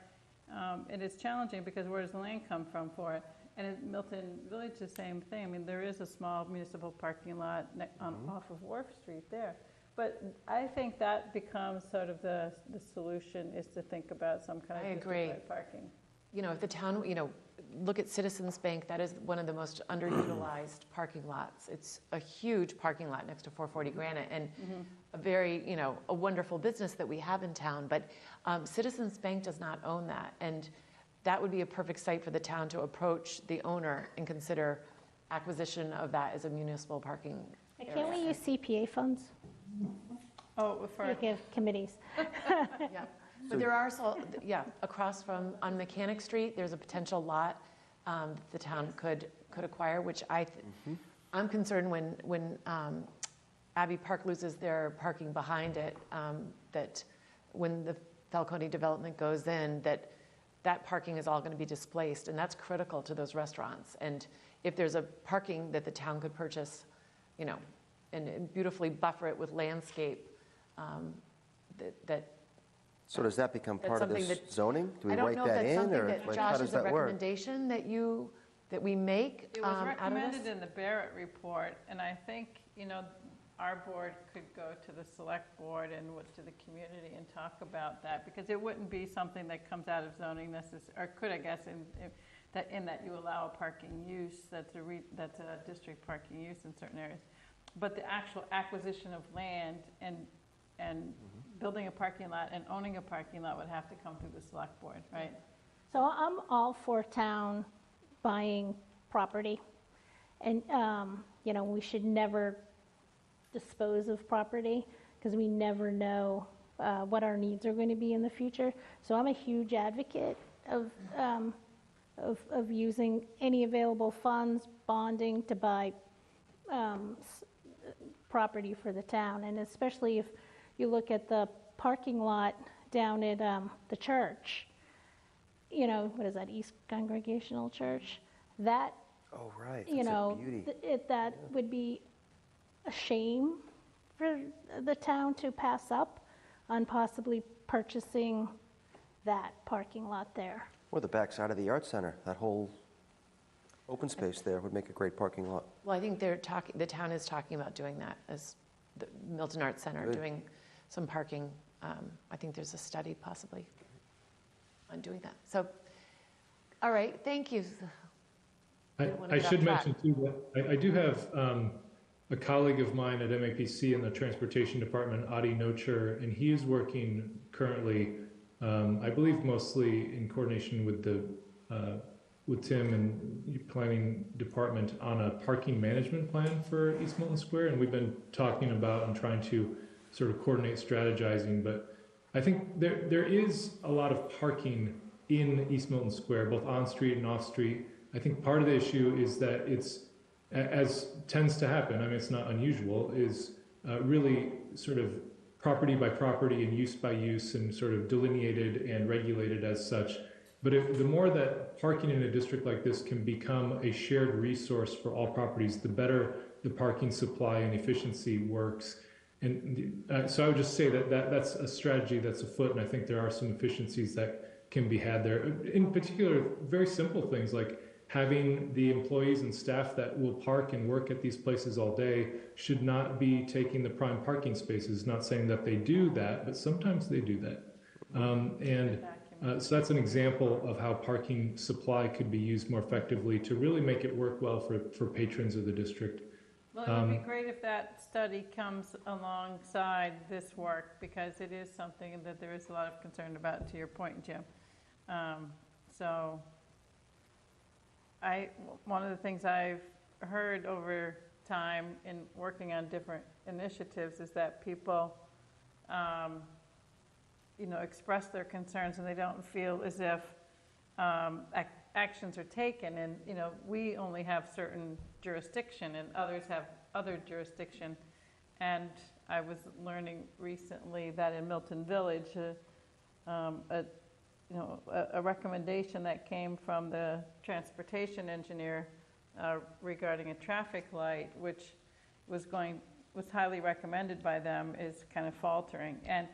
and it's challenging because where does the land come from for it? And in Milton Village, the same thing. I mean, there is a small municipal parking lot off of Wharf Street there. But I think that becomes sort of the solution is to think about some kind of district parking. You know, if the town, look at Citizens Bank, that is one of the most underutilized parking lots. It's a huge parking lot next to 440 Granite and a very, a wonderful business that we have in town. But Citizens Bank does not own that. And that would be a perfect site for the town to approach the owner and consider acquisition of that as a municipal parking area. Can't we use CPA funds? Oh, for we give committees. Yeah. But there are also, across from, on Mechanic Street, there's a potential lot the town could acquire, which I'm concerned when Abbey Park loses their parking behind it, that when the Falcone development goes in, that parking is all going to be displaced, and that's critical to those restaurants. And if there's a parking that the town could purchase, and beautifully buffer it with landscape, that So does that become That's part of something this that- zoning? Do we I don't write know if that that's in, something or that like, how Josh does is a that work? recommendation that we make It was out of recommended this? in the Barrett report, and I think, our board could go to the select board and to the community and talk about that, because it wouldn't be something that comes out of zoning or could, I guess, in that you allow a parking use, that's a district parking use in certain areas. But the actual acquisition of land and building a parking lot and owning a parking lot would have to come through the select board, right? So I'm all for town buying property. And, we should never dispose of property because we never know what our needs are going to be in the future. So I'm a huge advocate of using any available funds, bonding to buy property for the town. And especially if you look at the parking lot down at the church, what is that, East Congregational Church? That, Oh, right, that's a beauty. that would be a shame for the town to pass up on possibly purchasing that parking lot there. Or the backside of the Art Center, that whole open space there would make a great parking lot. Well, I think the town is talking about doing that as the Milton Arts Center, Good. doing some parking. I think there's a study possibly on doing that. So, all right, thank you. I should mention too that I do have a colleague of mine at MAPC in the Transportation Department, Adi Nocher, and he is working currently, I believe mostly in coordination with Tim and the planning department on a parking management plan for East Milton Square, and we've been talking about and trying to sort of coordinate strategizing, but I think there is a lot of parking in East Milton Square, both on street and off street. I think part of the issue is that it's, as tends to happen, I mean, it's not unusual, is really sort of property by property and use by use and sort of delineated and regulated as such. But the more that parking in a district like this can become a shared resource for all properties, the better the parking supply and efficiency works. And so I would just say that's a strategy that's afoot, and I think there are some efficiencies that can be had there. In particular, very simple things like having the employees and staff that will park and work at these places all day should not be taking the prime parking spaces. Not saying that they do that, but sometimes they do that. So that's an example of how parking supply could be used more effectively to really make it work well for patrons of the district. Well, it would be great if that study comes alongside this work, because it is something that there is a lot of concern about, to your point, Jim. One of the things I've heard over time in working on different initiatives is that people, express their concerns and they don't feel as if actions are taken. And, we only have certain jurisdiction and others have other jurisdiction. And I was learning recently that in Milton Village, a recommendation that came from the transportation engineer regarding a traffic light, which was highly recommended by them, is kind of faltering. And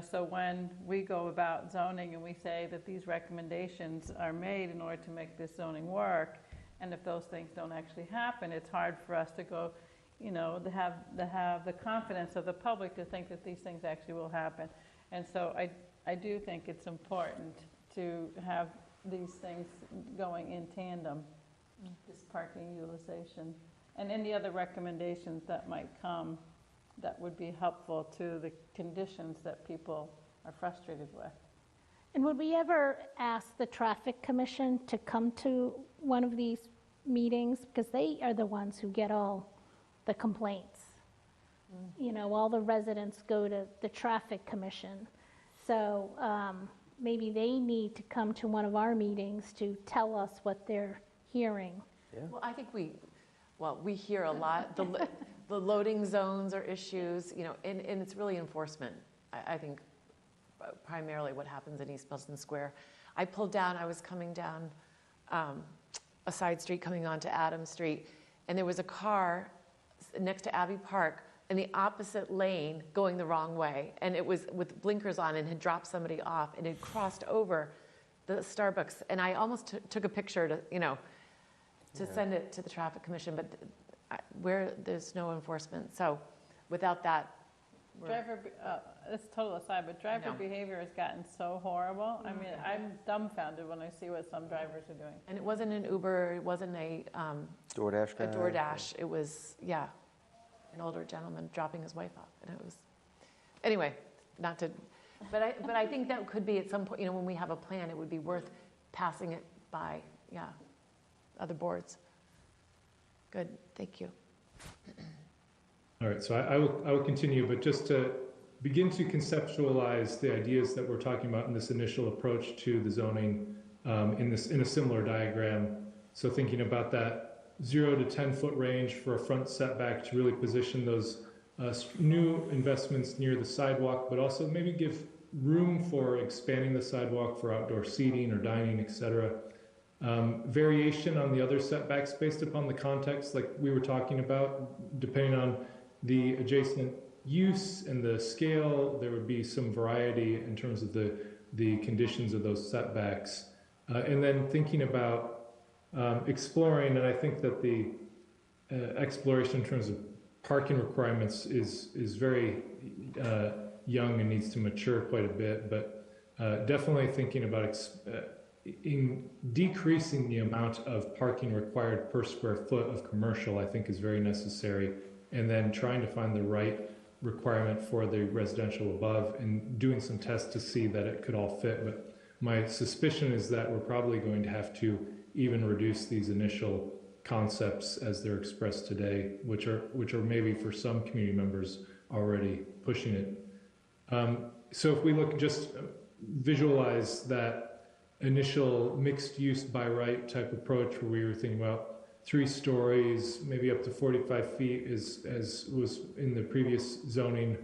so when we go about zoning and we say that these recommendations are made in order to make this zoning work, and if those things don't actually happen, it's hard for us to go, to have the confidence of the public to think that these things actually will happen. And so I do think it's important to have these things going in tandem, this parking utilization, and any other recommendations that might come that would be helpful to the conditions that people are frustrated with. And would we ever ask the Traffic Commission to come to one of these meetings? Because they are the ones who get all the complaints. All the residents go to the Traffic Commission. So maybe they need to come to one of our meetings to tell us what they're hearing. Yeah. Well, I think we hear a lot. The loading zones are issues, and it's really enforcement. I think primarily what happens in East Milton Square. I pulled down, I was coming down a side street coming onto Adams Street, and there was a car next to Abbey Park in the opposite lane going the wrong way. And it was with blinkers on and had dropped somebody off and had crossed over the Starbucks. And I almost took a picture to, to send it to the traffic commission, but where there's no enforcement. So without that, it's total aside, but driver know. behavior has gotten so horrible. I mean, I'm dumbfounded when I see what some drivers are doing. and it wasn't an Uber, it wasn't a DoorDash guy? a DoorDash. It was, an older gentleman dropping his wife off. And it was, anyway, not to, but I think that could be at some point, when we have a plan, it would be worth passing it by, other boards. Good, thank you. All right, so I will continue, but just to begin to conceptualize the ideas that we're talking about in this initial approach to the zoning in a similar diagram. So thinking about that 0 to 10 foot range for a front setback to really position those new investments near the sidewalk, but also maybe give room for expanding the sidewalk for outdoor seating or dining, etc. Variation on the other setbacks based upon the context, like we were talking about, depending on the adjacent use and the scale, there would be some variety in terms of the conditions of those setbacks. And then thinking about exploring, and I think that the exploration in terms of parking requirements is very young and needs to mature quite a bit, but definitely thinking about in decreasing the amount of parking required per square foot of commercial, I think is very necessary, and then trying to find the right requirement for the residential above and doing some tests to see that it could all fit. But my suspicion is that we're probably going to have to even reduce these initial concepts as they're expressed today, which are maybe for some community members already pushing it. So if we look, just visualize that initial mixed use by right type approach where we were thinking about 3 stories, maybe up to 45 feet as was in the previous zoning,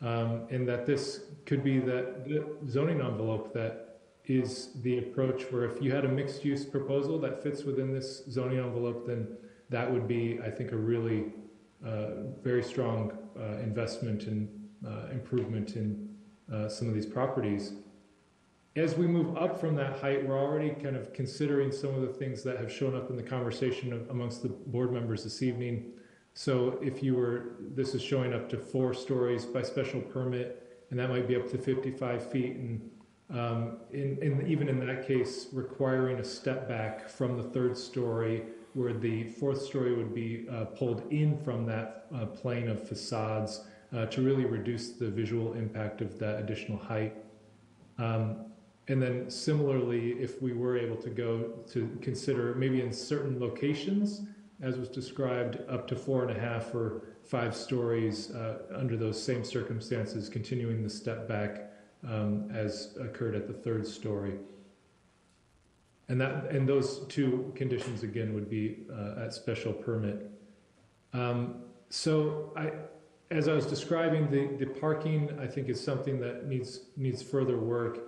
and that this could be the zoning envelope that is the approach where if you had a mixed use proposal that fits within this zoning envelope, then that would be, I think, a really very strong investment and improvement in some of these properties. As we move up from that height, we're already kind of considering some of the things that have shown up in the conversation amongst the board members this evening. So if this is showing up to 4 stories by special permit, and that might be up to 55 feet, and even in that case, requiring a step back from the 3rd story, where the 4th story would be pulled in from that plane of facades to really reduce the visual impact of that additional height. And then similarly, if we were able to go to consider maybe in certain locations, as was described, up to 4.5 or 5 stories under those same circumstances, continuing the step back as occurred at the 3rd story. And those 2 conditions again would be at special permit. So as I was describing, the parking, I think, is something that needs further work.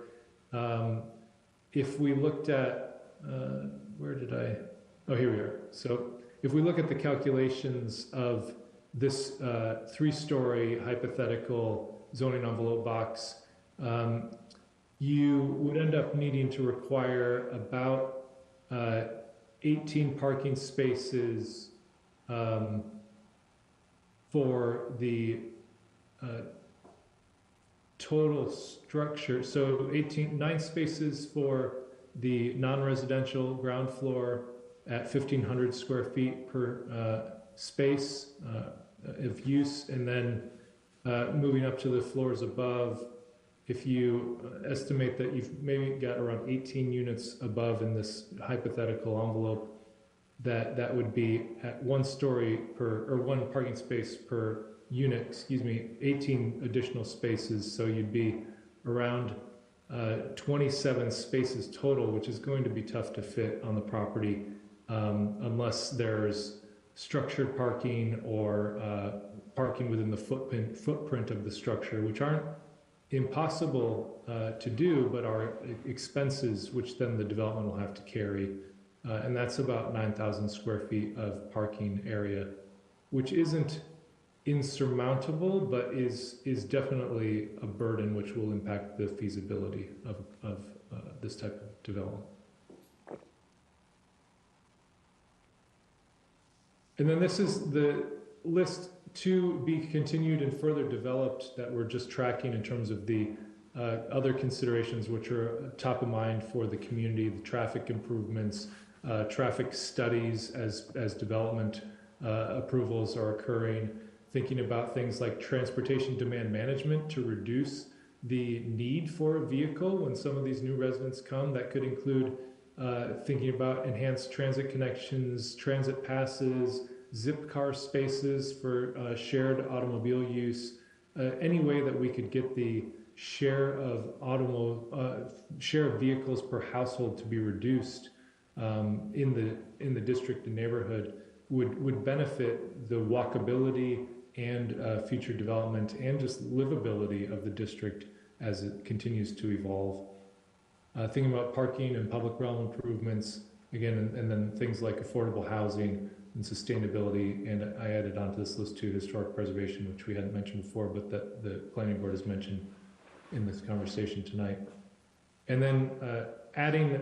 If we looked at, here we are. So if we look at the calculations of this 3-story hypothetical zoning envelope box, you would end up needing to require about 18 parking spaces for the total structure. So 9 spaces for the non-residential ground floor at 1,500 square feet per space of use, and then moving up to the floors above, if you estimate that you've maybe got around 18 units above in this hypothetical envelope, that would be at 1 story per, or 1 parking space per unit, 18 additional spaces. So you'd be around 27 spaces total, which is going to be tough to fit on the property unless there's structured parking or parking within the footprint of the structure, which aren't impossible to do, but are expenses which then the development will have to carry. And that's about 9,000 square feet of parking area, which isn't insurmountable, but is definitely a burden which will impact the feasibility of this type of development. And then this is the list to be continued and further developed that we're just tracking in terms of the other considerations which are top of mind for the community, the traffic improvements, traffic studies as development approvals are occurring, thinking about things like transportation demand management to reduce the need for a vehicle when some of these new residents come. That could include thinking about enhanced transit connections, transit passes, zip car spaces for shared automobile use, any way that we could get the share of vehicles per household to be reduced in the district and neighborhood would benefit the walkability and future development and just livability of the district as it continues to evolve. Thinking about parking and public realm improvements, again, and then things like affordable housing and sustainability, and I added onto this list too, historic preservation, which we hadn't mentioned before, but that the planning board has mentioned in this conversation tonight. And then adding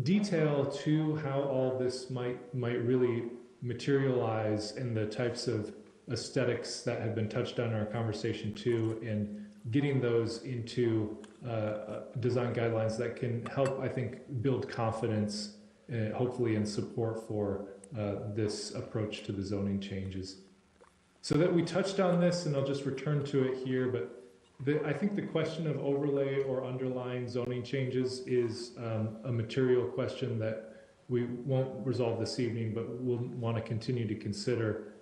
detail to how all this might really materialize in the types of aesthetics that have been touched on in our conversation too, and getting those into design guidelines that can help, I think, build confidence, hopefully, and support for this approach to the zoning changes. So that we touched on this, and I'll just return to it here, but I think the question of overlay or underlying zoning changes is a material question that we won't resolve this evening, but we'll want to continue to consider.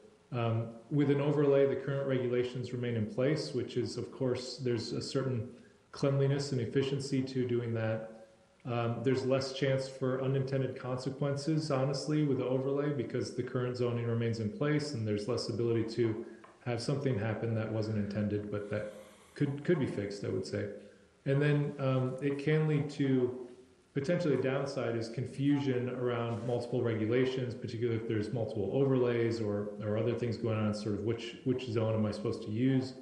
With an overlay, the current regulations remain in place, which is, of course, there's a certain cleanliness and efficiency to doing that. There's less chance for unintended consequences, honestly, with the overlay because the current zoning remains in place, and there's less ability to have something happen that wasn't intended, but that could be fixed, I would say. And then it can lead to potentially a downside is confusion around multiple regulations, particularly if there's multiple overlays or other things going on, sort of which zone am I supposed to use.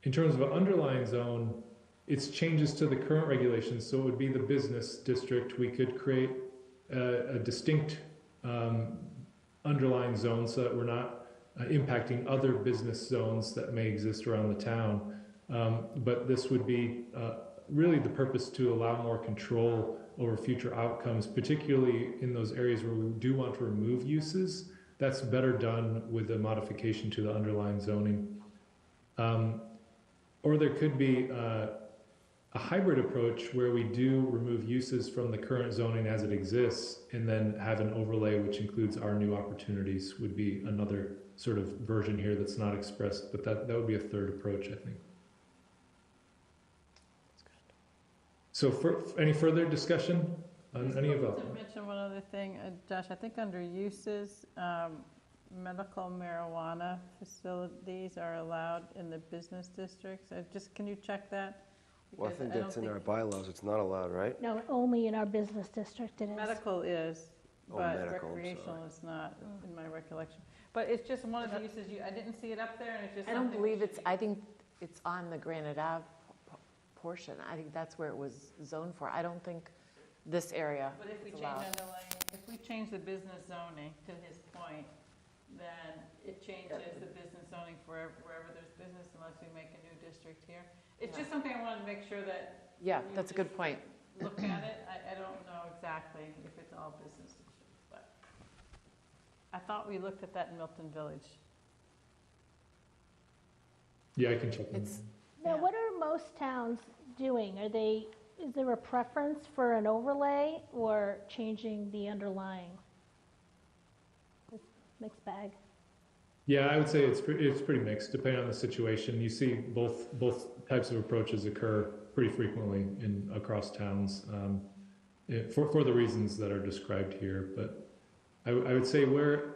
In terms of an underlying zone, it's changes to the current regulations, so it would be the business district. We could create a distinct underlying zone so that we're not impacting other business zones that may exist around the town. But this would be really the purpose to allow more control over future outcomes, particularly in those areas where we do want to remove uses. That's better done with a modification to the underlying zoning. Or there could be a hybrid approach where we do remove uses from the current zoning as it exists and then have an overlay which includes our new opportunities would be another sort of version here that's not expressed, but that would be a third approach, I think. So for any further discussion on any of that? To mention one other thing, Josh, I think under uses, medical marijuana facilities are allowed in the business districts. Can you check that? Well, I think that's in our bylaws. It's not allowed, right? No, only in our business district it is. Medical is, Oh, but medical, I'm recreational is not, in my recollection. But it's just one of the uses, I didn't see it up there, and it's just I don't something we believe should I think it's on the Granite Ave portion. I think that's where it was zoned for. I don't think this area But if we is change allowed. if we change the business zoning, to his point, then it changes the business zoning for wherever there's business unless we make a new district here. It's just something I wanted to make sure that Yeah, you that's a good point. look at it. I don't know exactly if it's all business districts, but I thought we looked at that in Milton Village. Yeah, I can check on It's, Now, yeah. what are most towns doing? Is there a preference for an overlay or changing the underlying? Mixed bag. Yeah, I would say it's pretty mixed, depending on the situation. You see both types of approaches occur pretty frequently across towns for the reasons that are described here. But I would say where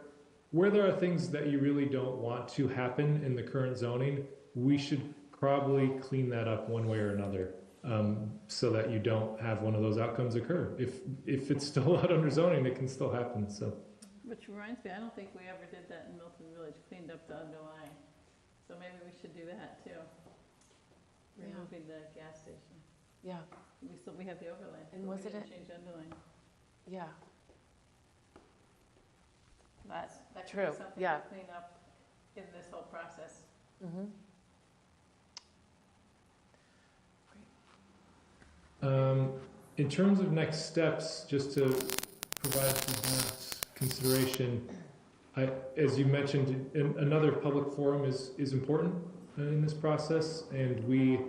there are things that you really don't want to happen in the current zoning, we should probably clean that up one way or another, so that you don't have one of those outcomes occur. If it's still allowed under zoning, it can still happen. So. Which reminds me, I don't think we ever did that in Milton Village, cleaned up the underlying. So maybe we should do that too. Yeah. Removing the gas station. Yeah, We have the overlay. And but was we it didn't a- change the underlying. yeah, That could True, be something yeah. to clean up in this whole process. mm-hmm. In terms of next steps, just to provide some board's consideration, as you mentioned, another public forum is important in this process, and we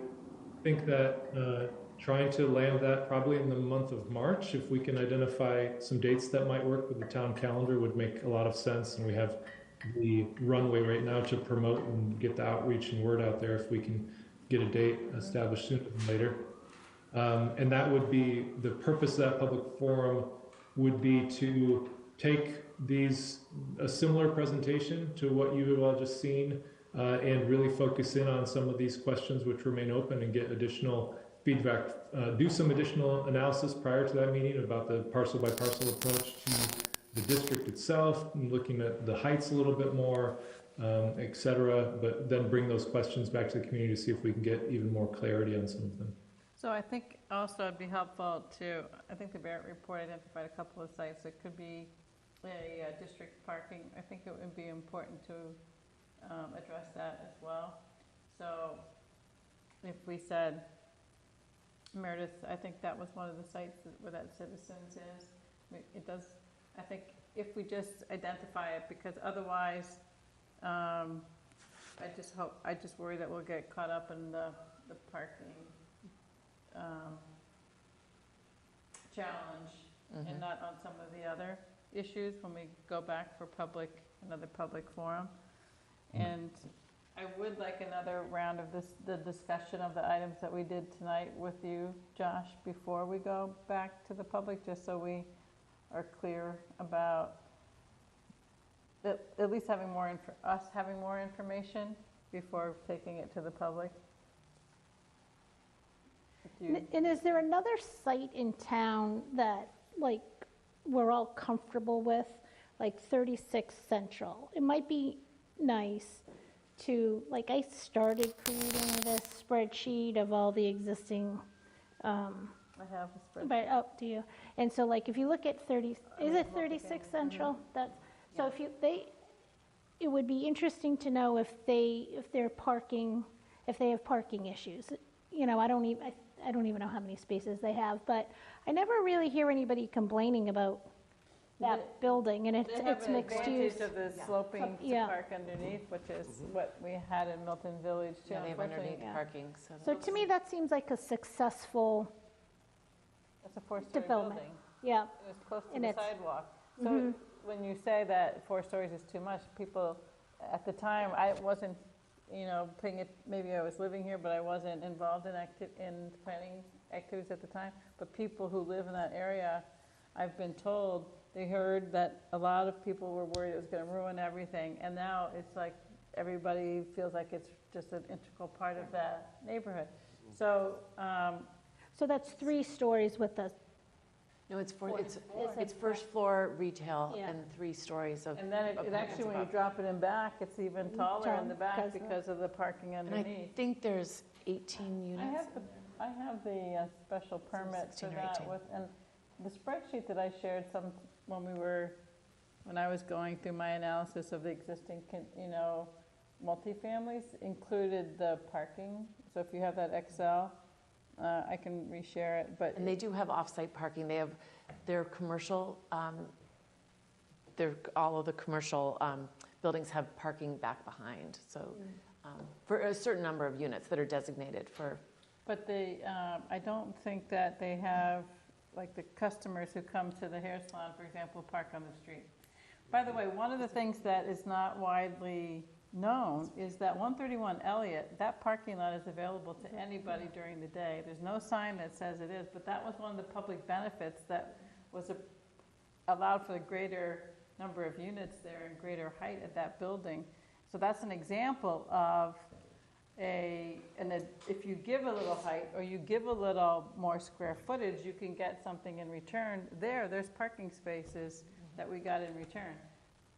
think that trying to land that probably in the month of March, if we can identify some dates that might work with the town calendar, would make a lot of sense, and we have the runway right now to promote and get the outreach and word out there if we can get a date established sooner than later. And that would be, the purpose of that public forum would be to take a similar presentation to what you have all just seen, and really focus in on some of these questions which remain open and get additional feedback, do some additional analysis prior to that meeting about the parcel by parcel approach to the district itself, and looking at the heights a little bit more, et cetera, but then bring those questions back to the community to see if we can get even more clarity on some of them. So I think also it'd be helpful to, I think the Barrett report identified a couple of sites that could be a district parking. I think it would be important to address that as well. So if we said, Meredith, I think that was one of the sites where that Citizens is. It does, I think if we just identify it, because otherwise, I just worry that we'll get caught up in the parking challenge and not on some of the other issues when we go back for another public forum. And I would like another round of the discussion of the items that we did tonight with you, Josh, before we go back to the public, just so we are clear about at least having more information before taking it to the public. And is there another site in town that, like, we're all comfortable with, like 36 Central? It might be nice to, like, I started creating this spreadsheet of all the existing, I have a spreadsheet. but up to you. And so, like, if you look at 30, is it 36 Central? That's, so if it would be interesting to know if they have parking issues. You know, I don't even know how many spaces they have, but I never really hear anybody complaining about that building, and it's mixed use. They have an advantage of the sloping to park underneath, which is what we had in Milton Village too. Yeah, they have underneath parking, So to me, that seems like a successful It's a four-story development. building. Yeah, It was close to And the it's- sidewalk. So when you say that 4 stories is too much, people, at the time, I wasn't, paying it, maybe I was living here, but I wasn't involved in planning activities at the time. But people who live in that area, I've been told, they heard that a lot of people were worried it was going to ruin everything. And now it's like everybody feels like it's just an integral part of that neighborhood. So, so that's 3 stories with the, No, it's first floor retail Yeah. and 3 stories of. and then it actually, when you drop it in back, it's even taller in the back Because of- because of the parking And I underneath. think there's 18 units. I have the special permit for 16 or that 18. with, and the spreadsheet that I shared when I was going through my analysis of the existing, multifamilies included the parking. So if you have that Excel, I can reshare it, but. And they do have off-site parking. They have their commercial, all of the commercial buildings have parking back behind. So for a certain number of units that are designated for. But I don't think that they have, like, the customers who come to the hair salon, for example, park on the street. By the way, one of the things that is not widely known is that 131 Elliott, that parking lot is available to anybody during the day. There's no sign that says it is, but that was one of the public benefits that was allowed for the greater number of units there and greater height at that building. So that's an example of if you give a little height or you give a little more square footage, you can get something in return. There's parking spaces that we got in return.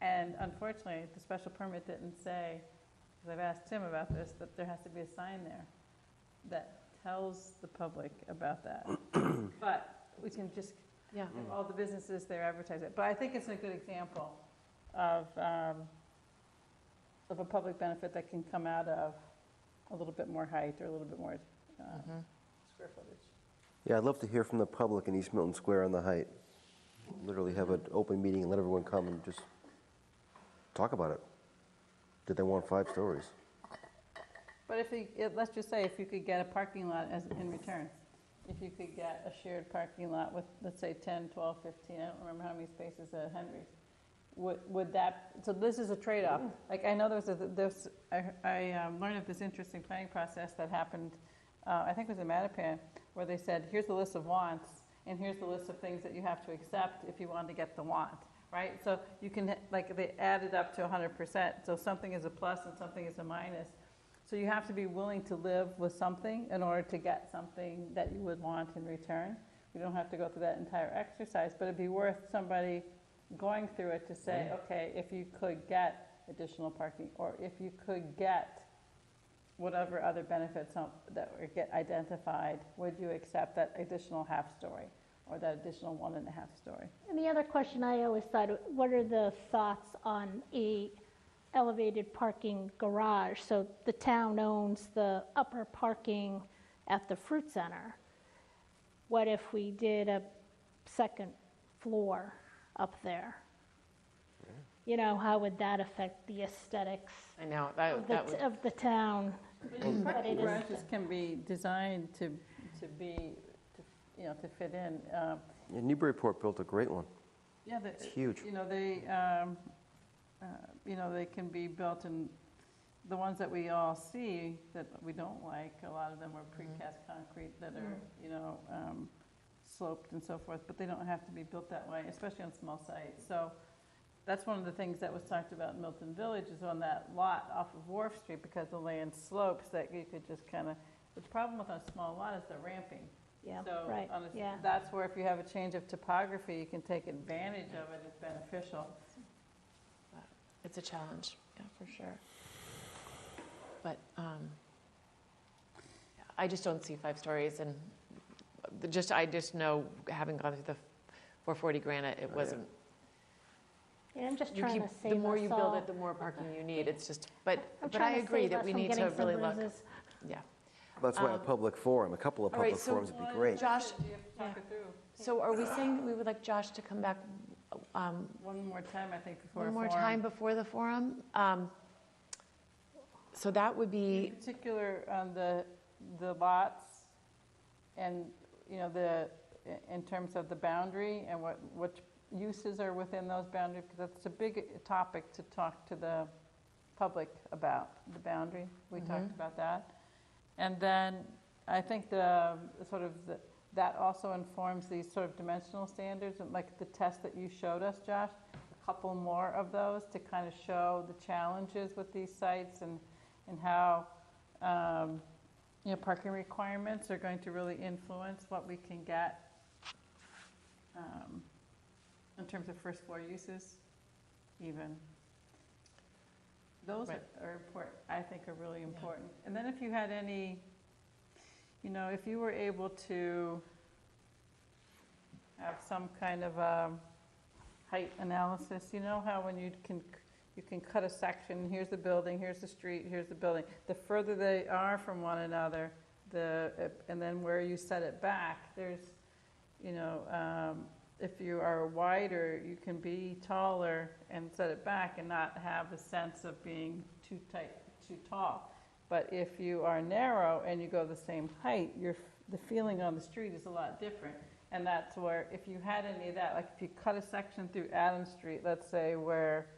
And unfortunately, the special permit didn't say, because I've asked Tim about this, that there has to be a sign there that tells the public about that. But we can just, Yeah. all the businesses there advertise it. But I think it's a good example of a public benefit that can come out of a little bit more height or a little bit more square footage. Yeah, I'd love to hear from the public in East Milton Square on the height. Literally have an open meeting and let everyone come and just talk about it. Did they want 5 stories? But let's just say if you could get a parking lot as in return, if you could get a shared parking lot with, let's say, 10, 12, 15, I don't remember how many spaces at Henry's, would that, so this is a trade-off. Like, I know I learned of this interesting planning process that happened, I think it was in Mattapan, where they said, here's the list of wants, and here's the list of things that you have to accept if you want to get the want, right? So you can, like, they added up to 100%, so something is a plus and something is a minus. So you have to be willing to live with something in order to get something that you would want in return. You don't have to go through that entire exercise, but it'd be worth somebody going through it to say, okay, if you could get additional parking, or if you could get whatever other benefits that were get identified, would you accept that additional half-story or that additional 1.5-story? And the other question I always thought, what are the thoughts on a elevated parking garage? So the town owns the upper parking at the fruit center. What if we did a second floor up there? You know, how would that affect the aesthetics I know, of the town? Parking garages can be designed to fit in. Yeah, Newburyport built a great one. Yeah, It's huge. They can be built in, the ones that we all see that we don't like, a lot of them are precast concrete that are, sloped and so forth, but they don't have to be built that way, especially on small sites. So that's one of the things that was talked about in Milton Village, is on that lot off of Wharf Street, because the land slopes, that you could just kind of, the problem with a small lot is the ramping. Yeah, So right, yeah. that's where if you have a change of topography, you can take advantage of it, it's beneficial. It's a challenge, yeah, for sure. But I just don't see 5 stories, and I just know, having gone through the 440 Granite, it wasn't. Yeah, I'm just trying to save us all. The more you build it, the more parking you need. It's just, but I agree that we need to really look. Yeah. That's why a public forum, a couple of All right, public so forums would be great. Josh, so are we saying that we would like Josh to come back One more time, I think, before one a more forum. time before the forum? So that would be, In particular, on the lots and, in terms of the boundary and what uses are within those boundaries, because that's a big topic to talk to the public about, the boundary. We talked about that. And then I think that also informs these sort of dimensional standards, and like the test that you showed us, Josh, a couple more of those to kind of show the challenges with these sites and how parking requirements are going to really influence what we can get in terms of first floor uses, even. Those are important, I think are really important. And then if you had any, if you were able to have some kind of height analysis, you know how when you can cut a section, here's the building, here's the street, here's the building. The further they are from one another, and then where you set it back, there's, if you are wider, you can be taller and set it back and not have a sense of being too tight, too tall. But if you are narrow and you go the same height, the feeling on the street is a lot different. And that's where, if you had any of that, like if you cut a section through Adams Street, let's say where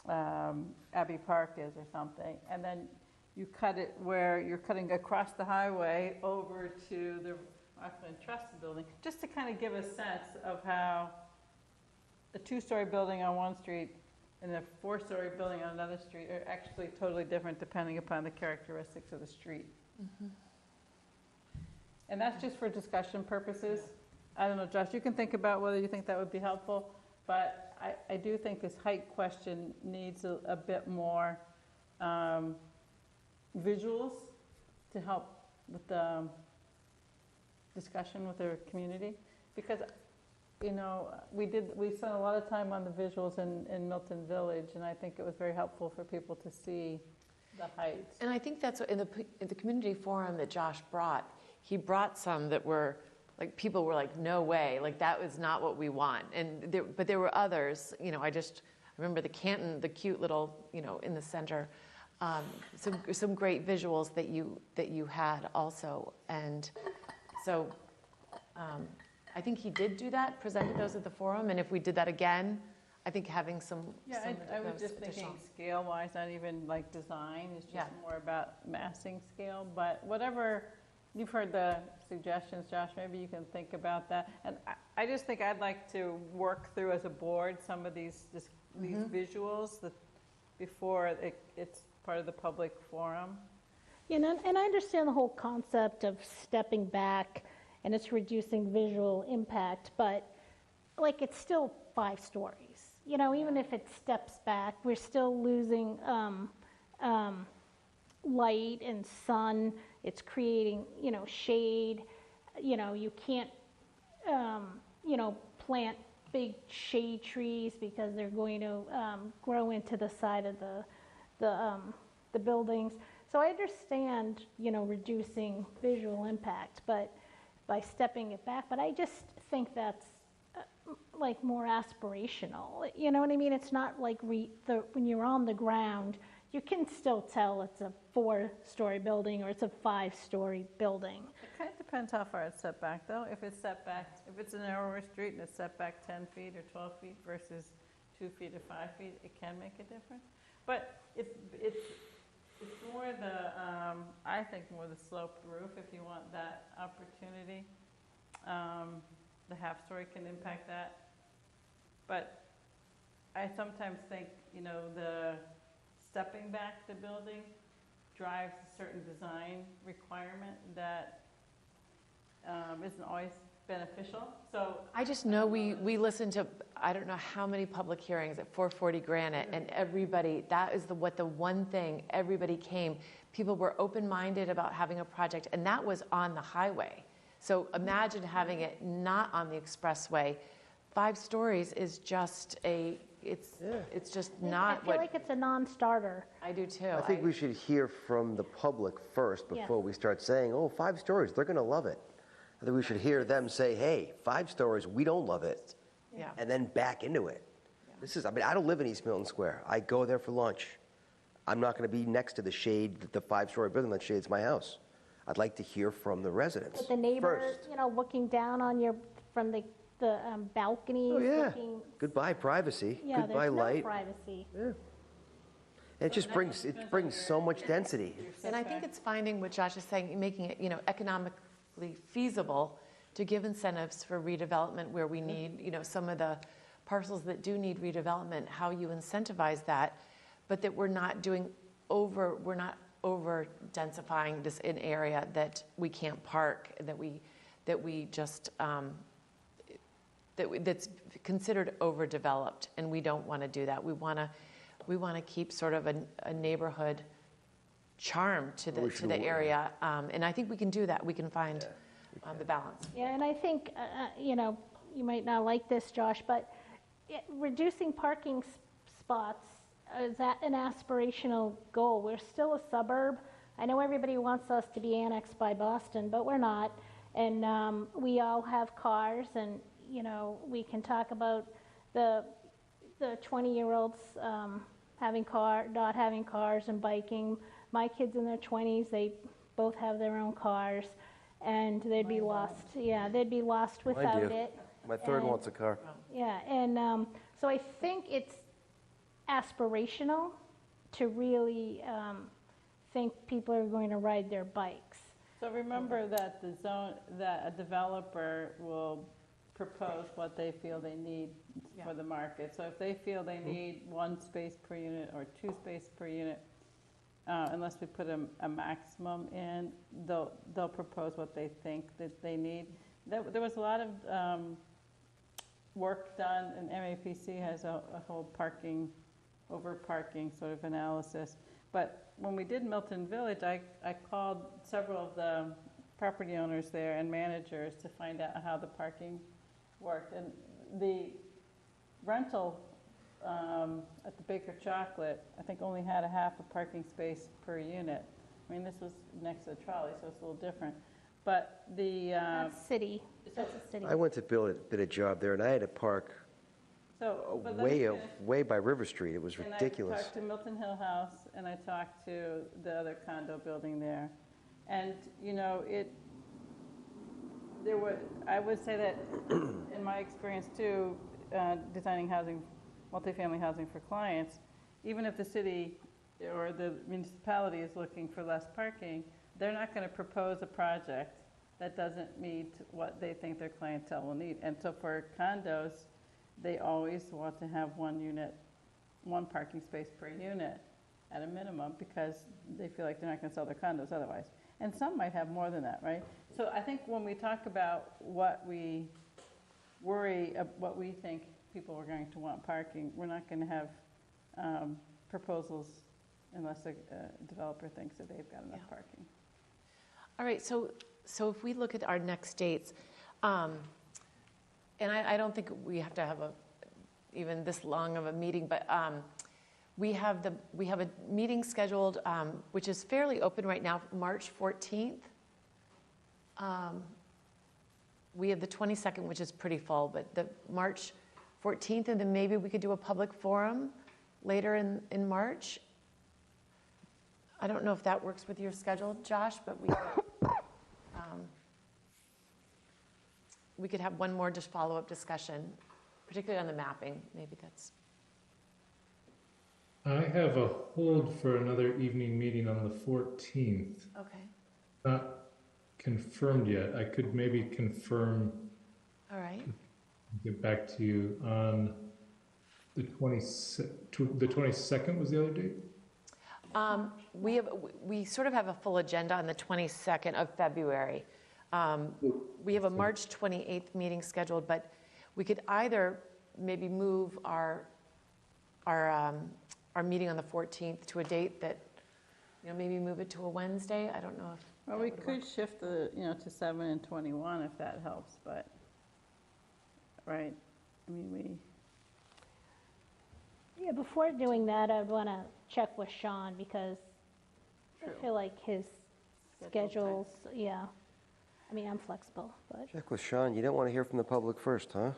Abbey Park is or something, and then you cut it where you're cutting across the highway over to the Rockland Trust building, just to kind of give a sense of how a 2-story building on one street and a 4-story building on another street are actually totally different depending upon the characteristics of the street. And that's just for discussion purposes. I don't know, Josh, you can think about whether you think that would be helpful, but I do think this height question needs a bit more visuals to help with the discussion with the community. Because, you know, we spent a lot of time on the visuals in Milton Village, and I think it was very helpful for people to see the heights. And I think that's what, in the community forum that Josh brought, he brought some that were, like, people were like, no way, like, that was not what we want. But there were others, you know, I remember the Canton, the cute little, you know, in the center, some great visuals that you had also. And so I think he did do that, presented those at the forum, and if we did that again, I think having some. Yeah, I was just thinking scale-wise, not even like design, it's just more about massing scale, but whatever, you've heard the suggestions, Josh, maybe you can think about that. And I just think I'd like to work through as a board some of these visuals before it's part of the public forum. You know, and I understand the whole concept of stepping back and it's reducing visual impact, but like it's still 5 stories. You know, even if it steps back, we're still losing light and sun. It's creating, you know, shade. You know, you can't, you know, plant big shade trees because they're going to grow into the side of the buildings. So I understand, you know, reducing visual impact, but by stepping it back. But I just think that's like more aspirational. You know what I mean? It's not like when you're on the ground, you can still tell it's a 4-story building or it's a 5-story building. It kind of depends how far it's set back, though. If it's set back, if it's a narrower street and it's set back 10 feet or 12 feet versus 2 feet or 5 feet, it can make a difference. But it's more I think more the sloped roof if you want that opportunity. The half-story can impact that. But I sometimes think, you know, the stepping back the building drives a certain design requirement that isn't always beneficial. So I just know we listened to, I don't know how many public hearings at 440 Granite, and everybody, that is the one thing, everybody came. People were open-minded about having a project, and that was on the highway. So imagine having it not on the expressway. 5 stories is just it's just not I feel like it's a non-starter. I do too. I think we should hear from the public first before we start saying, oh, 5 stories, they're going to love it. I think we should hear them say, hey, 5 stories, we don't love it. Yeah. And then back into it. Yeah. I don't live in East Milton Square. I go there for lunch. I'm not going to be next to the 5-story building that shades my house. I'd like to hear from the residents. With the neighbor, first. you know, looking down on from the balconies. Oh, yeah. Looking, Goodbye privacy. yeah, Goodbye there's light. no privacy. Yeah. And it just brings so much density. And I think it's finding what Josh is saying, making it, you know, economically feasible to give incentives for redevelopment where we need, you know, some of the parcels that do need redevelopment, how you incentivize that, but that we're not over densifying this in area that we can't park, that we just that's considered overdeveloped, and we don't want to do that. We want to keep sort of a neighborhood charm to the area, and I think we can do that. We can find the balance. Yeah, and I think, you know, you might not like this, Josh, but reducing parking spots, is that an aspirational goal? We're still a suburb. I know everybody wants us to be annexed by Boston, but we're not. And we all have cars, and, you know, we can talk about the 20-year-olds not having cars and biking. My kids in their 20s, they both have their own cars, and they'd be lost. Yeah, they'd be lost without it. My third wants a car. Yeah, and so I think it's aspirational to really think people are going to ride their bikes. So remember that that a developer will propose what they feel they need for the market. So if they feel they need 1 space per unit or 2 space per unit, unless we put a maximum in, they'll propose what they think that they need. There was a lot of work done, and MAPC has a whole parking, over parking sort of analysis. But when we did Milton Village, I called several of the property owners there and managers to find out how the parking worked. And the rental at the Baker Chocolate, I think only had a half a parking space per unit. I mean, this was next to the trolley, so it's a little different. But the... That's city, that's a city. I went to did a job there, and I had to park So, but let me finish. way by River Street. It was And ridiculous. I talked to Milton Hill House, and I talked to the other condo building there. And, you know, I would say that in my experience too, designing housing, multifamily housing for clients, even if the city or the municipality is looking for less parking, they're not going to propose a project that doesn't meet what they think their clientele will need. And so for condos, they always want to have one parking space per unit at a minimum, because they feel like they're not going to sell their condos otherwise. And some might have more than that, right? So I think when we talk about what we what we think people are going to want parking, we're not going to have proposals unless a developer thinks that they've got enough parking. All right, so if we look at our next dates, and I don't think we have to have even this long of a meeting, but we have a meeting scheduled, which is fairly open right now, March 14th. We have the 22nd, which is pretty full, but the March 14th, and then maybe we could do a public forum later in March. I don't know if that works with your schedule, Josh, but we could have one more just follow-up discussion, particularly on the mapping. Maybe that's... I have a hold for another evening meeting on the 14th. Okay. Not confirmed yet. I could maybe confirm. All right. Get back to you on the 22nd was the other date? We sort of have a full agenda on the 22nd of February. We have a March 28th meeting scheduled, but we could either maybe move our meeting on the 14th to a date that, maybe move it to a Wednesday. I don't know if. Well, we could shift to 7 and 21 if that helps, but, right, I mean, Yeah, before doing that, I'd want to check with Sean, because I feel like his schedules, yeah. I mean, I'm flexible, but. Check with Sean. You don't want to hear from the public first, huh?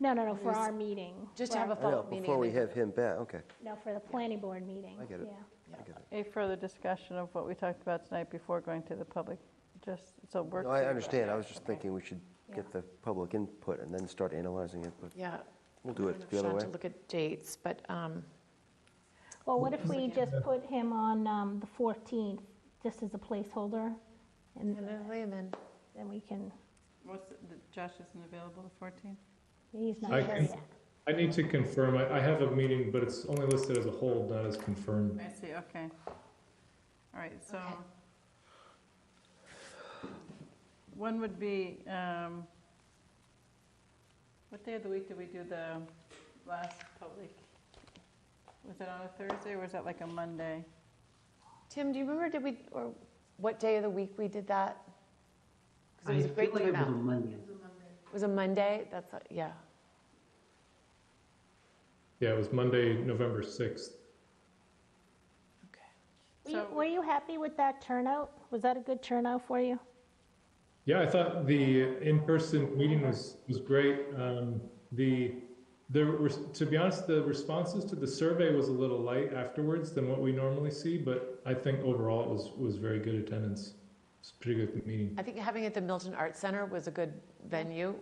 No, for our meeting. Just to have a follow-up meeting. Before we have him back, okay. No, for the planning board meeting. I get it. Yeah. I get it. a further discussion of what we talked about tonight before going to the public, just so we're. No, I understand. I was just thinking we should get the public input and then start analyzing it, but Yeah. we'll do it the other Sean way. to look at dates, but, Well, what if we just put him on the 14th, just as a placeholder? And and then then we can, Josh isn't available the 14th? he's not I sure can- yet. I need to confirm. I have a meeting, but it's only listed as a hold, not as confirmed. I see, okay. All right, so Okay. when would be, what day of the week did we do the last public? Was it on a Thursday or was that like a Monday? Tim, do you remember, or what day of the week we did that? 'Cause I it was a feel great like it was a turnout. Monday. It was a Monday? Yeah. Yeah, it was Monday, November 6th. Okay. Were you happy with that turnout? Was that a good turnout for you? Yeah, I thought the in-person meeting was great. To be honest, the responses to the survey was a little light afterwards than what we normally see, but I think overall it was very good attendance. It's pretty good meeting. I think having it at the Milton Arts Center was a good venue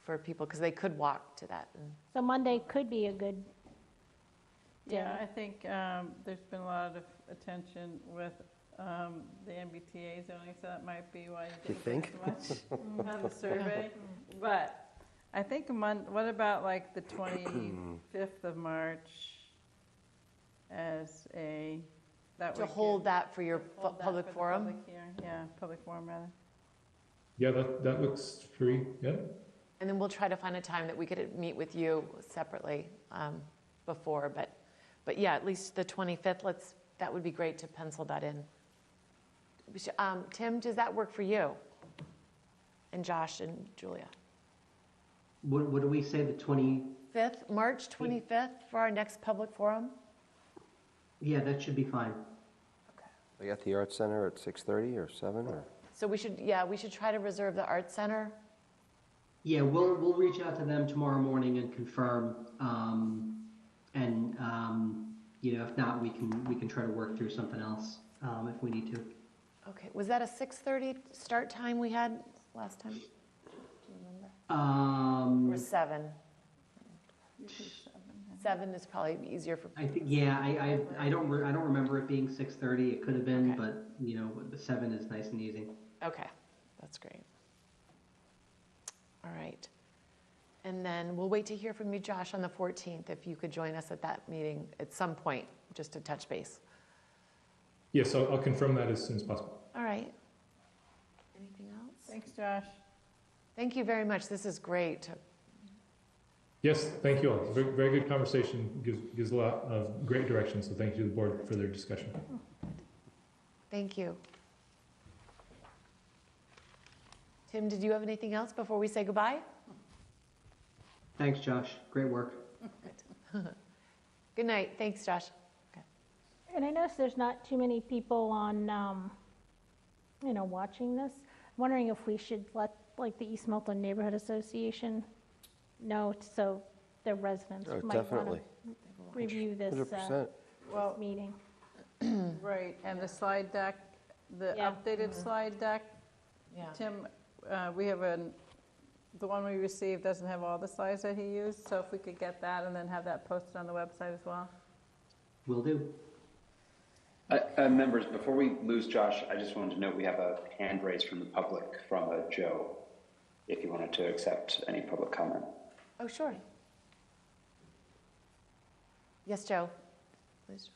for people, because they could walk to that. So Monday could be a good Yeah, I think there's been a lot of attention with the MBTA zoning, so that might be why you didn't get as much on the survey. But I think what about like the 25th of March as that To week? hold that for your Hold that public for the forum? public hearing. Yeah, public forum rather. Yeah, that looks free. Yep. And then we'll try to find a time that we could meet with you separately before, but yeah, at least the 25th, that would be great to pencil that in. Tim, does that work for you? And Josh and Julia? What do we say, the 20? March 25th for our next public forum? Yeah, that should be fine. Are you at the Arts Center at 6:30 or 7 or? So we should try to reserve the Art Center. Yeah, we'll reach out to them tomorrow morning and confirm. If not, we can try to work through something else if we need to. Okay, was that a 6:30 start time we had last time? Do you remember? Or 7? 7 is probably easier for. I think, yeah, I don't remember it being 6:30. It could have been, Okay. but the 7 is nice and easy. Okay, that's great. All right. And then we'll wait to hear from you, Josh, on the 14th, if you could join us at that meeting at some point, just to touch base. Yes, I'll confirm that as soon as possible. All right. Anything else? Thanks, Josh. Thank you very much. This is great. Yes, thank you all. Very, very good conversation. Gives a lot of great direction. So thank you to the board for their discussion. Thank you. Tim, did you have anything else before we say goodbye? Thanks, Josh. Great work. Good night. Thanks, Josh. Okay. And I notice there's not too many people on, watching this. I'm wondering if we should let, the East Milton Neighborhood Association know, so their residents Oh, might want definitely. to review this 100%. meeting. Right, and the slide deck, the Yeah. updated slide deck, Yeah. Tim, we have the one we received doesn't have all the slides that he used, so if we could get that and then have that posted on the website as well. Will do. Members, before we lose Josh, I just wanted to note we have a hand raised from the public from Joe, if you wanted to accept any public comment. Oh, sure. Yes, Joe. Please.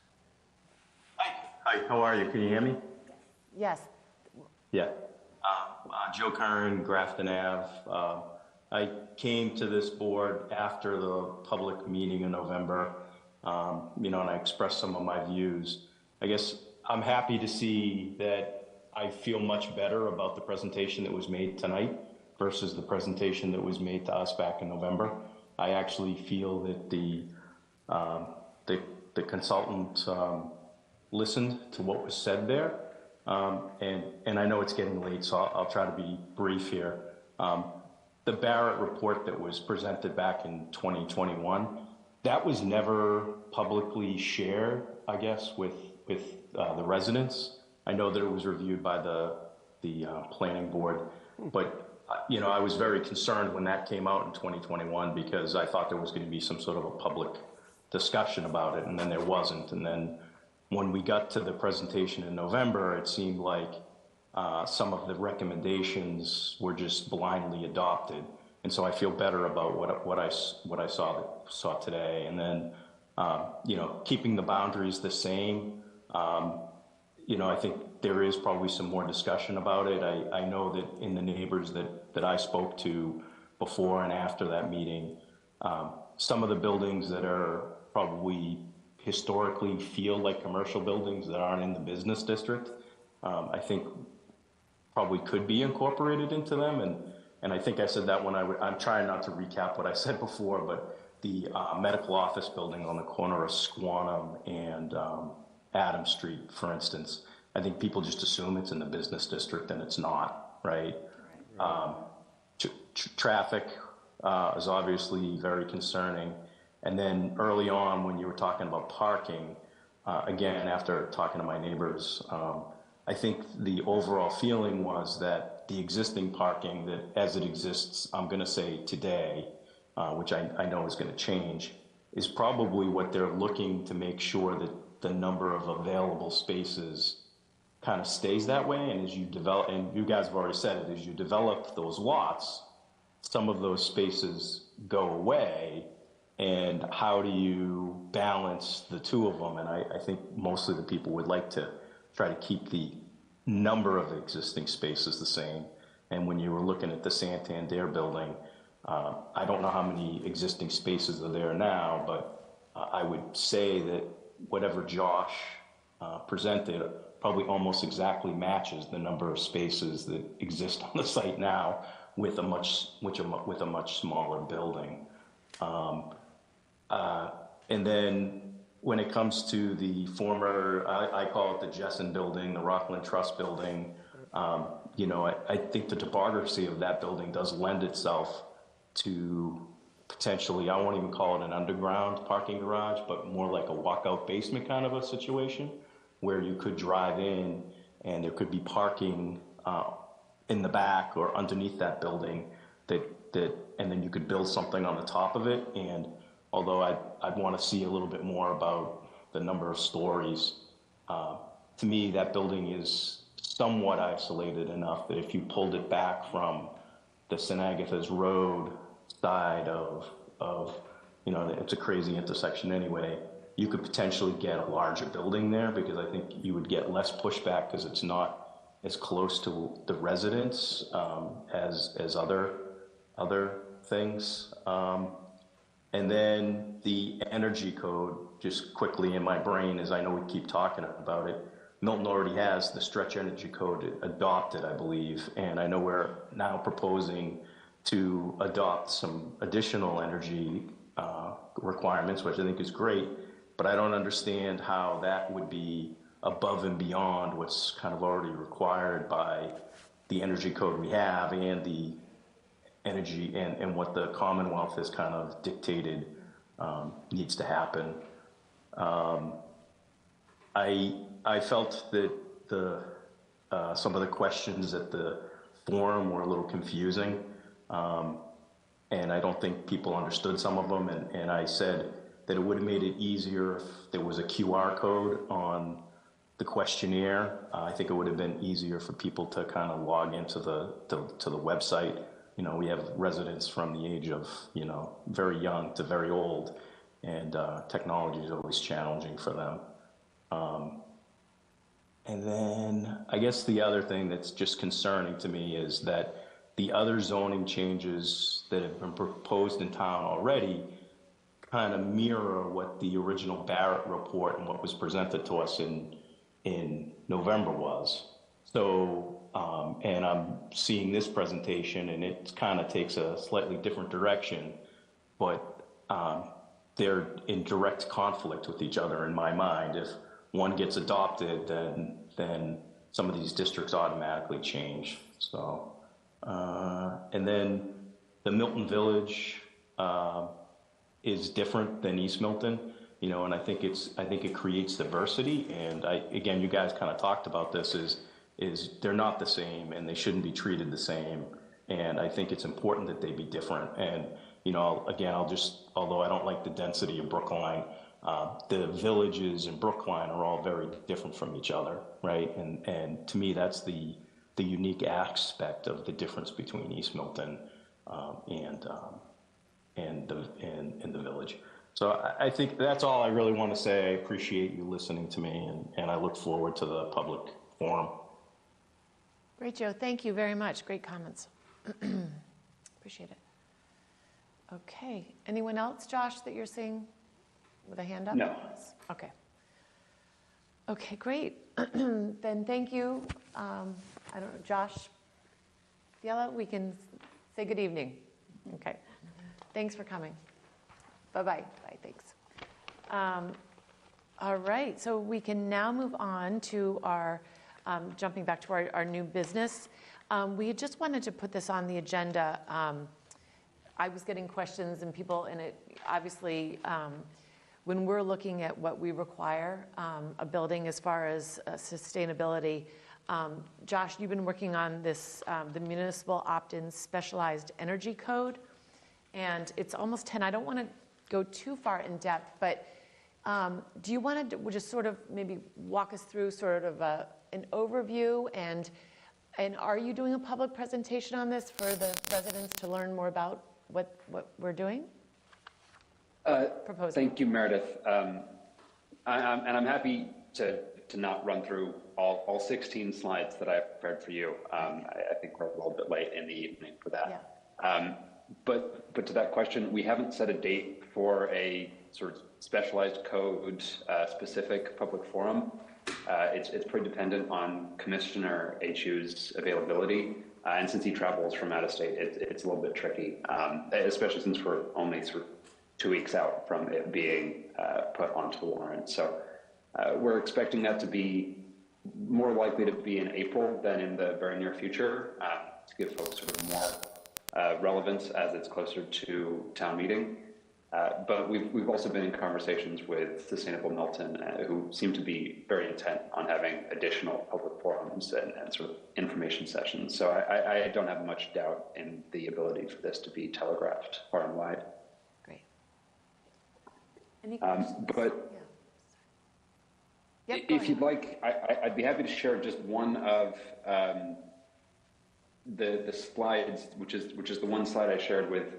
Hi, how are you? Can you hear me? Yes. Yeah. Joe Curran, Grafton Ave. I came to this board after the public meeting in November, and I expressed some of my views. I guess I'm happy to see that I feel much better about the presentation that was made tonight versus the presentation that was made to us back in November. I actually feel that the consultant listened to what was said there. And I know it's getting late, so I'll try to be brief here. The Barrett report that was presented back in 2021, that was never publicly shared, I guess, with the residents. I know that it was reviewed by the planning board, but I was very concerned when that came out in 2021 because I thought there was going to be some sort of a public discussion about it, and then there wasn't. And then when we got to the presentation in November, it seemed like some of the recommendations were just blindly adopted. And so I feel better about what I saw today. And then, keeping the boundaries the same, I think there is probably some more discussion about it. I know that in the neighbors that I spoke to before and after that meeting, some of the buildings that are probably historically feel like commercial buildings that aren't in the business district, I think probably could be incorporated into them. And I think I said that when I'm trying not to recap what I said before, but the medical office building on the corner of Squantum and Adam Street, for instance, I think people just assume it's in the business district and it's not, right? Traffic is obviously very concerning. And then early on when you were talking about parking, again, after talking to my neighbors, I think the overall feeling was that the existing parking that as it exists, I'm going to say today, which I know is going to change, is probably what they're looking to make sure that the number of available spaces kind of stays that way. And as you develop, and you guys have already said it, as you develop those lots, some of those spaces go away. And how do you balance the two of them? And I think mostly the people would like to try to keep the number of existing spaces the same. And when you were looking at the Santander building, I don't know how many existing spaces are there now, but I would say that whatever Josh presented probably almost exactly matches the number of spaces that exist on the site now with a much smaller building. And then when it comes to the former, I call it the Jessen building, the Rockland Trust building, you know, I think the topography of that building does lend itself to potentially, I won't even call it an underground parking garage, but more like a walkout basement kind of a situation where you could drive in and there could be parking in the back or underneath that building and then you could build something on the top of it. And although I'd want to see a little bit more about the number of stories, to me, that building is somewhat isolated enough that if you pulled it back from the St. Agatha's Road side of, you know, it's a crazy intersection anyway, you could potentially get a larger building there because I think you would get less pushback because it's not as close to the residents as other things. And then the energy code, just quickly in my brain, as I know we keep talking about it, Milton already has the stretch energy code adopted, I believe, and I know we're now proposing to adopt some additional energy requirements, which I think is great, but I don't understand how that would be above and beyond what's kind of already required by the energy code we have and the energy and what the Commonwealth has kind of dictated needs to happen. I felt that some of the questions at the forum were a little confusing, and I don't think people understood some of them, and I said that it would have made it easier if there was a QR code on the questionnaire. I think it would have been easier for people to kind of log into the website. You know, we have residents from the age of, you know, very young to very old, and technology is always challenging for them. And then I guess the other thing that's just concerning to me is that the other zoning changes that have been proposed in town already kind of mirror what the original Barrett report and what was presented to us in November was. So, and I'm seeing this presentation and it kind of takes a slightly different direction, but they're in direct conflict with each other in my mind. If one gets adopted, then some of these districts automatically change. So, and then the Milton Village is different than East Milton, you know, and I think it creates diversity. And again, you guys kind of talked about this, is they're not the same and they shouldn't be treated the same. And I think it's important that they be different. And, you know, again, although I don't like the density of Brookline, the villages in Brookline are all very different from each other, right? And to me, that's the unique aspect of the difference between East Milton and the village. So I think that's all I really want to say. I appreciate you listening to me, and I look forward to the public forum. Great, Joe. Thank you very much. Great comments. Appreciate it. Okay. Anyone else, Josh, that you're seeing with a hand up? No. Okay. Okay, great. Then thank you. I don't know, Josh, Fiala, we can say good evening. Okay. Thanks for coming. Bye-bye. Bye, thanks. All right, so we can now move on to our, jumping back to our new business. We just wanted to put this on the agenda. I was getting questions and people, and it obviously, when we're looking at what we require a building as far as sustainability, Josh, you've been working on this, the municipal opt-in specialized energy code, and it's almost 10. I don't want to go too far in depth, but do you want to just sort of maybe walk us through sort of an overview, and are you doing a public presentation on this for the residents to learn more about what we're doing? Thank you, Meredith. I'm happy to not run through all 16 slides that I've prepared for you. I think we're a little bit late in the evening for that. Yeah. But to that question, we haven't set a date for a sort of specialized code specific public forum. It's pretty dependent on Commissioner HU's availability. And since he travels from out of state, it's a little bit tricky, especially since we're only sort of 2 weeks out from it being put onto the warrant. So we're expecting that to be more likely to be in April than in the very near future, to give folks sort of more relevance as it's closer to town meeting. But we've also been in conversations with Sustainable Milton, who seem to be very intent on having additional public forums and sort of information sessions. So I don't have much doubt in the ability for this to be telegraphed far and wide. Great. Any questions? But Yep, if you'd like, I'd be happy to share just one of the slides, which is the one slide I shared with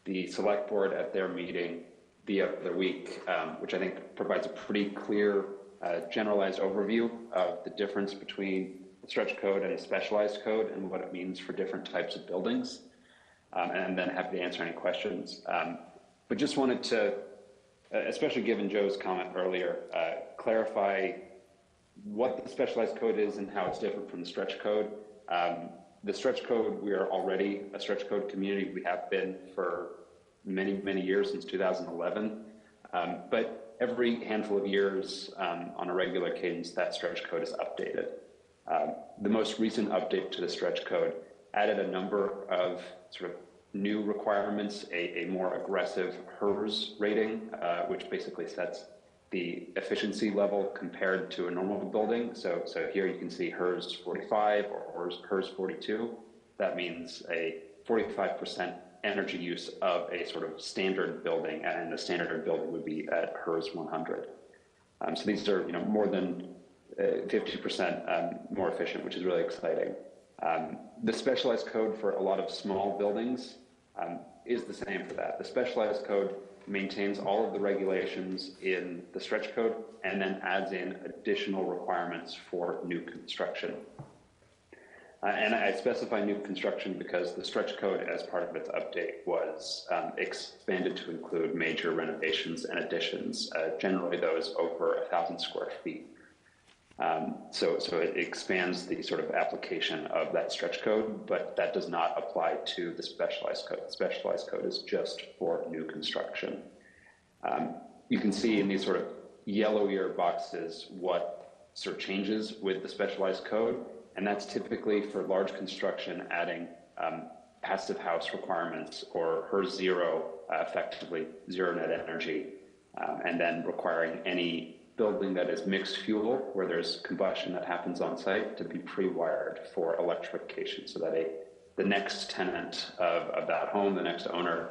the select board at their meeting the other week, which I think provides a pretty clear generalized overview of the difference between the stretch code and the specialized code and what it means for different types of buildings. And then happy to answer any questions. But just wanted to, especially given Joe's comment earlier, clarify what the specialized code is and how it's different from the stretch code. The stretch code, we are already a stretch code community. We have been for many, many years, since 2011. But every handful of years, on a regular cadence, that stretch code is updated. The most recent update to the stretch code added a number of sort of new requirements, a more aggressive HERS rating, which basically sets the efficiency level compared to a normal building. So here you can see HERS 45 or HERS 42. That means a 45% energy use of a sort of standard building, and the standard building would be at HERS 100. So these are more than 50% more efficient, which is really exciting. The specialized code for a lot of small buildings is the same for that. The specialized code maintains all of the regulations in the stretch code and then adds in additional requirements for new construction. And I specify new construction because the stretch code, as part of its update, was expanded to include major renovations and additions, generally those over 1,000 square feet. So it expands the sort of application of that stretch code, but that does not apply to the specialized code. The specialized code is just for new construction. You can see in these sort of yellowier boxes what sort of changes with the specialized code, and that's typically for large construction adding passive house requirements or HERS zero, effectively zero net energy, and then requiring any building that is mixed fuel, where there's combustion that happens on site, to be pre-wired for electrification, so that the next tenant of that home, the next owner,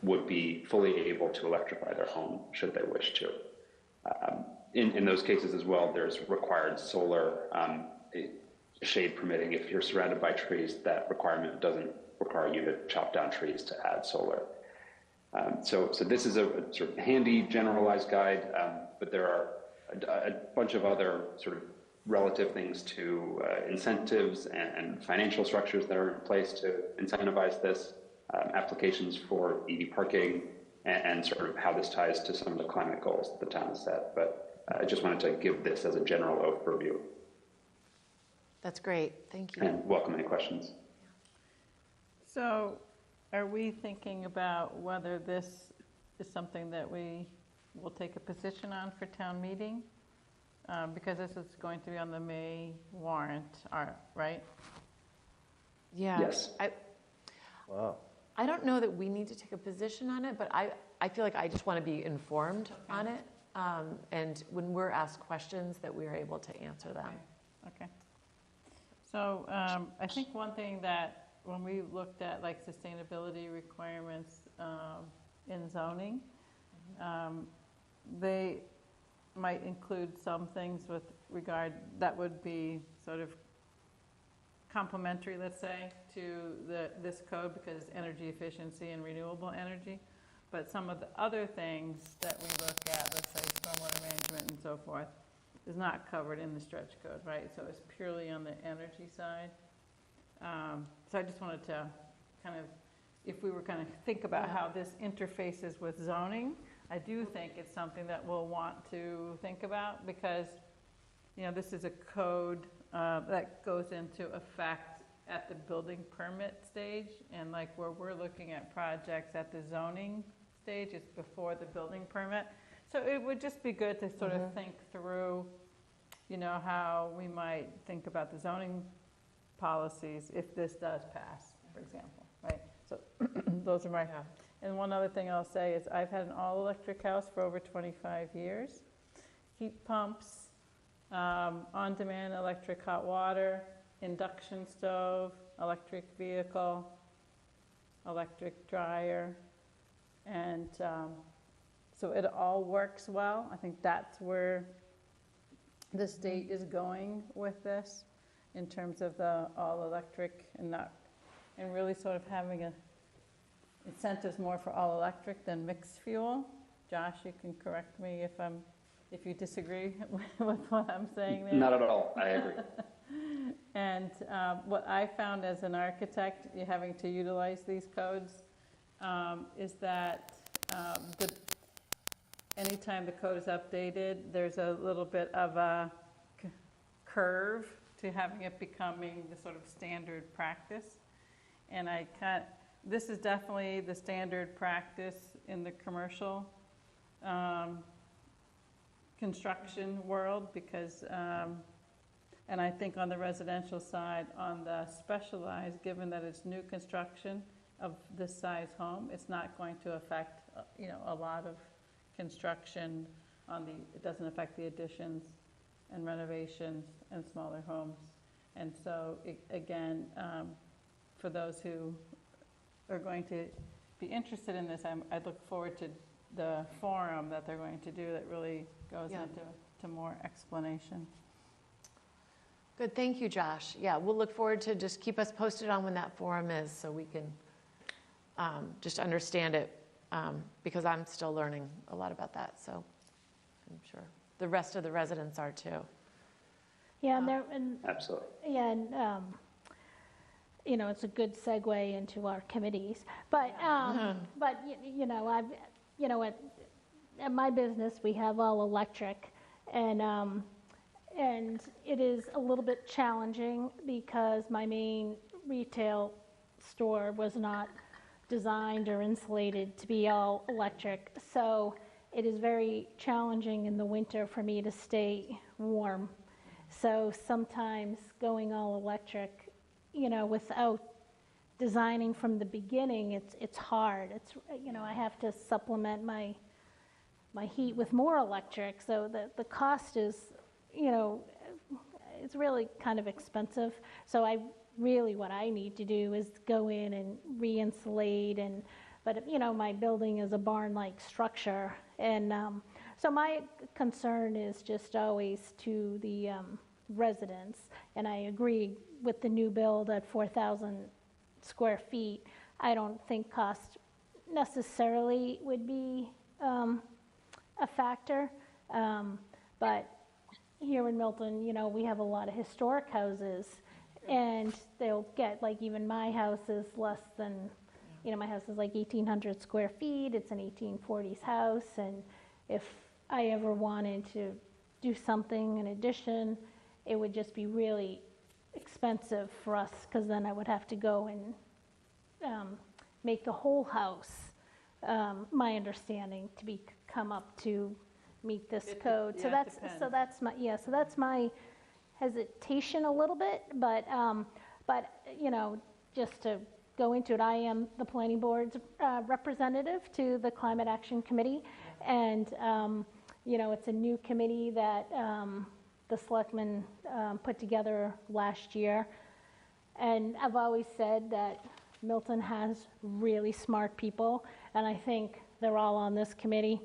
would be fully able to electrify their home should they wish to. In those cases as well, there's required solar shade permitting. If you're surrounded by trees, that requirement doesn't require you to chop down trees to add solar. So this is a sort of handy generalized guide, but there are a bunch of other sort of relative things to incentives and financial structures that are in place to incentivize this, applications for EV parking, and sort of how this ties to some of the climate goals that the town has set. But I just wanted to give this as a general overview. That's great. Thank you. And welcome any questions. So are we thinking about whether this is something that we will take a position on for town meeting? Because this is going to be on the May warrant, right? Yeah. Yes. Wow. I don't know that we need to take a position on it, but I feel like I just want to be informed on it. And when we're asked questions, that we are able to answer them. Okay. So I think one thing that when we looked at like sustainability requirements in zoning, they might include some things with regard that would be sort of complementary, let's say, to this code, because energy efficiency and renewable energy. But some of the other things that we look at, let's say stormwater management and so forth, is not covered in the stretch code, right? So it's purely on the energy side. So I just wanted to kind of if we were going to think about how this interfaces with zoning, I do think it's something that we'll want to think about, because, you know, this is a code that goes into effect at the building permit stage, and like where we're looking at projects at the zoning stage, it's before the building permit. So it would just be good to sort of think through, you know, how we might think about the zoning policies if this does pass, for example, right? So those are my, and one other thing I'll say is I've had an all-electric house for over 25 years. Heat pumps, on-demand electric hot water, induction stove, electric vehicle, electric dryer, and so it all works well. I think that's where the state is going with this, in terms of the all-electric, and really sort of having incentives more for all-electric than mixed fuel. Josh, you can correct me if you disagree with what I'm saying there. Not at all. I agree. And what I found as an architect, having to utilize these codes, is that anytime the code is updated, there's a little bit of a curve to having it becoming the sort of standard practice. And this is definitely the standard practice in the commercial construction world, because, and I think on the residential side, on the specialized, given that it's new construction of this size home, it's not going to affect, you know, a lot of construction it doesn't affect the additions and renovations and smaller homes. And so, again, for those who are going to be interested in this, I look forward to the forum that they're going to do that really goes into more explanation. Good, thank you, Josh. Yeah, we'll look forward to, just keep us posted on when that forum is, so we can just understand it, because I'm still learning a lot about that, so I'm sure the rest of the residents are too. Yeah, Absolutely. yeah, and you know, it's a good segue into our committees. But you know, at my business we have all electric, and it is a little bit challenging because my main retail store was not designed or insulated to be all electric. So it is very challenging in the winter for me to stay warm. So sometimes going all electric, you know, without designing from the beginning, it's hard. It's, you know, I have to supplement my heat with more electric. So the cost is, you know, it's really kind of expensive. So what I need to do is go in and re-insulate, but you know, my building is a barn-like structure, and so my concern is just always to the residents, and I agree with the new build at 4,000 square feet. I don't think cost necessarily would be a factor, but here in Milton, you know, we have a lot of historic houses, and they'll get, like, even my house is less than, you know, my house is like 1,800 square feet. It's an 1840s house, and if I ever wanted to do something in addition, it would just be really expensive for us, because then I would have to go and make the whole house, my understanding, to come up to meet this code. So that's my hesitation a little bit, but you know, just to go into it, I am the planning board's representative to the Climate Action Committee, and you know, it's a new committee that the selectmen put together last year, and I've always said that Milton has really smart people, and I think they're all on this committee,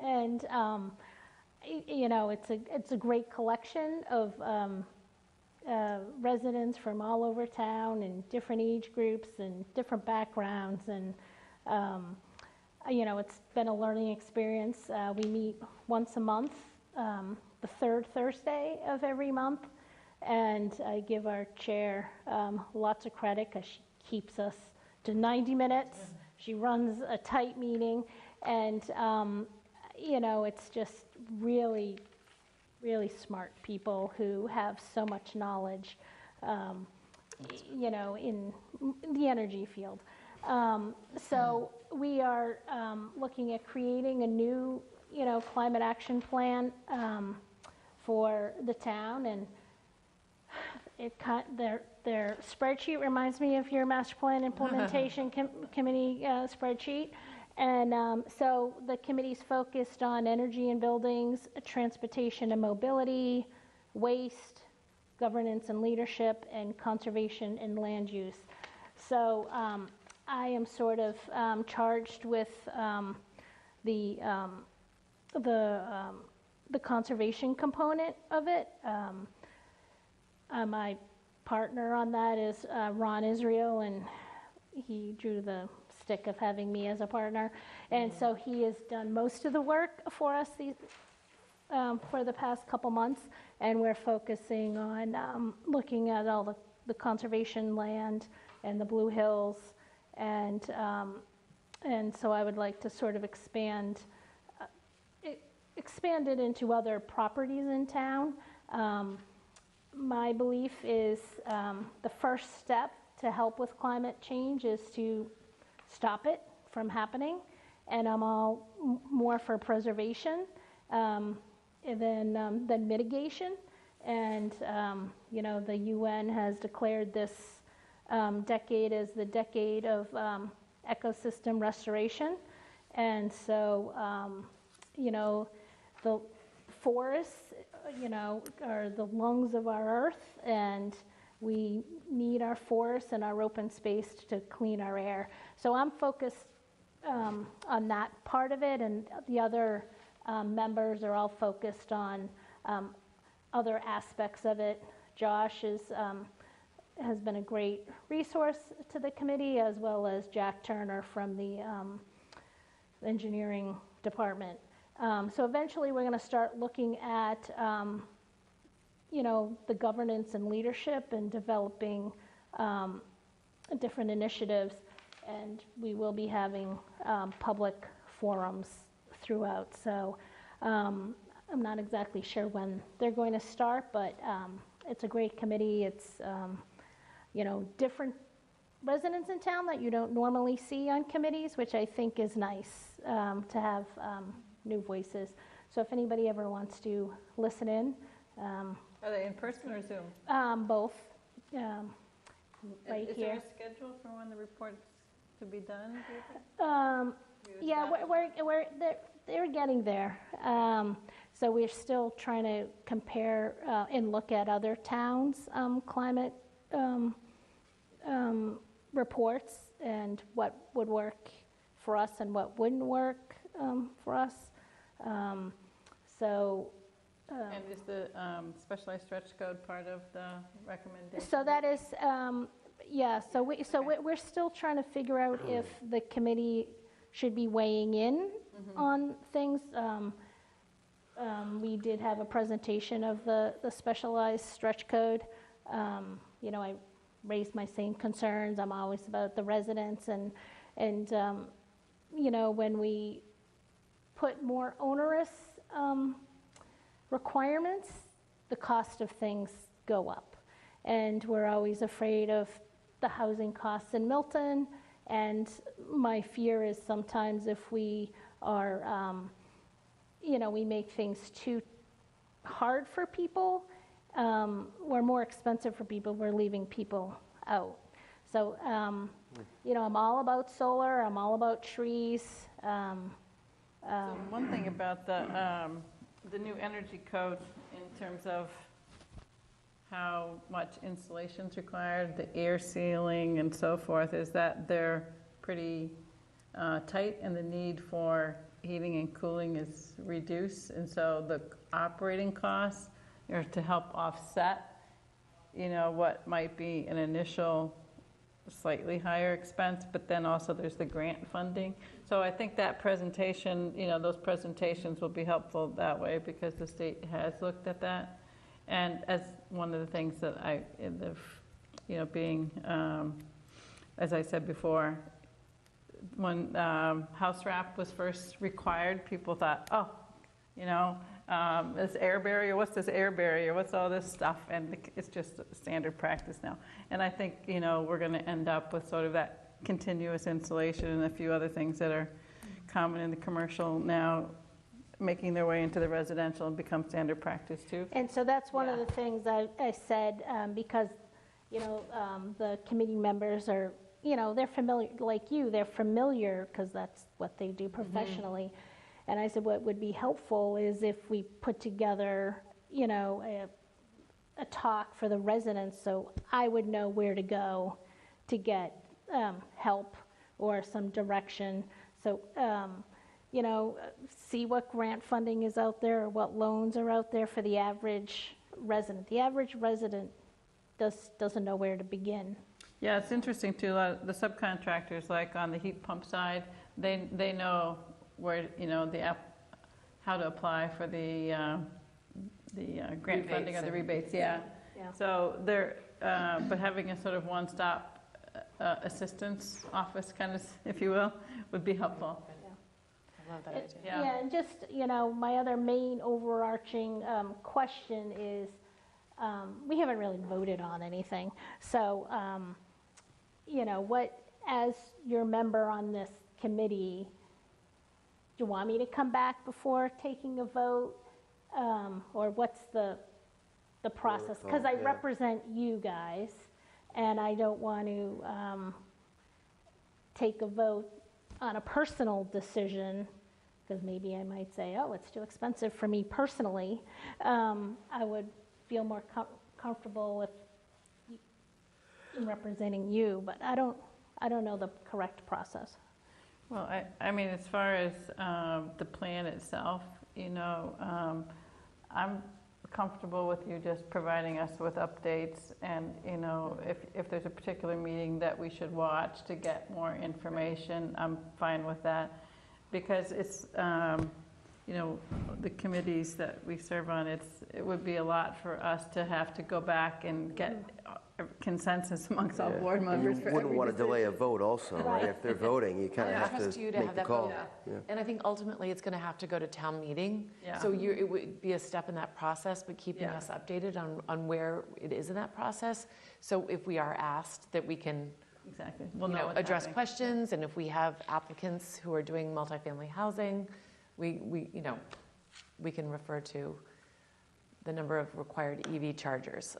and you know, it's a great collection of residents from all over town and different age groups and different backgrounds, and you know, it's been a learning experience. We meet once a month, the third Thursday of every month, and I give our chair lots of credit, because keeps us to 90 minutes. She runs a tight meeting, and, you know, it's just really, really smart people who have so much knowledge, you know, in the energy field. So we are looking at creating a new, you know, climate action plan for the town, and their spreadsheet reminds me of your master plan implementation committee spreadsheet. And so the committee's focused on energy and buildings, transportation and mobility, waste, governance and leadership, and conservation and land use. So I am sort of charged with the conservation component of it. My partner on that is Ron Israel, and he drew the stick of having me as a partner. And so he has done most of the work for us for the past couple months, and we're focusing on looking at all the conservation land and the Blue Hills, and so I would like to sort of expand it into other properties in town. My belief is the first step to help with climate change is to stop it from happening, and I'm all more for preservation than mitigation. And you know, the UN has declared this decade as the decade of ecosystem restoration, and so you know, the forests, you know, are the lungs of our earth, and we need our forests and our open space to clean our air. So I'm focused on that part of it, and the other members are all focused on other aspects of it. Josh has been a great resource to the committee, as well as Jack Turner from the engineering department. So eventually we're going to start looking at you know, the governance and leadership and developing different initiatives, and we will be having public forums throughout. So I'm not exactly sure when they're going to start, but it's a great committee. It's you know, different residents in town that you don't normally see on committees, which I think is nice to have new voices. So if anybody ever wants to listen in. Are they in person or Zoom? Both. Right Is here. there a schedule for when the report's to be done? Do you think? Yeah, they're getting there. So we're still trying to compare and look at other towns' climate reports and what would work for us and what wouldn't work for us. And is the specialized stretch code part of the recommendation? So that is, yeah, so we're still trying to figure out if the committee should be weighing in on things. We did have a presentation of the specialized stretch code. You know, I raised my same concerns. I'm always about the residents, and you know, when we put more onerous requirements, the cost of things go up. And we're always afraid of the housing costs in Milton, and my fear is sometimes if we are, you know, we make things too hard for people, we're more expensive for people, we're leaving people out. So, you know, I'm all about solar, I'm all about trees. So one thing about the new energy code in terms of how much insulation is required, the air sealing and so forth, is that they're pretty tight, and the need for heating and cooling is reduced. And so the operating costs are to help offset, you know, what might be an initial slightly higher expense, but then also there's the grant funding. So I think that presentation, you know, those presentations will be helpful that way, because the state has looked at that. And as one of the things that you know, being as I said before, when house wrap was first required, people thought, oh, you know, this air barrier, what's this air barrier, what's all this stuff? And it's just standard practice now. And I think, you know, we're going to end up with sort of that continuous insulation and a few other things that are common in the commercial now, making their way into the residential and become standard practice too. And so that's one of the things I said, because, you know, the committee members are, you know, they're familiar, like you, they're familiar because that's what they do professionally. And I said, what would be helpful is if we put together, you know, a talk for the residents, so I would know where to go to get help or some direction. So, you know, see what grant funding is out there or what loans are out there for the average resident. The average resident doesn't know where to begin. Yeah, it's interesting too. The subcontractors, like on the heat pump side, they know where, you know, how to apply for the grant funding or the rebates. Yeah. So they're, but having a sort of one-stop assistance office, kind of, if you will, would be helpful. I love that idea. Yeah, and just, you know, my other main overarching question is, we haven't really voted on anything. So, you know, what, as your member on this committee, do you want me to come back before taking a vote? Or what's the process? Because I represent you guys, and I don't want to take a vote on a personal decision, because maybe I might say, oh, it's too expensive for me personally. I would feel more comfortable with representing you, but I don't know the correct process. Well, I mean, as far as the plan itself, you know, I'm comfortable with you just providing us with updates, and, you know, if there's a particular meeting that we should watch to get more information, I'm fine with that. Because it's, you know, the committees that we serve on, it would be a lot for us to have to go back and get consensus amongst all board members. You wouldn't want to delay a vote also, right? If they're voting, you kind of have trust to you to make have the that call. vote. Yeah. And I think ultimately it's going to have to go to town meeting. Yeah. So it would be a step in that process, but keeping us updated on where it is in that process. So if we are asked, that we can We'll know what's address happening. questions, and if we have applicants who are doing multifamily housing, we can refer to the number of required EV chargers.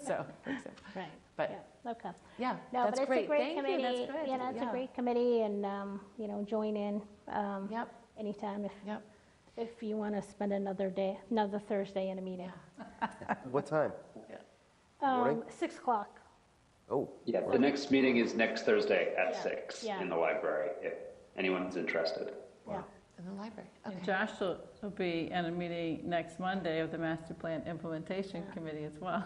So, for example. Right. But yeah. Okay. Yeah, No, that's but it's great. a great Thank committee. you. That's good. You know, it's a great committee, and you know, join in anytime if you want to spend another Thursday in a meeting. What time? Morning? 6 o'clock. Oh. Yeah, the next meeting is next Thursday at Yeah. 6 Yeah. in the library, if anyone's interested. Yeah. In the library. And Okay. Josh will be in a meeting next Monday of the Master Plan Implementation Committee as well.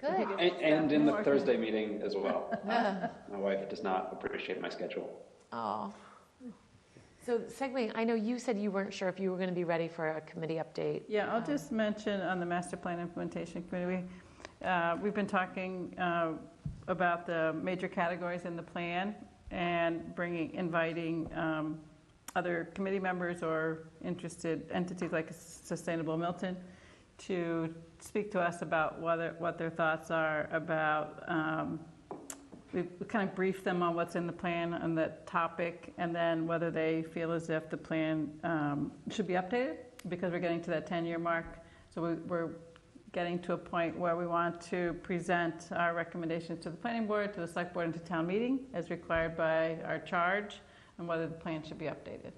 Good. And in the Thursday meeting as well. My wife does not appreciate my schedule. Oh. So segueing, I know you said you weren't sure if you were going to be ready for a committee update. Yeah, I'll just mention on the Master Plan Implementation Committee, we've been talking about the major categories in the plan and inviting other committee members or interested entities like Sustainable Milton to speak to us about what their thoughts are about. We kind of briefed them on what's in the plan on that topic, and then whether they feel as if the plan should be updated, because we're getting to that 10-year mark. So we're getting to a point where we want to present our recommendations to the planning board, to the select board, and to town meeting as required by our charge, and whether the plan should be updated.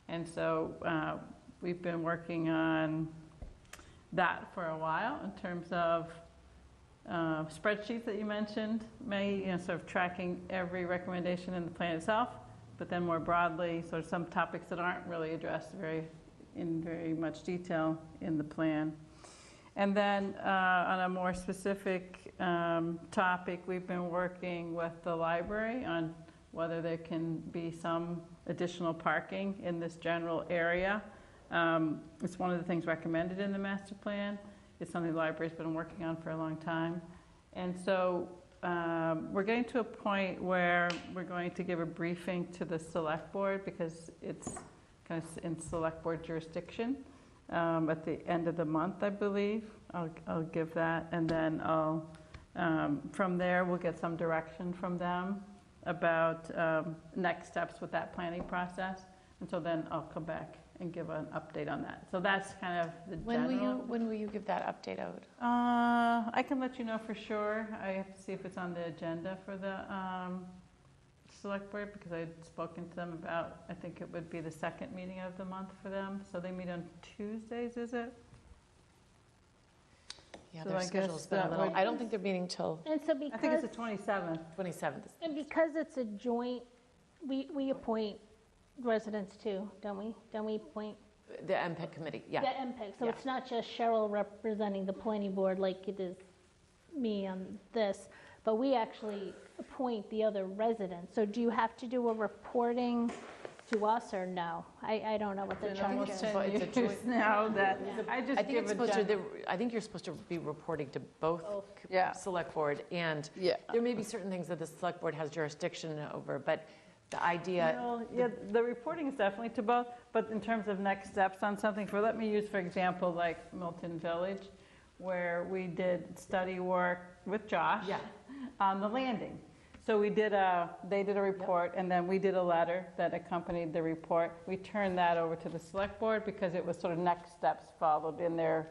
And so we've been working on that for a while in terms of spreadsheets that you mentioned, sort of tracking every recommendation in the plan itself, but then more broadly, sort of some topics that aren't really addressed in very much detail in the plan. And then on a more specific topic, we've been working with the library on whether there can be some additional parking in this general area. It's one of the things recommended in the master plan. It's something the library's been working on for a long time. And so we're getting to a point where we're going to give a briefing to the select board because it's kind of in select board jurisdiction at the end of the month, I believe. I'll give that, and then from there, we'll get some direction from them about next steps with that planning process. And so then I'll come back and give an update on that. So that's kind of the general. When will you give that update out? I can let you know for sure. I have to see if it's on the agenda for the select board because I had spoken to them about, I think it would be the second meeting of the month for them. So they meet on Tuesdays, is it? Yeah, So their I schedule's guess been a that little, would- I don't think they're meeting till And so I think it's the because, 27th. 27th. and because it's a joint, we appoint residents too, don't we? Don't we appoint The MPEG committee, the yeah. MPEG? So Yeah. it's not just Cheryl representing the planning board like it is me on this, but we actually appoint the other residents. So do you have to do a reporting to us or no? I don't know what the It's been charge almost is. 10 But it's a years joint- now that I just I think give it's a supposed to, general. I think you're supposed to be reporting to both Yeah. select board and Yeah. there may be certain things that the select board has jurisdiction over, but the idea, No, yeah, the reporting is definitely to both, but in terms of next steps on something, let me use, for example, like Milton Village, where we did study work with Josh Yeah. on the landing. So they did a report, and then we did a letter that accompanied the report. We turned that over to the select board because it was sort of next steps followed in their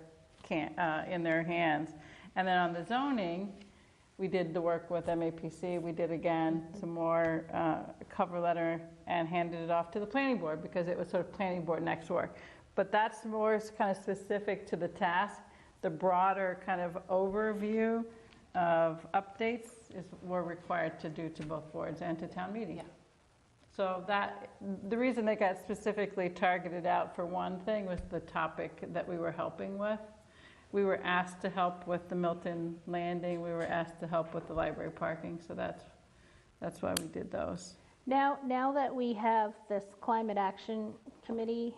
hands. And then on the zoning, we did the work with MAPC. We did again some more cover letter and handed it off to the planning board because it was sort of planning board next work. But that's more kind of specific to the task. The broader kind of overview of updates is we're required to do to both boards and to town meeting. Yeah. So the reason they got specifically targeted out for one thing was the topic that we were helping with. We were asked to help with the Milton landing. We were asked to help with the library parking. So that's why we did those. Now that we have this climate action committee,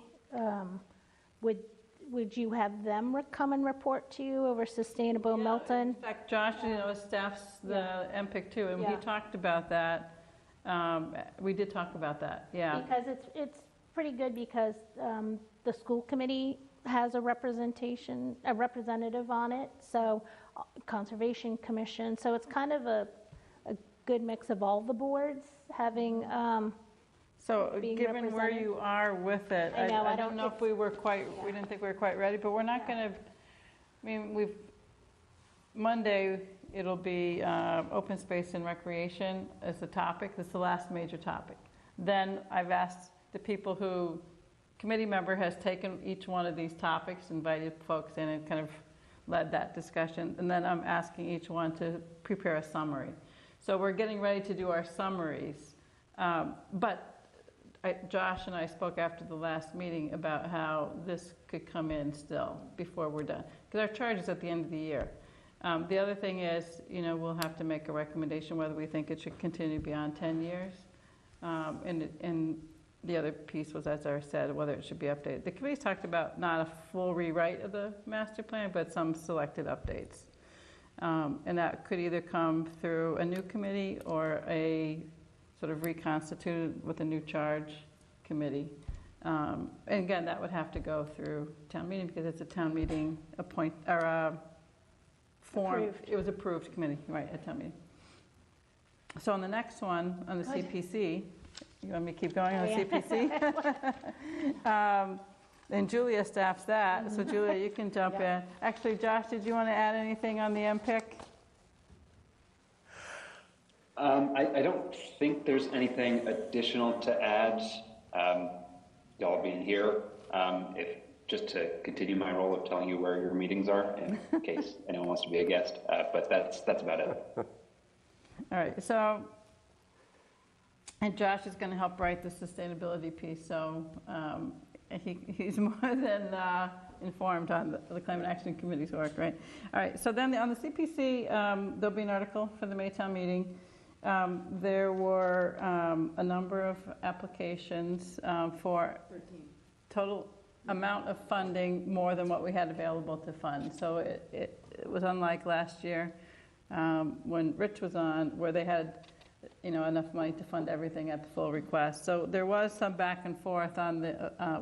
would you have them come and report to you over Sustainable Milton? In fact, Josh, staffs the MPIC too, and he Yeah. talked about that. We did talk about that, yeah. Because it's pretty good because the school committee has a representative on it, so Conservation Commission, so it's kind of a good mix of all the boards having, So being given where represented. you are with it, I know, I I don't don't- know if we didn't think we were quite ready, but we're not going to, Monday, it'll be open space and recreation as the topic. That's the last major topic. Then I've asked the people committee member has taken each one of these topics, invited folks in and kind of led that discussion. And then I'm asking each one to prepare a summary. So we're getting ready to do our summaries. But Josh and I spoke after the last meeting about how this could come in still before we're done. Because our charge is at the end of the year. The other thing is, we'll have to make a recommendation whether we think it should continue beyond 10 years. And the other piece was, as I said, whether it should be updated. The committee's talked about not a full rewrite of the master plan, but some selected updates. And that could either come through a new committee or a sort of reconstituted with a new charge committee. And again, that would have to go through town meeting because it's a town meeting form. Approved. It was approved committee, right, at town meeting. So on the next one, on the Good. CPC, you want me to keep going on Oh, yeah. CPC? And Julia staffs that, so Julia, you can jump in. Actually, Josh, did you want to add anything on the MPIC? I don't think there's anything additional to add, y'all being here. Just to continue my role of telling you where your meetings are in case anyone wants to be a guest, but that's about it. All right, so, and Josh is going to help write the sustainability piece, so he's more than informed on the Climate Action Committee's work, right? All right, so then on the CPC, there'll be an article for the Maytown meeting. There were a number of applications for total amount of funding more than what we had available to fund. So it was unlike last year. when Rich was on, where they had, enough money to fund everything at the full request. So there was some back and forth on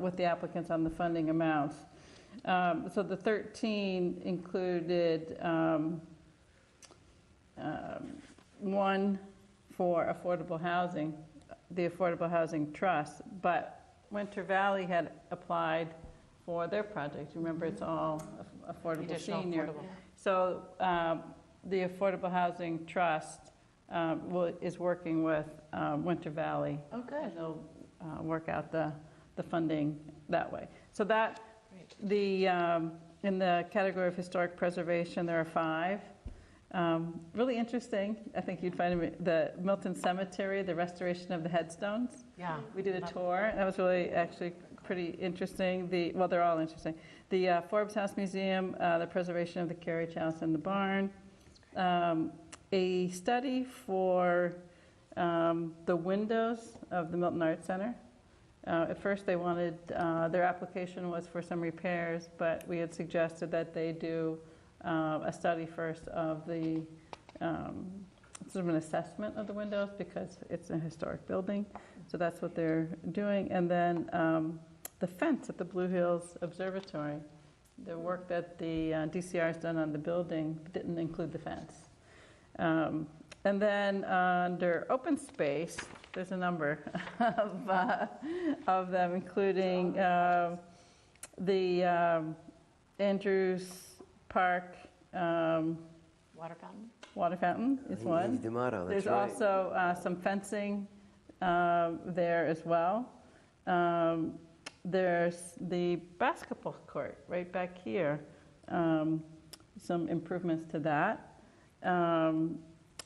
with the applicants on the funding amounts. So the 13 included one for affordable housing, the Affordable Housing Trust, but Winter Valley had applied for their project. Remember, it's all affordable Additional senior. affordable. So the Affordable Housing Trust is working with Winter Valley. Oh, good. And they'll work out the funding that way. So that, in the category of historic preservation, there are 5. Really interesting, I think you'd find the Milton Cemetery, the restoration of the headstones. Yeah. We did a tour. That was really actually pretty interesting. Well, they're all interesting. The Forbes House Museum, the preservation of the carriage house and the barn. A study for the windows of the Milton Arts Center. At first they wanted, their application was for some repairs, but we had suggested that they do a study first of the, sort of an assessment of the windows because it's a historic building. So that's what they're doing. And then the fence at the Blue Hills Observatory, the work that the DCR has done on the building didn't include the fence. And then under open space, there's a number of them, including the Andrews Park water fountain is one. There's also some fencing there as well. There's the basketball court right back here. Some improvements to that.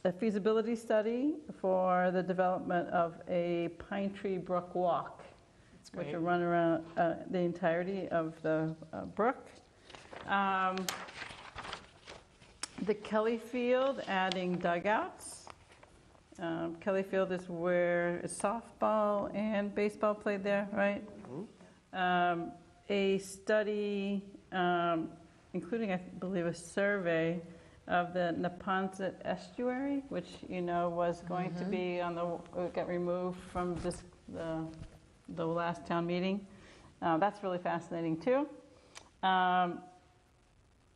A feasibility study for the development of a Pine Tree Brook Walk, which will run around the entirety of the brook. The Kelly Field, adding dugouts. Kelly Field is where softball and baseball played there, right? Mm-hmm. A study, including, I believe, a survey of the Neponset Estuary, which was going to be on got removed from the last town meeting. That's really fascinating too. An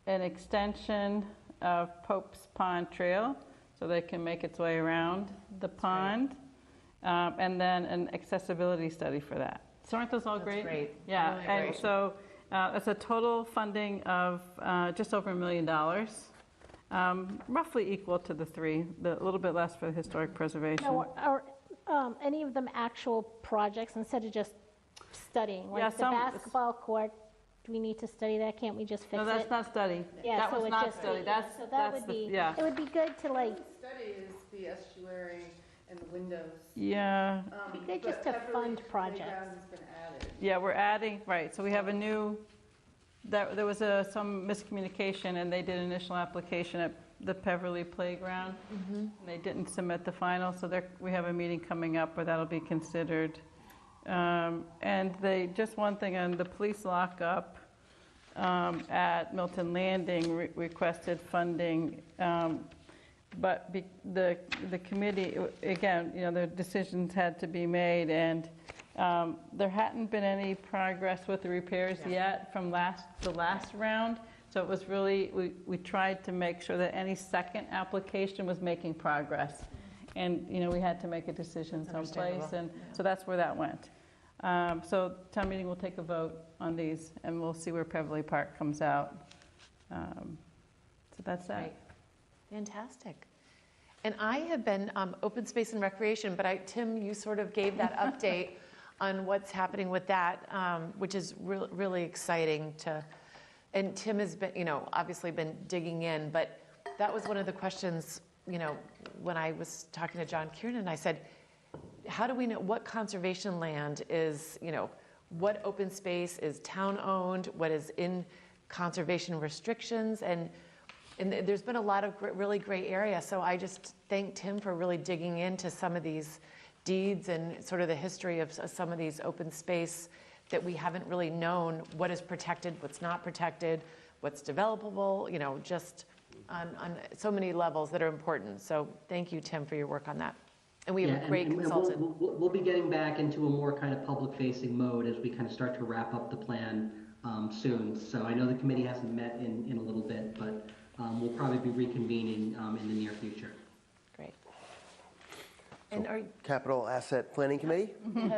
extension of Pope's Pond Trail, so they can make its way around the pond, and then an accessibility study for that. So aren't those all great? That's great. Yeah, Really and great. so it's a total funding of just over $1 million. Roughly equal to the 3, a little bit less for the historic preservation. Now, are any of them actual projects instead of just studying? Like the basketball court, do we need to study that? Can't we just fix it? No, that's not study. Yeah, that so was it not just study. be- That's so that that's would be. yeah. It would be good to like. Study is the estuary and the windows. Yeah. It'd be good just to fund projects. Playground has been added. Yeah, we're adding, right, so we have a new, there was some miscommunication, and they did initial application at the Peverly Playground. And they didn't submit the final, so we have a meeting coming up where that'll be considered. And just one thing on the police lockup at Milton Landing requested funding, but the committee, again, the decisions had to be made, and there hadn't been any progress with the repairs yet from the last round. So it was really, we tried to make sure that any second application was making progress. And, we had to make a decision someplace, and so that's where that went. So town meeting will take a vote on these, and we'll see where Peverly Park comes out. So that's that. Great. Fantastic. And I have been open space and recreation, but Tim, you sort of gave that update on what's happening with that, which is really exciting to. And Tim has been, obviously been digging in, but that was one of the questions, when I was talking to John Kiernan, I said, how do we know what conservation land is, what open space is town-owned, what is in conservation restrictions, and there's been a lot of really great area. So I just thank Tim for really digging into some of these deeds and sort of the history of some of these open space that we haven't really known what is protected, what's not protected, what's developable, just on so many levels that are important. So thank you, Tim, for your work on that. And we have Yeah, a great and consultant. we'll be getting back into a more kind of public-facing mode as we kind of start to wrap up the plan soon. So I know the committee hasn't met in a little bit, but we'll probably be reconvening in the near future. Great. And are Capital Asset Planning Committee.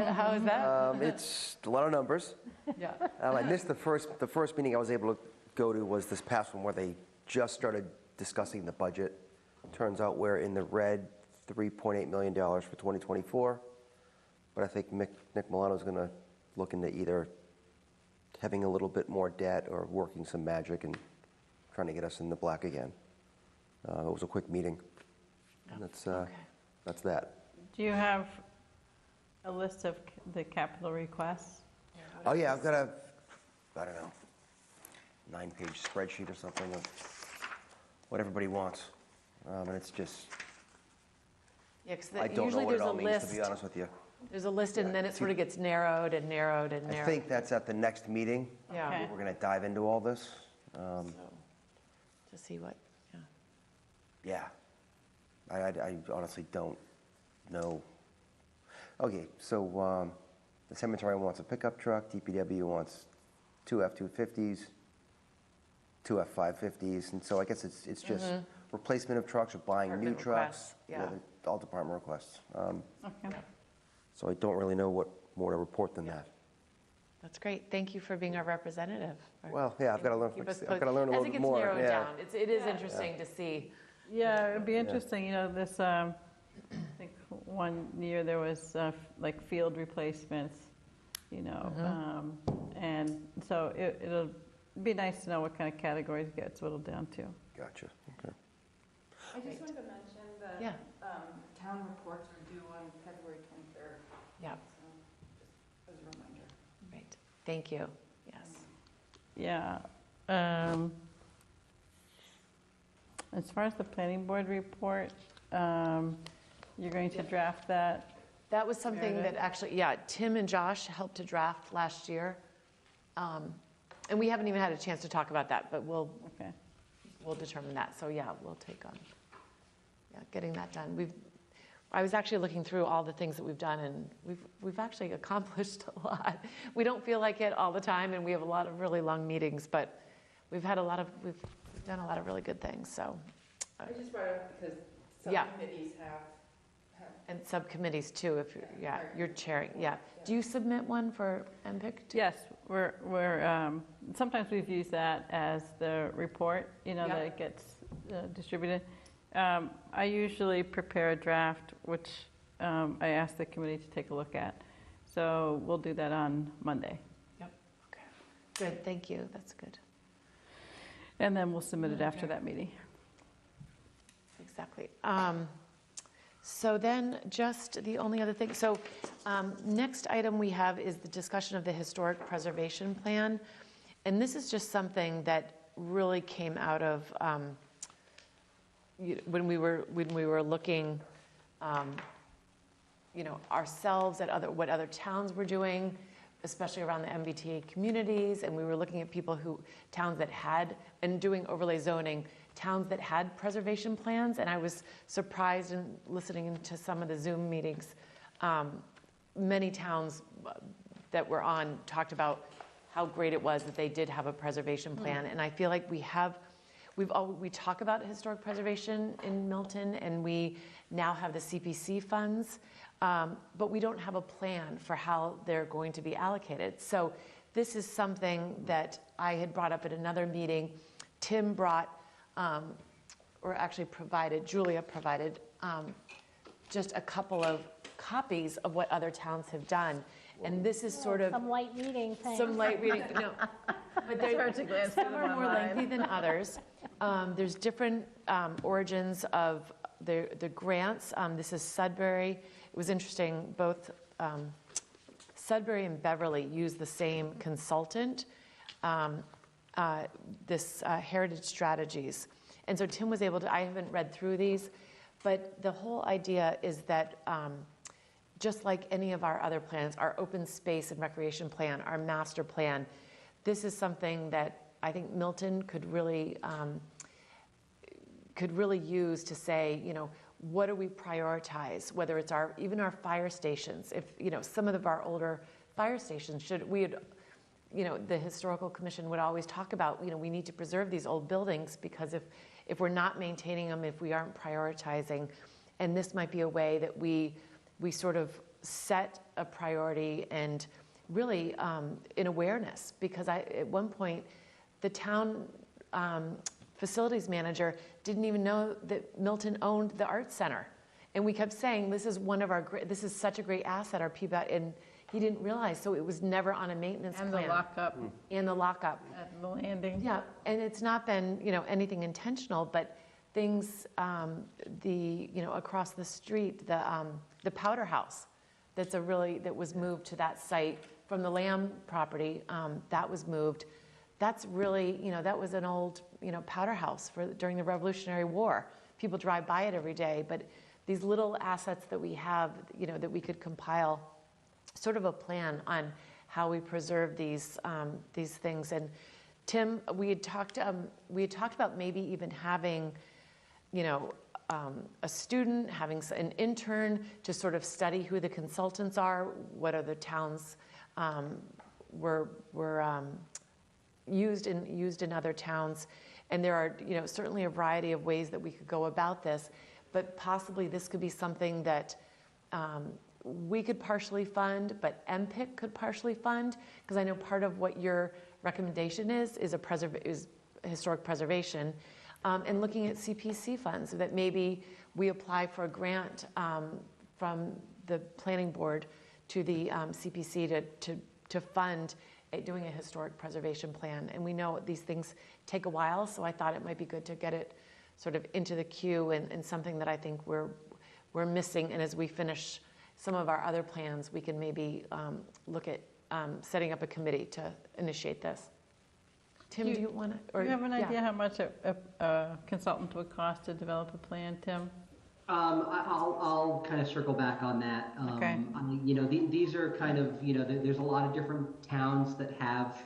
how is that? It's a lot of numbers. Yeah. I missed the first meeting I was able to go to was this past one where they just started discussing the budget. Turns out we're in the red, $3.8 million for 2024. But I think Nick Milano's going to look into either having a little bit more debt or working some magic and trying to get us in the black again. It was a quick meeting. And that's that. Do you have a list of the capital requests? Oh, yeah, I've got a, I don't know, 9-page spreadsheet or something of what everybody wants. And it's just, Yeah, 'cause I don't know usually what it there's a all means, to be list. honest with you. There's a list, and then it sort of gets narrowed and narrowed and I narrowed. think that's at the next meeting. Yeah. Okay. We're going to dive into all this. So, to see what, Yeah. I honestly don't know. Okay, so the cemetery wants a pickup truck, DPW wants 2 F-250s, 2 F-550s, and so I guess it's just replacement of trucks or buying new Department trucks. requests, yeah. All department requests. Okay. So I don't really know what more to report than that. That's great. Thank you for being our representative. Well, yeah, I've got to learn. Keep us I've got to learn a little bit more. As it gets narrowed Yeah. down, it is interesting to see. Yeah, it'd be interesting, you know, this, I think one year there was like field replacements, you know, and so it'll be nice to know what kind of categories it gets whittled down to. Gotcha. Okay. I just wanted to mention that Yeah. town reports are due on February 23rd. Yeah. So, just as a reminder. Right. Thank you. Yes. Yeah. As far as the planning board report, you're going to draft that? That was something that Meredith? actually, yeah, Tim and Josh helped to draft last year. And we haven't even had a chance to talk about that, but we'll determine that. So yeah, we'll take on, getting that done. I was actually looking through all the things that we've done, and we've actually accomplished a lot. We don't feel like it all the time, and we have a lot of really long meetings, but we've done a lot of really good things, so. I just brought it up because Yeah. subcommittees have. And subcommittees too, if you're chairing, yeah. Do you submit one for MPIC too? Yes, we're sometimes we've used that as the report, you know, Yeah. that it gets distributed. I usually prepare a draft, which I ask the committee to take a look at. So we'll do that on Monday. Yep, okay. Good, thank you, that's good. And then we'll submit it after that meeting. Exactly. So then, just the only other thing, so next item we have is the discussion of the historic preservation plan. And this is just something that really came out of when we were looking, ourselves at what other towns were doing, especially around the MBTA communities, and we were looking at towns that had, and doing overlay zoning, towns that had preservation plans, and I was surprised in listening to some of the Zoom meetings. Many towns that were on talked about how great it was that they did have a preservation plan, and I feel like we talk about historic preservation in Milton, and we now have the CPC funds, but we don't have a plan for how they're going to be allocated. So this is something that I had brought up at another meeting. Tim brought, Julia provided just a couple of copies of what other towns have done. And this is sort of... Some light reading things. Some light reading, no. But some are more lengthy than others. There's different origins of the grants. This is Sudbury. It was interesting, both Sudbury and Beverly use the same consultant, Heritage Strategies. And so Tim was able to, I haven't read through these, but the whole idea is that just like any of our other plans, our open space and recreation plan, our master plan, this is something that I think Milton could really could really use to say, what do we prioritize? Whether it's even our fire stations. If, some of our older fire stations the Historical Commission would always talk about, we need to preserve these old buildings because if we're not maintaining them, if we aren't prioritizing, and this might be a way that we sort of set a priority and really in awareness, because at one point the town facilities manager didn't even know that Milton owned the art center, and we kept saying this is such a great asset, our PBOT, and he didn't realize, so it was never on a maintenance plan. And the lockup. And the lockup. At the landing. Yeah, and it's not been, anything intentional, but things, across the street, the Powder House, that was moved to that site from the Lamb property, that was moved. That's really, that was an old, powder house during the Revolutionary War. People drive by it every day, but these little assets that we have, that we could compile sort of a plan on how we preserve these things. And Tim, we had talked about maybe even having, a student, having an intern to sort of study who the consultants are, what other towns were used in other towns. And there are, certainly a variety of ways that we could go about this, but possibly this could be something that we could partially fund, but MPIC could partially fund, because I know part of what your recommendation is historic preservation, and looking at CPC funds, that maybe we apply for a grant from the planning board to the CPC to fund doing a historic preservation plan. And we know these things take a while, so I thought it might be good to get it sort of into the queue and something that I think we're missing. And as we finish some of our other plans, we can maybe look at setting up a committee to initiate this. Tim, do you want to? Do you have an idea how much a consultant would cost to develop a plan, Tim? I'll kind of circle back on that. Okay. These are kind of, there's a lot of different towns that have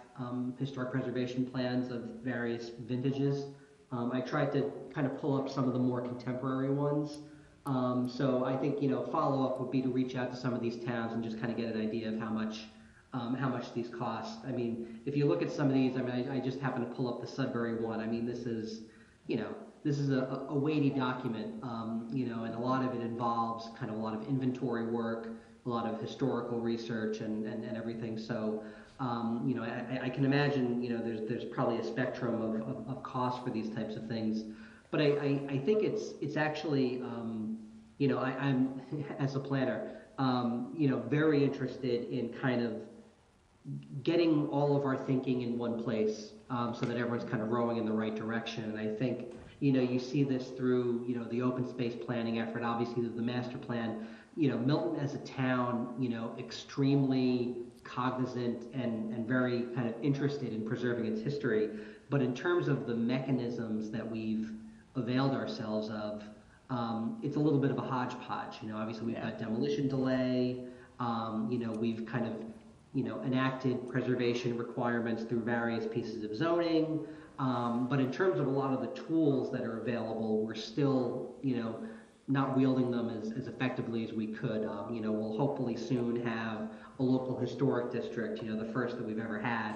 historic preservation plans of various vintages. I tried to kind of pull up some of the more contemporary ones. So I think, follow-up would be to reach out to some of these towns and just kind of get an idea of how much these cost. I mean, if you look at some of these, I just happened to pull up the Sudbury one. I mean, this is a weighty document, and a lot of it involves kind of a lot of inventory work, a lot of historical research and everything. So, I can imagine, there's probably a spectrum of cost for these types of things. But I think it's actually, I'm as a planner, very interested in kind of getting all of our thinking in one place, so that everyone's kind of rowing in the right direction. And I think, you see this through, the open space planning effort, obviously the master plan. Milton as a town, extremely cognizant and very kind of interested in preserving its history. But in terms of the mechanisms that we've availed ourselves of, it's a little bit of a hodgepodge. Obviously we've got demolition delay. We've kind of, enacted preservation requirements through various pieces of zoning. But in terms of a lot of the tools that are available, we're still, not wielding them as effectively as we could. We'll hopefully soon have a local historic district, the first that we've ever had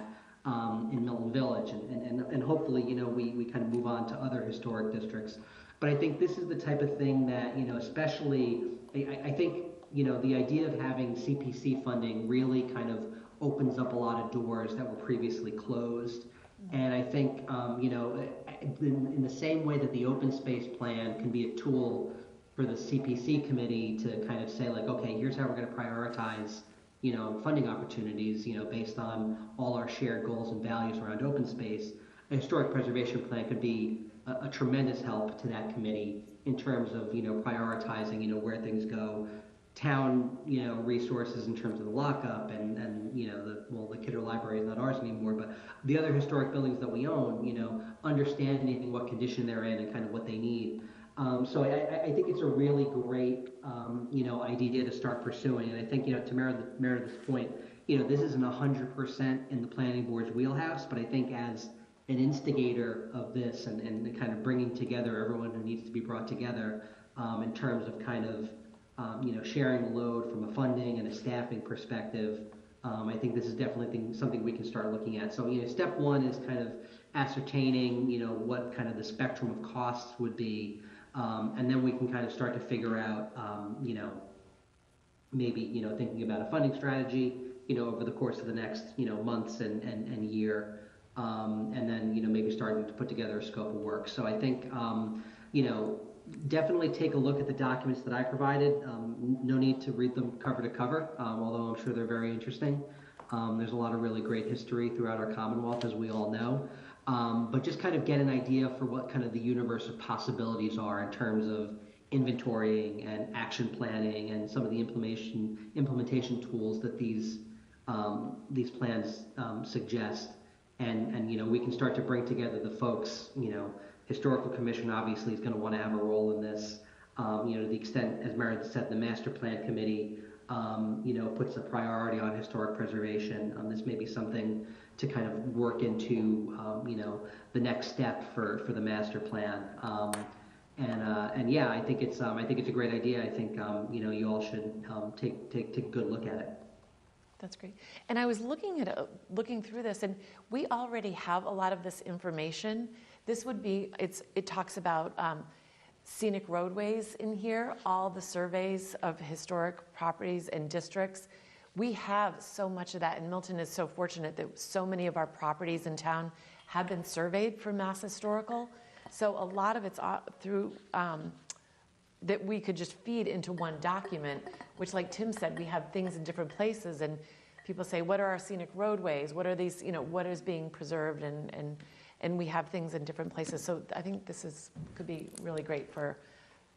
in Milton Village. And hopefully, we kind of move on to other historic districts. But I think this is the type of thing that, especially, I think, the idea of having CPC funding really kind of opens up a lot of doors that were previously closed. And I think, in the same way that the open space plan can be a tool for the CPC committee to kind of say, like, okay, here's how we're going to prioritize, funding opportunities, based on all our shared goals and values around open space. A historic preservation plan could be a tremendous help to that committee in terms of, prioritizing, where things go. Town, resources in terms of the lockup and the Kidder Library is not ours anymore, but the other historic buildings that we own, understanding what condition they're in and kind of what they need. So I think it's a really great, idea to start pursuing. And I think, to Meredith's point, this isn't 100% in the planning board's wheelhouse, but I think as an instigator of this and kind of bringing together everyone who needs to be brought together in terms of kind of sharing the load from a funding and a staffing perspective. I think this is definitely something we can start looking at. So step one is kind of ascertaining what kind of the spectrum of costs would be, and then we can kind of start to figure out maybe thinking about a funding strategy over the course of the next months and year, and then maybe starting to put together a scope of work. So I think definitely take a look at the documents that I provided. No need to read them cover to cover, although I'm sure they're very interesting. There's a lot of really great history throughout our Commonwealth, as we all know. But just kind of get an idea for what kind of the universe of possibilities are in terms of inventorying and action planning and some of the implementation tools that these plans suggest. And we can start to bring together the folks. Historical Commission obviously is going to want to have a role in this. To the extent, as Meredith said, the Master Plan Committee, puts a priority on historic preservation. This may be something to kind of work into, the next step for the master plan. And yeah, I think it's a great idea. I think you all should take a good look at it. That's great. And I was looking through this, and we already have a lot of this information. This would be, it talks about scenic roadways in here, all the surveys of historic properties and districts. We have so much of that, and Milton is so fortunate that so many of our properties in town have been surveyed for Mass Historical. So a lot of it's through that we could just feed into one document, which, like Tim said, we have things in different places, and people say, what are our scenic roadways? What are these, what is being preserved? And we have things in different places. So I think this could be really great for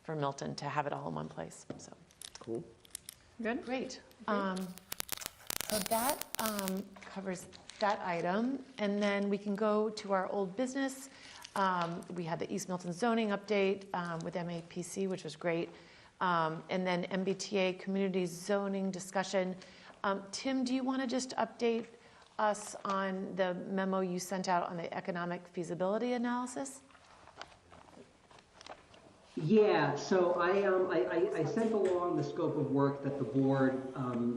Milton to have it all in one place. So cool. Good. Great. So that covers that item. And then we can go to our old business. We had the East Milton zoning update with MAPC, which was great. And then MBTA community zoning discussion. Tim, do you want to just update us on the memo you sent out on the economic feasibility analysis? Yeah, so I sent along the scope of work that the board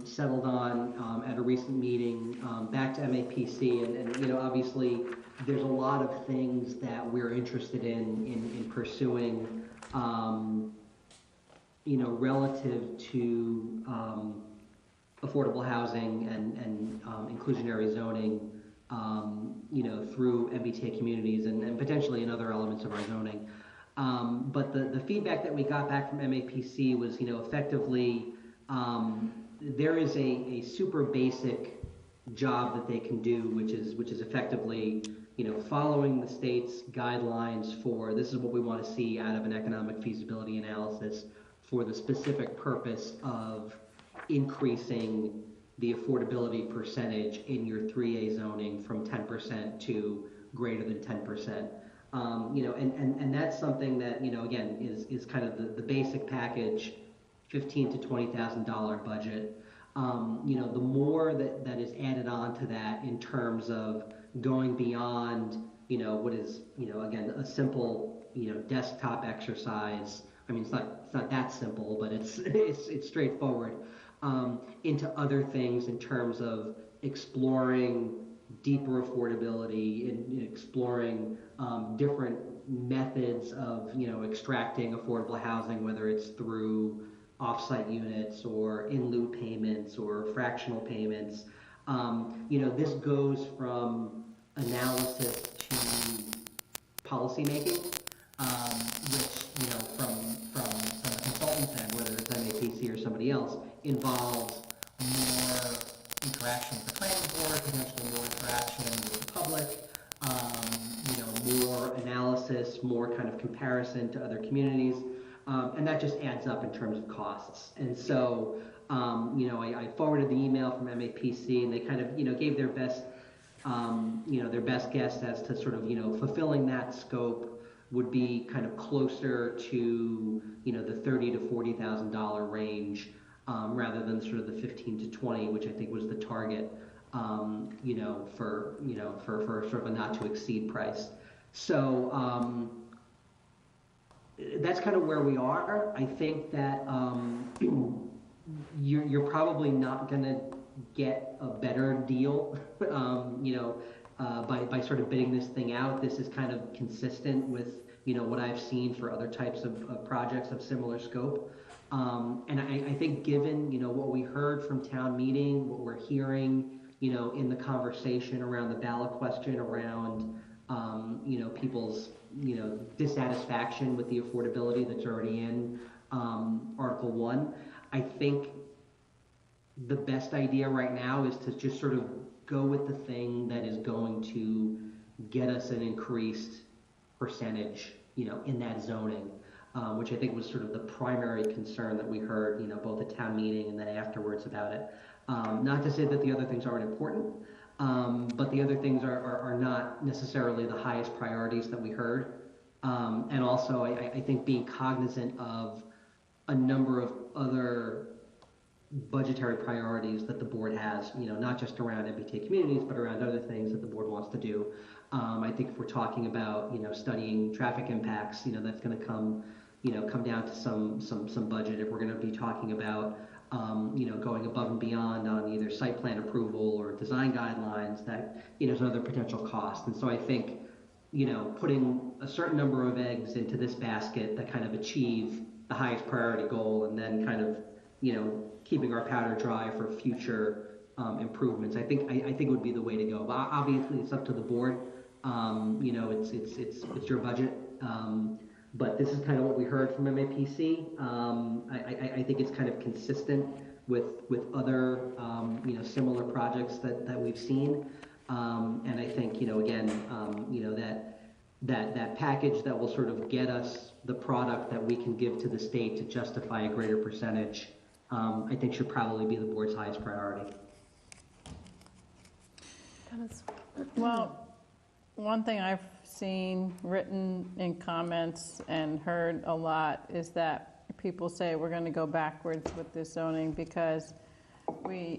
settled on at a recent meeting back to MAPC, and obviously there's a lot of things that we're interested in pursuing, relative to affordable housing and inclusionary zoning, through MBTA communities and potentially in other elements of our zoning. But the feedback that we got back from MAPC was, effectively, there is a super basic job that they can do, which is effectively, following the state's guidelines for this is what we want to see out of an economic feasibility analysis for the specific purpose of increasing the affordability percentage in your 3A zoning from 10% to greater than 10%. And that's something that, again, is kind of the basic package, $15,000 to $20,000 budget. The more that is added on to that in terms of going beyond, what is, again, a simple, desktop exercise. I mean, it's not that simple, but it's straightforward. Into other things in terms of exploring deeper affordability and exploring different methods of extracting affordable housing, whether it's through off-site units or in lieu payments or fractional payments. This goes from analysis to policymaking, which from a consultant's end, whether it's MAPC or somebody else, involves more interaction with the planning board, potentially more interaction with the public, more analysis, more kind of comparison to other communities, and that just adds up in terms of costs. And so, I forwarded the email from MAPC, and they kind of, gave their best, their best guess as to sort of, fulfilling that scope would be kind of closer to, the $30,000 to $40,000 range, rather than sort of the 15 to 20, which I think was the target. for sort of a not to exceed price. So that's kind of where we are. I think that you're probably not going to get a better deal, by sort of bidding this thing out. This is kind of consistent with, what I've seen for other types of projects of similar scope. And I think given, what we heard from town meeting, what we're hearing, in the conversation around the ballot question, around, people's, dissatisfaction with the affordability that's already in Article 1, I think the best idea right now is to just sort of go with the thing that is going to get us an increased percentage, in that zoning, which I think was sort of the primary concern that we heard, both at town meeting and then afterwards about it. Not to say that the other things aren't important, but the other things are not necessarily the highest priorities that we heard. And also, I think being cognizant of a number of other budgetary priorities that the board has, not just around MBTA communities, but around other things that the board wants to do. I think if we're talking about, studying traffic impacts, that's going to come down to some budget. If we're going to be talking about, going above and beyond on either site plan approval or design guidelines, that, is another potential cost. And so I think, putting a certain number of eggs into this basket that kind of achieve the highest priority goal, and then kind of, keeping our powder dry for future improvements, I think would be the way to go. But obviously, it's up to the board. It's your budget. But this is kind of what we heard from MAPC. I think it's kind of consistent with other similar projects that we've seen. And I think that package that will sort of get us the product that we can give to the state to justify a greater percentage, I think should probably be the board's highest priority. Well, one thing I've seen written in comments and heard a lot is that people say we're going to go backwards with this zoning because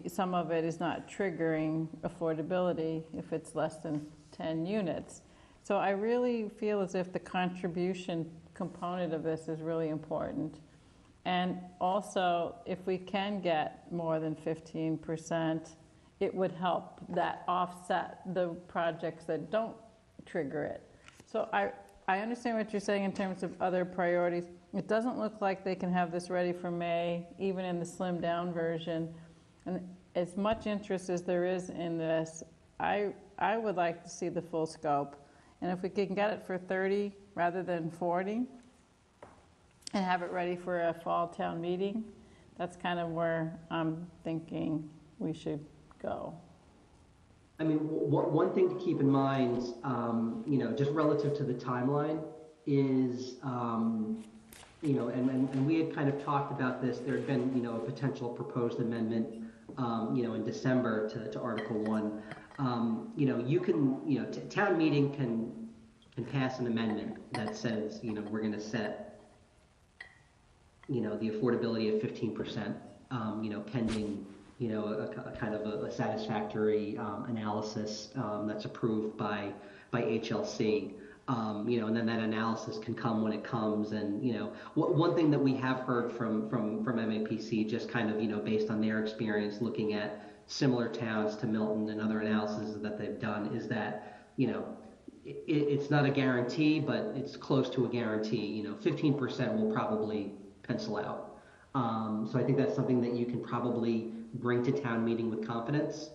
some of it is not triggering affordability if it's less than 10 units. So I really feel as if the contribution component of this is really important. And also, if we can get more than 15%, it would help that offset the projects that don't trigger it. So I understand what you're saying in terms of other priorities. It doesn't look like they can have this ready for May, even in the slimmed down version. And as much interest as there is in this, I would like to see the full scope. And if we can get it for 30 rather than 40 and have it ready for a fall town meeting, that's kind of where I'm thinking we should go. I mean, one thing to keep in mind, just relative to the timeline is, and we had kind of talked about this. There had been, a potential proposed amendment, in December to Article 1. You can, town meeting can pass an amendment that says, we're going to set, the affordability of 15%, pending, a kind of a satisfactory analysis that's approved by HLC. And then that analysis can come when it comes. And, one thing that we have heard from MAPC, just kind of, based on their experience looking at similar towns to Milton and other analyses that they've done, is that, it's not a guarantee, but it's close to a guarantee. 15% will probably pencil out. So I think that's something that you can probably bring to town meeting with confidence.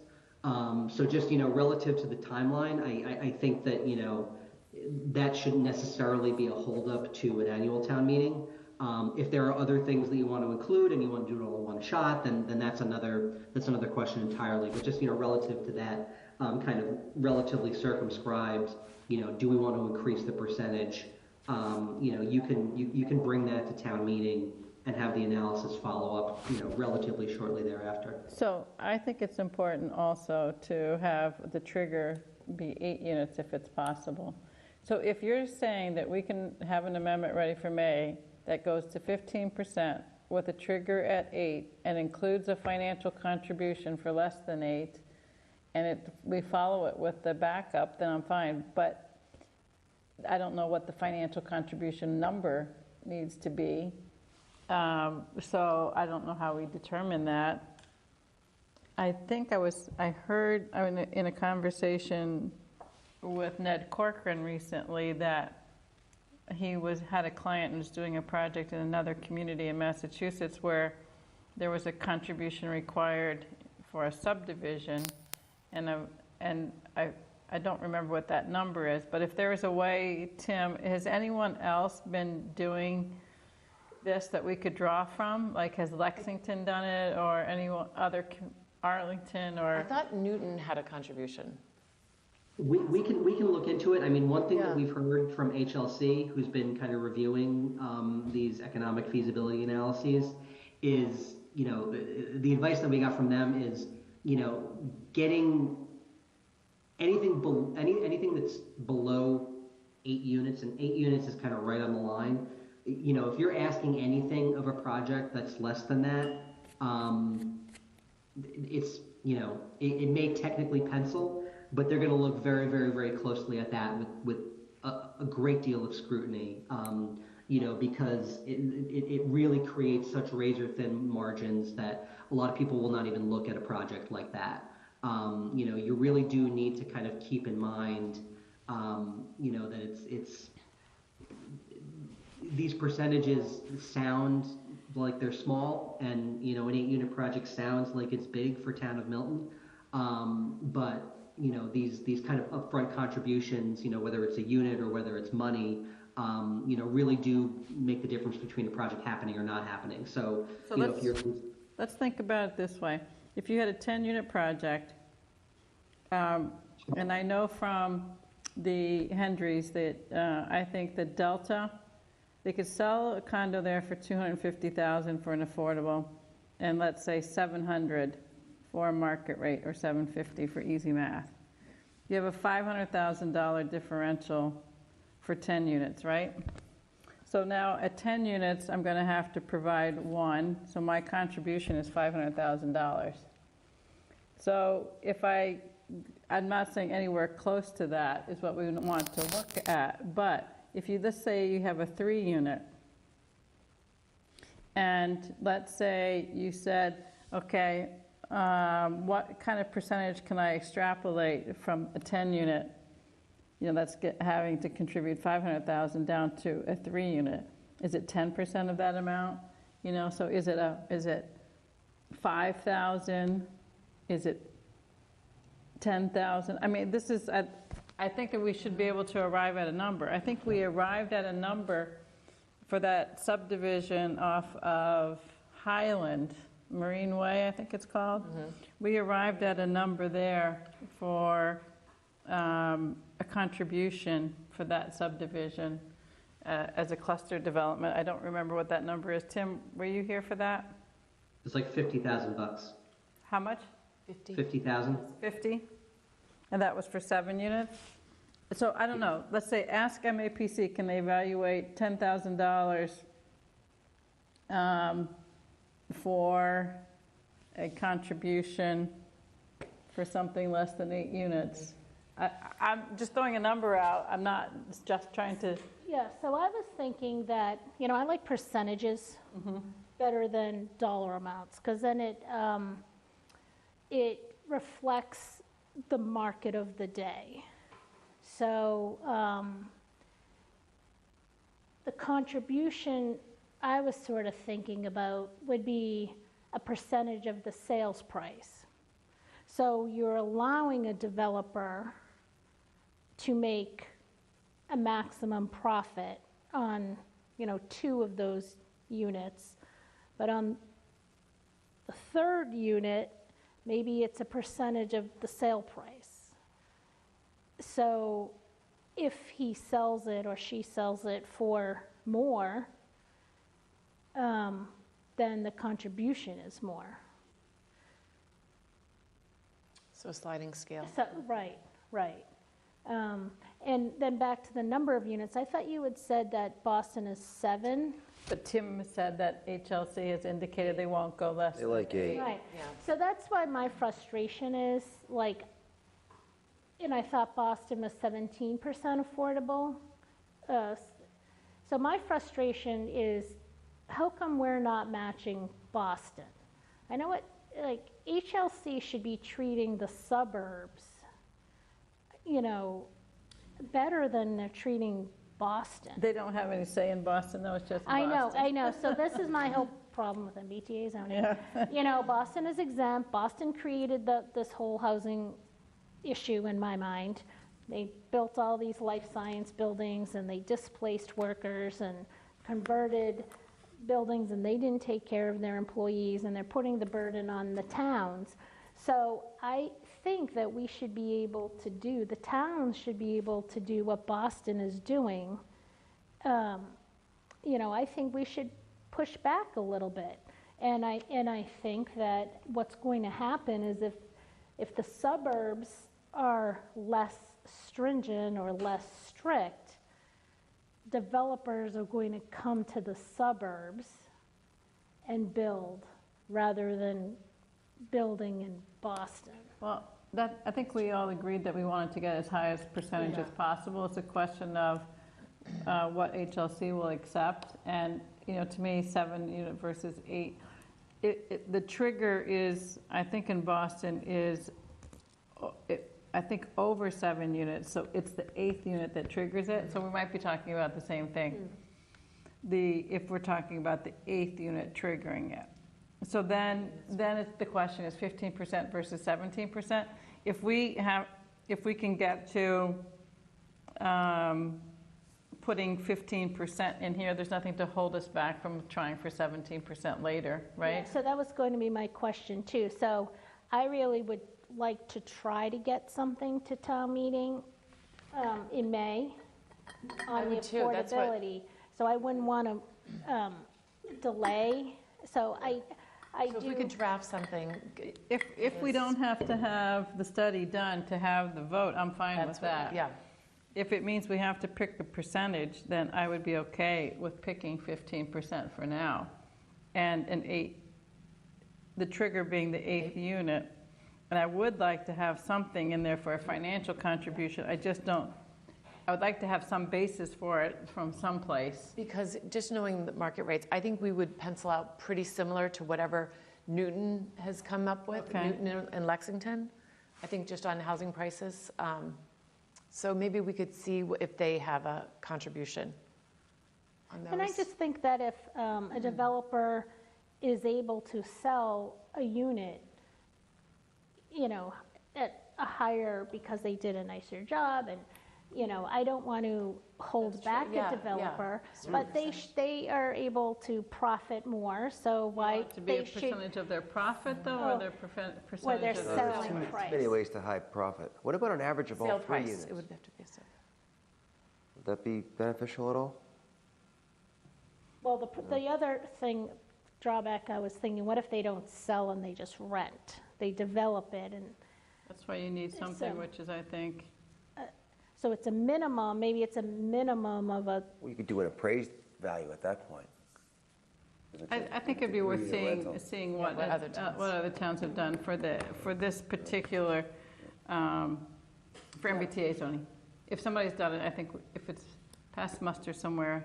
So just, relative to the timeline, I think that, that shouldn't necessarily be a holdup to an annual town meeting. If there are other things that you want to include and you want to do it all in one shot, then that's another question entirely. But just, relative to that, kind of relatively circumscribed, do we want to increase the percentage? You can bring that to town meeting and have the analysis follow up, relatively shortly thereafter. So I think it's important also to have the trigger be 8 units if it's possible. So if you're saying that we can have an amendment ready for May that goes to 15% with a trigger at 8 and includes a financial contribution for less than 8, and we follow it with the backup, then I'm fine. But I don't know what the financial contribution number needs to be. So I don't know how we determine that. I think I heard in a conversation with Ned Corcoran recently that he had a client and was doing a project in another community in Massachusetts where there was a contribution required for a subdivision, and I don't remember what that number is, but if there is a way, Tim, has anyone else been doing this that we could draw from? Like, has Lexington done it, or any other, Arlington, or? I thought Newton had a contribution. We can look into it. I mean, one thing that we've heard from HLC, who's been kind of reviewing these economic feasibility analyses, is, you know, the advice that we got from them is, you know, getting anything that's below 8 units, and 8 units is kind of right on the line. You know, if you're asking anything of a project that's less than that, it's, you know, it may technically pencil, but they're going to look very, very, very closely at that with a great deal of scrutiny, you know, because it really creates such razor-thin margins that a lot of people will not even look at a project like that. You know, you really do need to kind of keep in mind, you know, that it's these percentages sound like they're small, and, you know, an 8-unit project sounds like it's big for town of Milton, but, you know, these kind of upfront contributions, you know, whether it's a unit or whether it's money, you know, really do make the difference between a project happening or not happening. So you know, let's think about it this way. If you had a 10-unit project, and I know from the Hendrys that I think the Delta, they could sell a condo there for $250,000 for an affordable, and let's say $700 for a market rate, or $750 for easy math. You have a $500,000 differential for 10 units, right? So now at 10 units, I'm going to have to provide 1, so my contribution is $500,000. So if I'm not saying anywhere close to that is what we want to look at, but if you, let's say you have a 3-unit, and let's say you said, okay, what kind of percentage can I extrapolate from a 10-unit? You know, that's having to contribute $500,000 down to a 3-unit. Is it 10% of that amount? You know, so is it 5,000? Is it 10,000? I mean, this is, I think that we should be able to arrive at a number. I think we arrived at a number for that subdivision off of Highland, Marine Way, I think it's called. Mm-hmm. We arrived at a number there for a contribution for that subdivision as a cluster development. I don't remember what that number is. Tim, were you here for that? It's like $50,000. How much? 50,000. 50? And that was for 7 units? So I don't know. Let's say, ask MAPC, can they evaluate $10,000 for a contribution for something less than 8 units? I'm just throwing a number out. I'm not just trying to... Yeah, so I was thinking that, you know, I like percentages better than dollar amounts, because then it reflects the market of the day. So the contribution I was sort of thinking about would be a percentage of the sales price. So you're allowing a developer to make a maximum profit on, you know, 2 of those units, but on the 3rd unit, maybe it's a percentage of the sale price. So if he sells it or she sells it for more, then the contribution is more. So a sliding scale. So, right. And then back to the number of units, I thought you had said that Boston is 7. But Tim said that HLC has indicated they won't go less. They like 8. Right. Yeah. So that's why my frustration is, like, and I thought Boston was 17% affordable. So my frustration is, how come we're not matching Boston? I know what, like, HLC should be treating the suburbs, you know, better than they're treating Boston. They don't have any say in Boston, though, it's just Boston. I know. So this is my whole problem with MBTA zoning. Yeah. You know, Boston is exempt. Boston created this whole housing issue in my mind. They built all these life science buildings, and they displaced workers and converted buildings, and they didn't take care of their employees, and they're putting the burden on the towns. So I think that we should be able to do, the towns should be able to do what Boston is doing. You know, I think we should push back a little bit. And I think that what's going to happen is if the suburbs are less stringent or less strict, developers are going to come to the suburbs and build rather than building in Boston. Well, I think we all agreed that we wanted to get as high as percentage as possible. It's a question of what HLC will accept. And, you know, to me, 7 unit versus 8, the trigger is, I think in Boston is, I think over 7 units. So it's the 8th unit that triggers it. So we might be talking about the same thing. If we're talking about the 8th unit triggering it. So then the question is 15% versus 17%. If we can get to putting 15% in here, there's nothing to hold us back from trying for 17% later, right? Yeah, so that was going to be my question too. So I really would like to try to get something to town meeting in May on the affordability. So I wouldn't want to delay. So if we could draft something. If we don't have to have the study done to have the vote, I'm fine with that. Yeah. If it means we have to pick a percentage, then I would be okay with picking 15% for now. And the trigger being the 8th unit. And I would like to have something in there for a financial contribution. I would like to have some basis for it from someplace. Because just knowing the market rates, I think we would pencil out pretty similar to whatever Newton has come up with, Okay. Newton and Lexington, I think just on housing prices. So maybe we could see if they have a contribution on those. And I just think that if a developer is able to sell a unit, you know, at a higher, because they did a nicer job, and, you know, I don't want to hold back a developer, but they are able to profit more, so why To be a percentage of their profit, though, or their percentage or their of their selling price. Many ways to high profit. What about an average of all Sale 3 price, units? it would have to be a sale. Would that be beneficial at all? Well, the other drawback I was thinking, what if they don't sell and they just rent? They develop it, and That's why you need something which is, I think, so it's a minimum, maybe it's a minimum of a, Well, you could do an appraised value at that point. I think it'd be worth Rental. seeing what what other towns. what other towns have done for this particular, for MBTA zoning. If somebody's done it, I think if it's passed muster somewhere,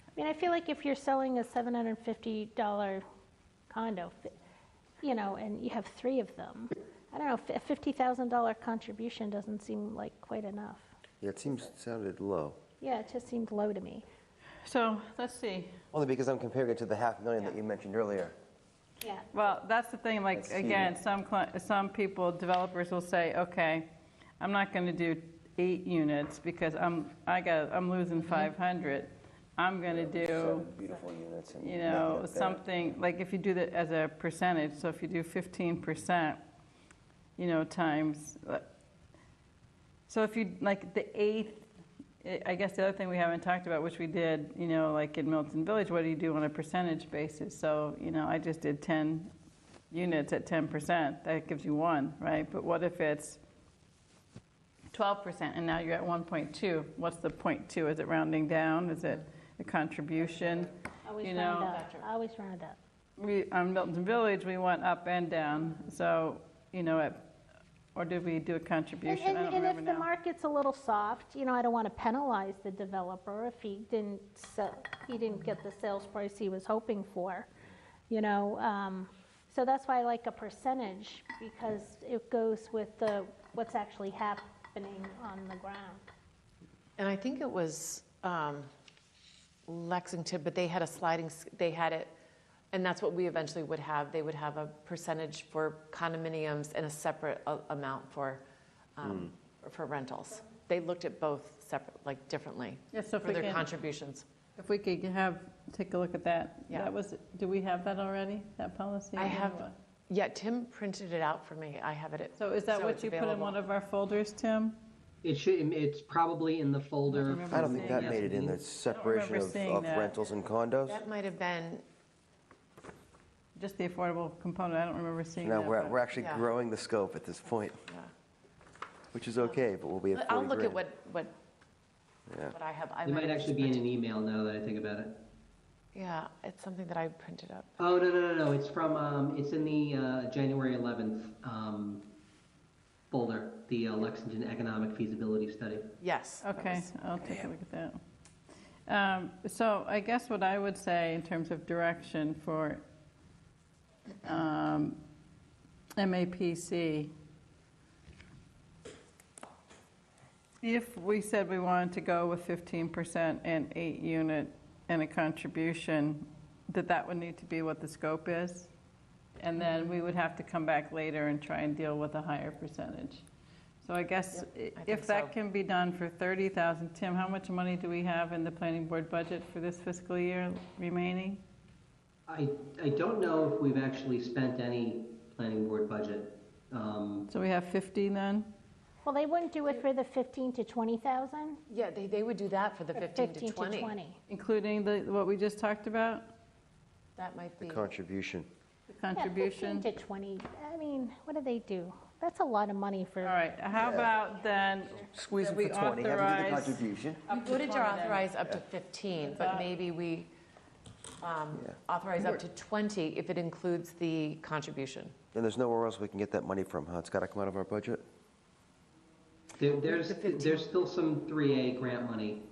I mean, I feel like if you're selling a $750 condo, you know, and you have 3 of them, I don't know, a $50,000 contribution doesn't seem like quite enough. Yeah, it sounded low. Yeah, it just seemed low to me. so let's see. Only because I'm comparing it to the $500,000 that you mentioned earlier. Yeah. Well, that's the thing, like, That's again, some people, developers will say, okay, I'm not gonna do 8 units because I'm losing 500. I'm gonna do, 7 beautiful units. And you make it know, up there. something, like if you do that as a percentage, so if you do 15%, you know, times, so if you, like the 8th, I guess the other thing we haven't talked about, which we did, you know, like in Milton Village, what do you do on a percentage basis? So, you know, I just did 10 units at 10%, that gives you 1, right? But what if it's 12% and now you're at 1.2? What's the 0.2? Is it rounding down? Is it a contribution? Always You round know, up, always round up. on Milton Village, we went up and down. So, you know, Or did we do a And, contribution? and I don't and remember if the now. market's a little soft, I don't want to penalize the developer if he didn't get the sales price he was hoping for, So that's why I like a percentage, because it goes with what's actually happening on the ground. And I think it was Lexington, but they had a they had it, and that's what we eventually would have. They would have a percentage for condominiums and a separate amount for rentals. They looked at both separate, differently, Yeah, so if for we their can- contributions. If we could take a look at that. Yeah. Do we have that already, that policy? I have, yeah, Tim printed it out for me. I have it. So is that what it's you put in available. one of our folders, Tim? It's probably in the folder. remember I don't think that Yes, made it in the meeting. separation remember seeing of that. rentals and condos. That might have been, Just the affordable component, I don't remember seeing Now, that. we're but- we're actually Yeah. growing the scope at this point, yeah. which is okay, but we'll be at 40 I'll look at grand. what Yeah. I have. It might actually be in an email now that I think about it. Yeah, it's something that I printed up. Oh, no. It's from, it's in the January 11th folder, the Lexington Economic Feasibility Study. Yes. that Okay, was- I'll take a look at that. So I guess what I would say in terms of direction for MAPC, if we said we wanted to go with 15% and 8-unit and a contribution, that would need to be what the scope is? And then we would have to come back later and try and deal with a higher percentage. So I guess think if that so. can be done for 30,000, Tim, how much money do we have in the planning board budget for this fiscal year remaining? I don't know if we've actually spent any planning board budget. So we have 50 then? Well, they wouldn't do it for the 15 to 20,000? Yeah, they would do that for the 15 to 20. Including what we just talked about? That might The be. contribution. The contribution? Yeah, 15 to 20. I mean, what do they do? That's a lot of money for. All right, how about then? Squeeze that it for 20, have them do the authorize- contribution. We voted to 20 then. authorize up to 15, but maybe we Yeah. authorize up to 20 if it includes the contribution. And there's nowhere else we can get that money from, huh? It's got to come out of our budget? There's still some 3A grant money.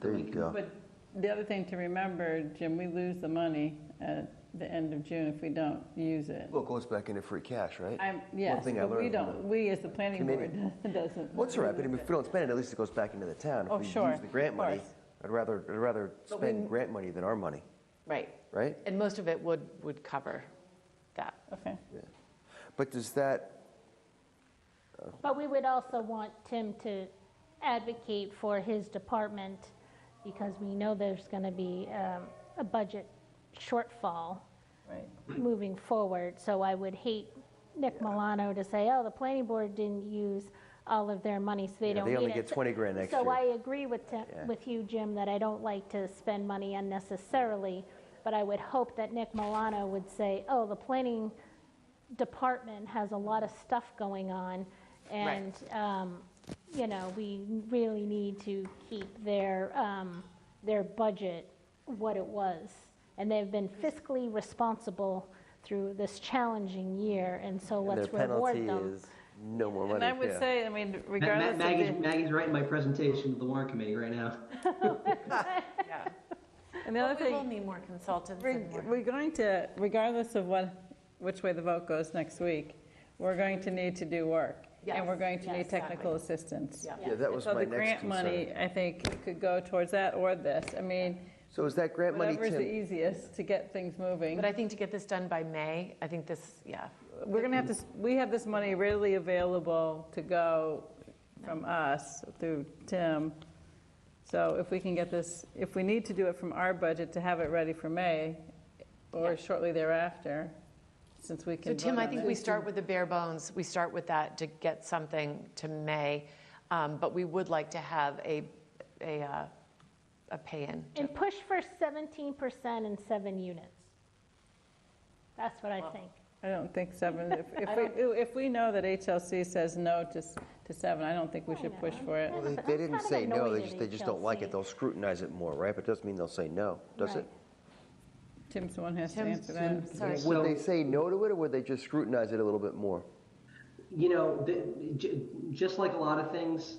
There you go. But the other thing to remember, Jim, we lose the money at the end of June if we don't use it. Well, it goes back into free cash, right? Yes, thing I but we learned from don't, we as the planning board committee. doesn't. Well, it's all right, but if we don't spend it, at least it goes back into the town. Oh, If we sure, use the grant of money, course. I'd rather But we- spend grant money than our money, Right. right? And most of it would cover that. Okay. But does that, But we would also want Tim to advocate for his department, because we know there's going to be a budget shortfall Right. moving forward. So I would hate Nick Milano to say, oh, the planning board didn't use all of their money, so they don't need they it. only get 20 grand next So year. I agree with you, Jim, that I don't like to spend money unnecessarily, but I would hope that Nick Milano would say, oh, the planning department has a lot of stuff going on, and, we really need to keep their budget what it was. And they've been fiscally responsible through this challenging year, and so and their let's reward penalty them. is no more money? And I would yeah. say, regardless of the. Maggie's writing my presentation to the warrant committee right now. Yeah. And the other But we will thing, need more consultants and more. we're going to, regardless of which way the vote goes next week, we're going to need to do work. And Yes, we're going to need yes, technical exactly. assistance. Yeah. Yeah, that was So my the next grant money, concern. I think, could go towards that or this. I mean, So is that grant money, whatever's the Tim? easiest to get things moving. But I think to get this done by May, I think this, yeah. We're going to have to, we have this money readily available to go from us through Tim. So if we can get this, if we need to do it from our budget to have it ready for May or shortly thereafter, since we So can Tim, vote I on think it. we start with the bare bones. We start with that to get something to May. But we would like to have a pay-in. And push for 17% and 7 units. That's what I think. I don't think 7, if we know that HLC says no to 7, I don't think we should push for it. Well, they I'm didn't kind of say no, annoyed they at just don't like HLC. it. They'll scrutinize it more, right? But it doesn't mean they'll say no, does it? Right. Tim's the one who has to Tim, answer that. Sorry. Would they say no to it, or would they just scrutinize it a little bit more? Just like a lot of things,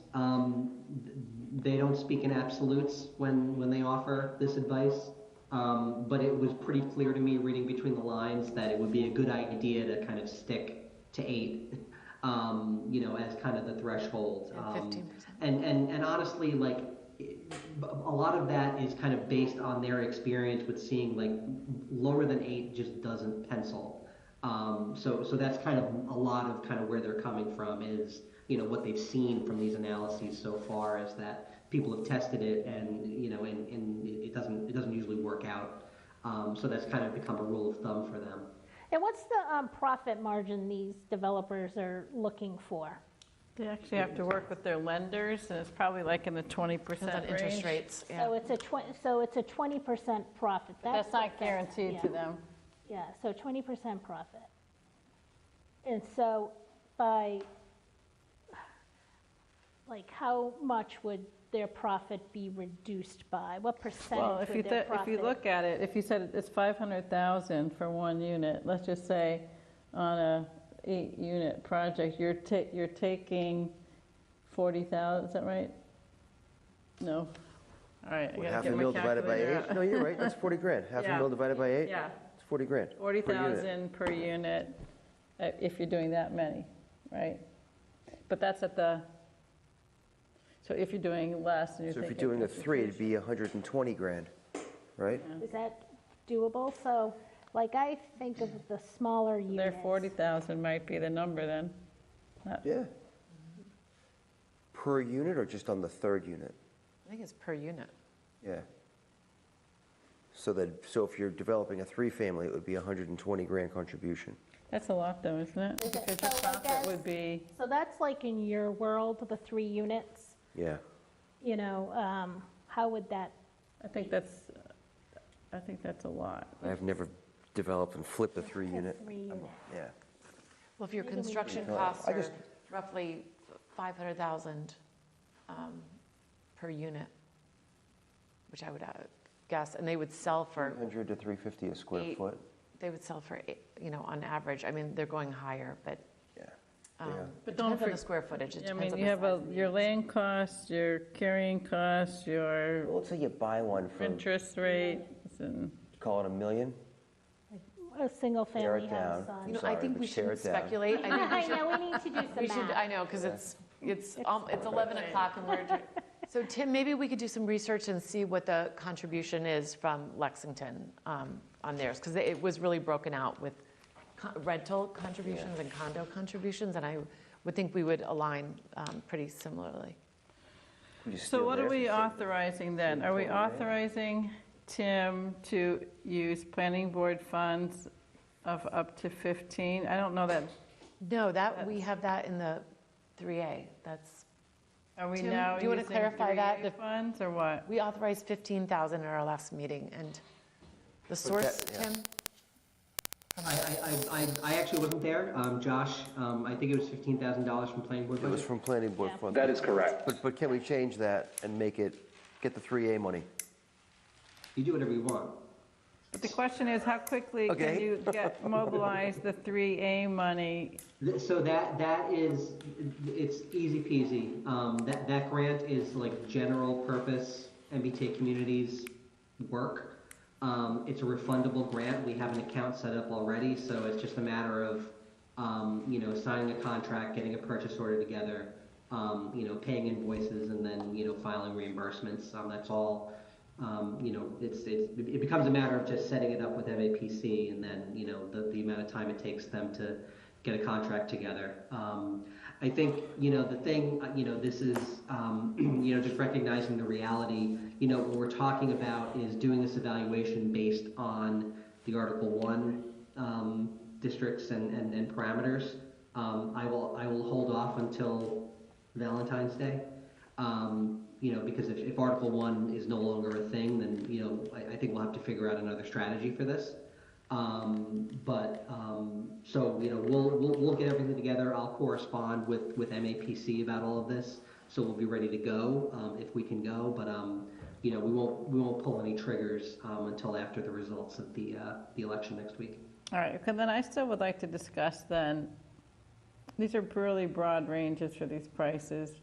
they don't speak in absolutes when they offer this advice. But it was pretty clear to me reading between the lines that it would be a good idea to kind of stick to 8, as kind of the threshold. 15%. And honestly, like, a lot of that is kind of based on their experience with seeing like lower than 8 just doesn't pencil. So that's kind of a lot of kind of where they're coming from is, what they've seen from these analyses so far is that people have tested it and, and it doesn't usually work out. So that's kind of become a rule of thumb for them. And what's the profit margin these developers are looking for? They actually have to work with their lenders, and it's probably like in the 20% Depends on range. interest rates, yeah. So it's a 20% profit. That's not guaranteed to them. Yeah, so 20% profit. And so how much would their profit be reduced by? What percentage would their profit? If you look at it, if you said it's 500,000 for one unit, let's just say on a 8-unit project, you're taking 40,000, is that right? No. All right, I gotta Half get a my mil divided by calculator 8? out. No, you're right, that's 40 grand. Half a mil divided by 8? Yeah. It's 40 grand. 40,000 per unit if you're doing that many, right? But that's so if you're doing less and you're So if thinking. you're doing a 3, it'd be 120 grand, right? Is that doable? So, like, I think of the smaller units. Their 40,000 might be the number then. Yeah. Per unit or just on the third unit? I think it's per unit. Yeah. So if you're developing a 3-family, it would be 120 grand contribution. That's a lot though, isn't it? Because your profit would be. So that's like in your world, the 3 units. Yeah. How would that? I think that's a lot. I've never developed and flipped a 3-unit. Yeah. Well, if your Maybe we construction can- costs I are just- roughly 500,000 per unit, which I would guess, and they would sell for 300 to 350 a square 8 foot. They would sell for, on average, I mean, they're going higher, but Yeah. But it don't depends on the forget- square footage. It I depends mean, on you the have size of the your unit. land costs, your carrying costs, your Well, let's say you buy one for, interest rates and. call it $1 million. A single Tear it family house down. on. You know, I Sorry, think but we tear shouldn't it down. speculate. I think I know, we need to do we some should, math. I know, because it's 11 o'clock and we're, so Tim, maybe we could do some research and see what the contribution is from Lexington on theirs, because it was really broken out with rental contributions and condo contributions, and I would think we would align pretty similarly. So what are we authorizing then? Are we authorizing Tim to use planning board funds of up to 15? I don't know that. No, we have that in the 3A. That's, Are we Tim, now do you want to using clarify that? 3A funds or what? We authorized 15,000 at our last meeting, and the source, Tim? I actually wasn't there. Josh, I think it was $15,000 from planning board It was budget. from planning board funds. That is correct. But can we change that and make it, get the 3A money? You do whatever you want. But the question is, how quickly can Okay. you mobilize the 3A money? So that is, it's easy peasy. That grant is like general purpose MBTA communities work. It's a refundable grant. We have an account set up already, so it's just a matter of, signing a contract, getting a purchase order together, paying invoices, and then, filing reimbursements. That's all. It becomes a matter of just setting it up with MAPC, and then, the amount of time it takes them to get a contract together. I think, the thing, this is, just recognizing the reality, what we're talking about is doing this evaluation based on the Article 1 districts and parameters. I will hold off until Valentine's Day, because if Article 1 is no longer a thing, then, I think we'll have to figure out another strategy for this. So we'll get everything together. I'll correspond with MAPC about all of this, so we'll be ready to go if we can go. But we won't pull any triggers until after the results of the election next week. All right, because then I still would like to discuss then, these are really broad ranges for these prices.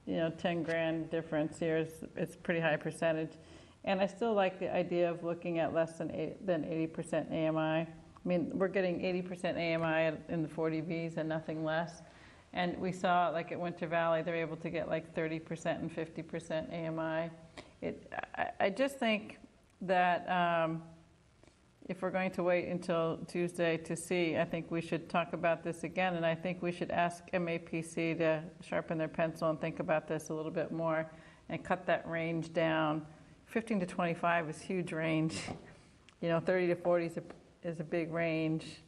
10 grand difference here it's pretty high percentage. And I still like the idea of looking at less than 80% AMI. I mean, we're getting 80% AMI in the 40Bs and nothing less. And we saw, like at Winter Valley, they're able to get like 30% and 50% AMI. I just think that if we're going to wait until Tuesday to see, I think we should talk about this again, and I think we should ask MAPC to sharpen their pencil and think about this a little bit more and cut that range down. 15 to 25 is huge range. 30 to 40 is a big range.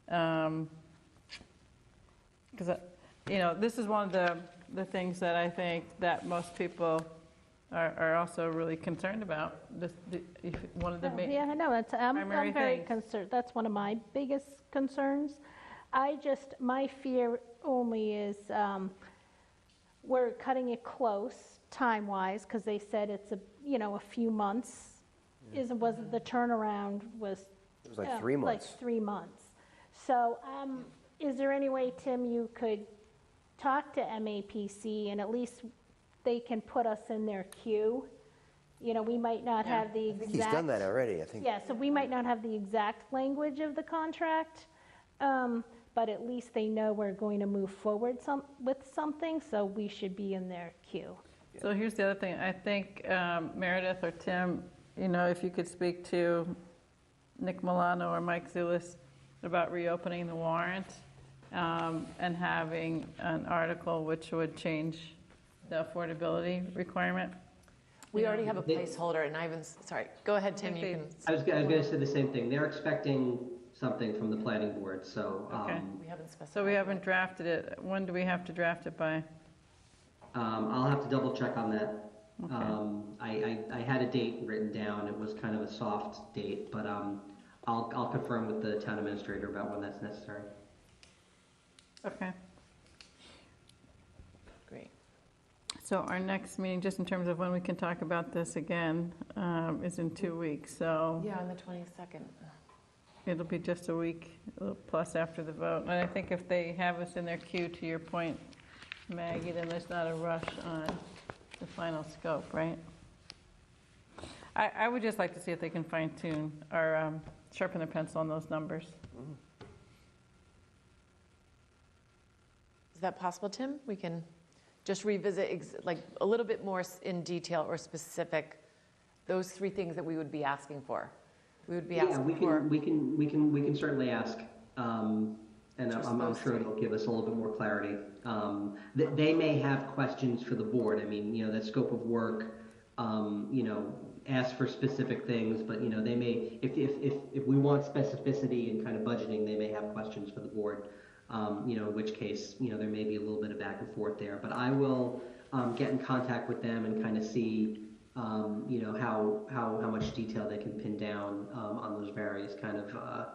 Because, this is one of the things that I think that most people are also really concerned about. One of the Yeah, I know, I'm primary very things. concerned, that's one of my biggest concerns. My fear only is, we're cutting it close, time-wise, because they said it's a few months, wasn't the turnaround was. It was like 3 months. Like 3 months. So, is there any way, Tim, you could talk to MAPC and at least they can put us in their queue? We might not have the exact. I think he's done that already, I think. Yeah, so we might not have the exact language of the contract, but at least they know we're going to move forward with something, so we should be in their queue. So here's the other thing. I think Meredith or Tim, if you could speak to Nick Milano or Mike Zulis about reopening the warrant and having an article which would change the affordability requirement. We already have a placeholder, and sorry, go ahead, Tim, you can. I was going to say the same thing. They're expecting something from the planning board, so. Okay. We haven't specified. So we haven't drafted it. When do we have to draft it by? I'll have to double check on that. Okay. I had a date written down. It was kind of a soft date, but I'll confirm with the town administrator about when that's necessary. Okay. Great. So our next meeting, just in terms of when we can talk about this again, is in 2 weeks. So Yeah, on the 22nd. it'll be just a week plus after the vote. And I think if they have us in their queue, to your point, Maggie, then there's not a rush on the final scope, right? I would just like to see if they can fine tune or sharpen their pencil on those numbers. Is that possible, Tim? We can just revisit like a little bit more in detail or specific, those 3 things that we would be asking for. We would be asking for. We can certainly ask, and I'm sure they'll give us a little bit more clarity. They may have questions for the board. I mean, that scope of work, ask for specific things, but they may, if we want specificity and kind of budgeting, they may have questions for the board. In which case, there may be a little bit of back and forth there. But I will get in contact with them and kind of see, how much detail they can pin down on those various kind of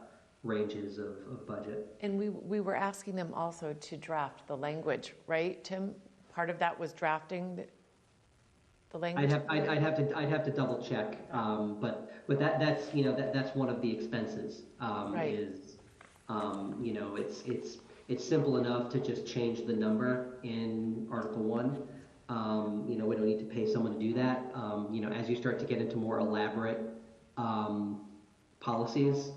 ranges of budget. And we were asking them also to draft the language, right, Tim? Part of that was drafting the language. I'd have to double check, but that's one of the expenses. Right. Is it's simple enough to just change the number in Article 1. We don't need to pay someone to do that. As you start to get into more elaborate policies,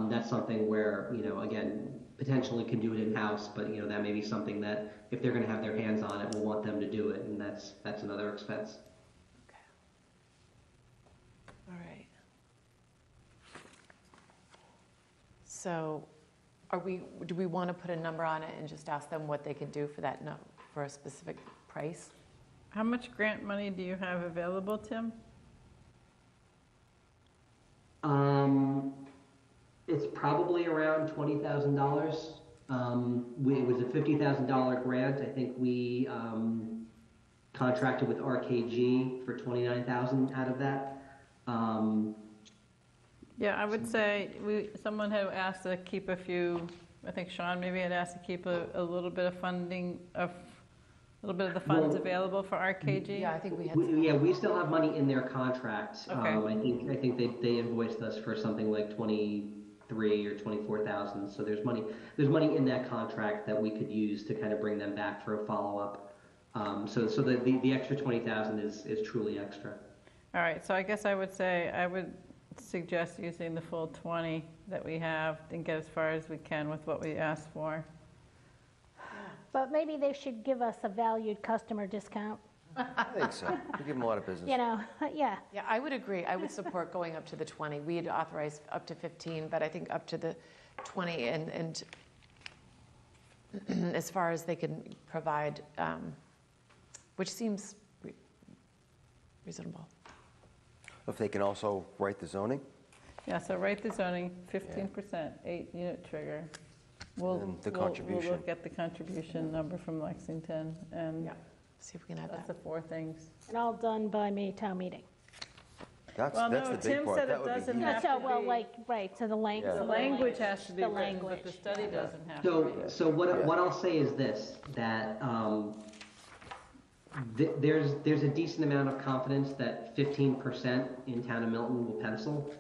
that's something where, again, potentially can do it in-house, but, that may be something that if they're going to have their hands on it, we'll want them to do it, and that's another expense. Okay. All right. So do we want to put a number on it and just ask them what they can do for that, for a specific price? How much grant money do you have available, Tim? It's probably around $20,000. It was a $50,000 grant. I think we contracted with RKG for $29,000 out of that. Yeah, I would say someone had asked to keep a few. I think Sean maybe had asked to keep a little bit of funding a little bit of the funds available for RKG. Yeah, I think we had. We still have money in their contract. Okay. I think they invoiced us for something like $20,000 23 or 24,000. So there's money in that contract that we could use to kind of bring them back for a follow-up. So the extra 20,000 is truly extra. All right, so I guess I would say, I would suggest using the full 20 that we have and get as far as we can with what we asked for. But maybe they should give us a valued customer discount, I think so. We give them a lot of business. you know, yeah. Yeah, I would agree. I would support going up to the 20. We had authorized up to 15, but I think up to the 20 and as far as they can provide, which seems reasonable. If they can also write the zoning? Yeah, so write the zoning, 15%, 8-unit trigger. And the contribution. We'll look at the contribution number from Lexington, and Yeah, see if we can add that's that. the 4 things. And all done by May town meeting. That's Well, the no, big Tim part. said That it would be doesn't huge. have So, to well, be- like, right, so the Yeah. The language has to be The written, but language, the study doesn't have to be. So what I'll say is this, that there's a decent amount of confidence that 15% in town of Milton will pencil.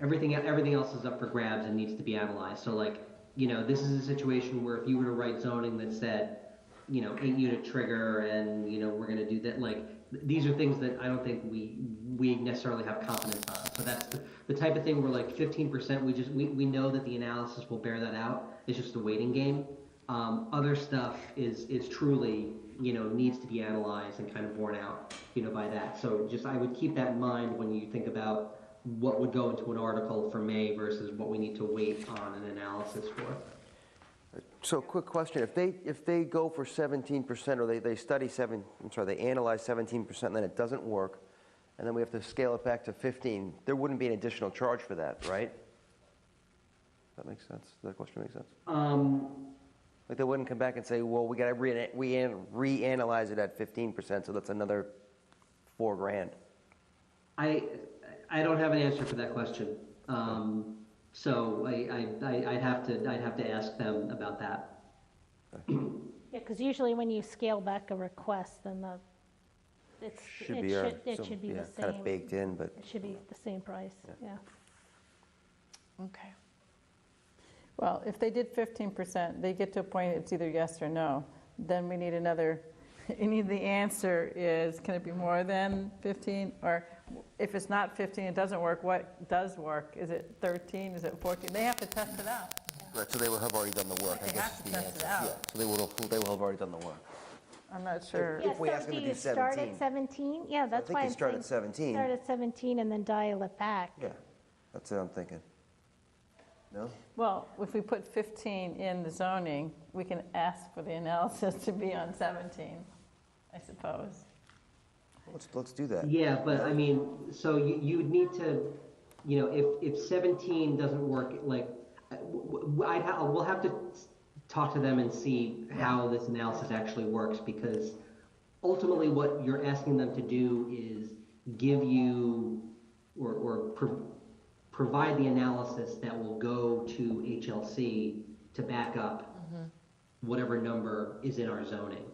Everything else is up for grabs and needs to be analyzed. So like, this is a situation where if you were to write zoning that said, 8-unit trigger and, we're gonna do that, like, these are things that I don't think we necessarily have confidence on. So that's the type of thing where like 15%, we know that the analysis will bear that out. It's just a waiting game. Other stuff is truly, needs to be analyzed and kind of borne out, by that. So I would keep that in mind when you think about what would go into an article for May versus what we need to wait on an analysis for. So quick question, if they go for 17% or they analyze 17% and then it doesn't work, and then we have to scale it back to 15, there wouldn't be an additional charge for that, right? That makes sense? Does that question make sense? Like they wouldn't come back and say, well, we got to reanalyze it at 15%, so that's another $4,000. I don't have an answer for that question. So I'd have to ask them about that. Yeah, because usually when you scale back a request, then it should be the same. Kind of baked in, but. It should be the same price, yeah. Okay. Well, if they did 15%, they get to a point, it's either yes or no. Then we need the answer is, can it be more than 15? Or if it's not 15, it doesn't work, what does work? Is it 13, is it 14? They have to test it out. Right, so they will have already done the work, I They guess. have to is the test it answer. out. Yeah, so they will have already done the work. I'm not sure. If we ask them to Do do you start 17. at 17? Yeah, that's why I'm I think you start saying at 17. start at 17 and then dial it back. Yeah, that's what I'm thinking. No? Well, if we put 15 in the zoning, we can ask for the analysis to be on 17, I suppose. Let's do that. Yeah, but I mean, so you would need to, if 17 doesn't work, like, we'll have to talk to them and see how this analysis actually works, because ultimately what you're asking them to do is give you or provide the analysis that will go to HLC to back up whatever number is in our zoning.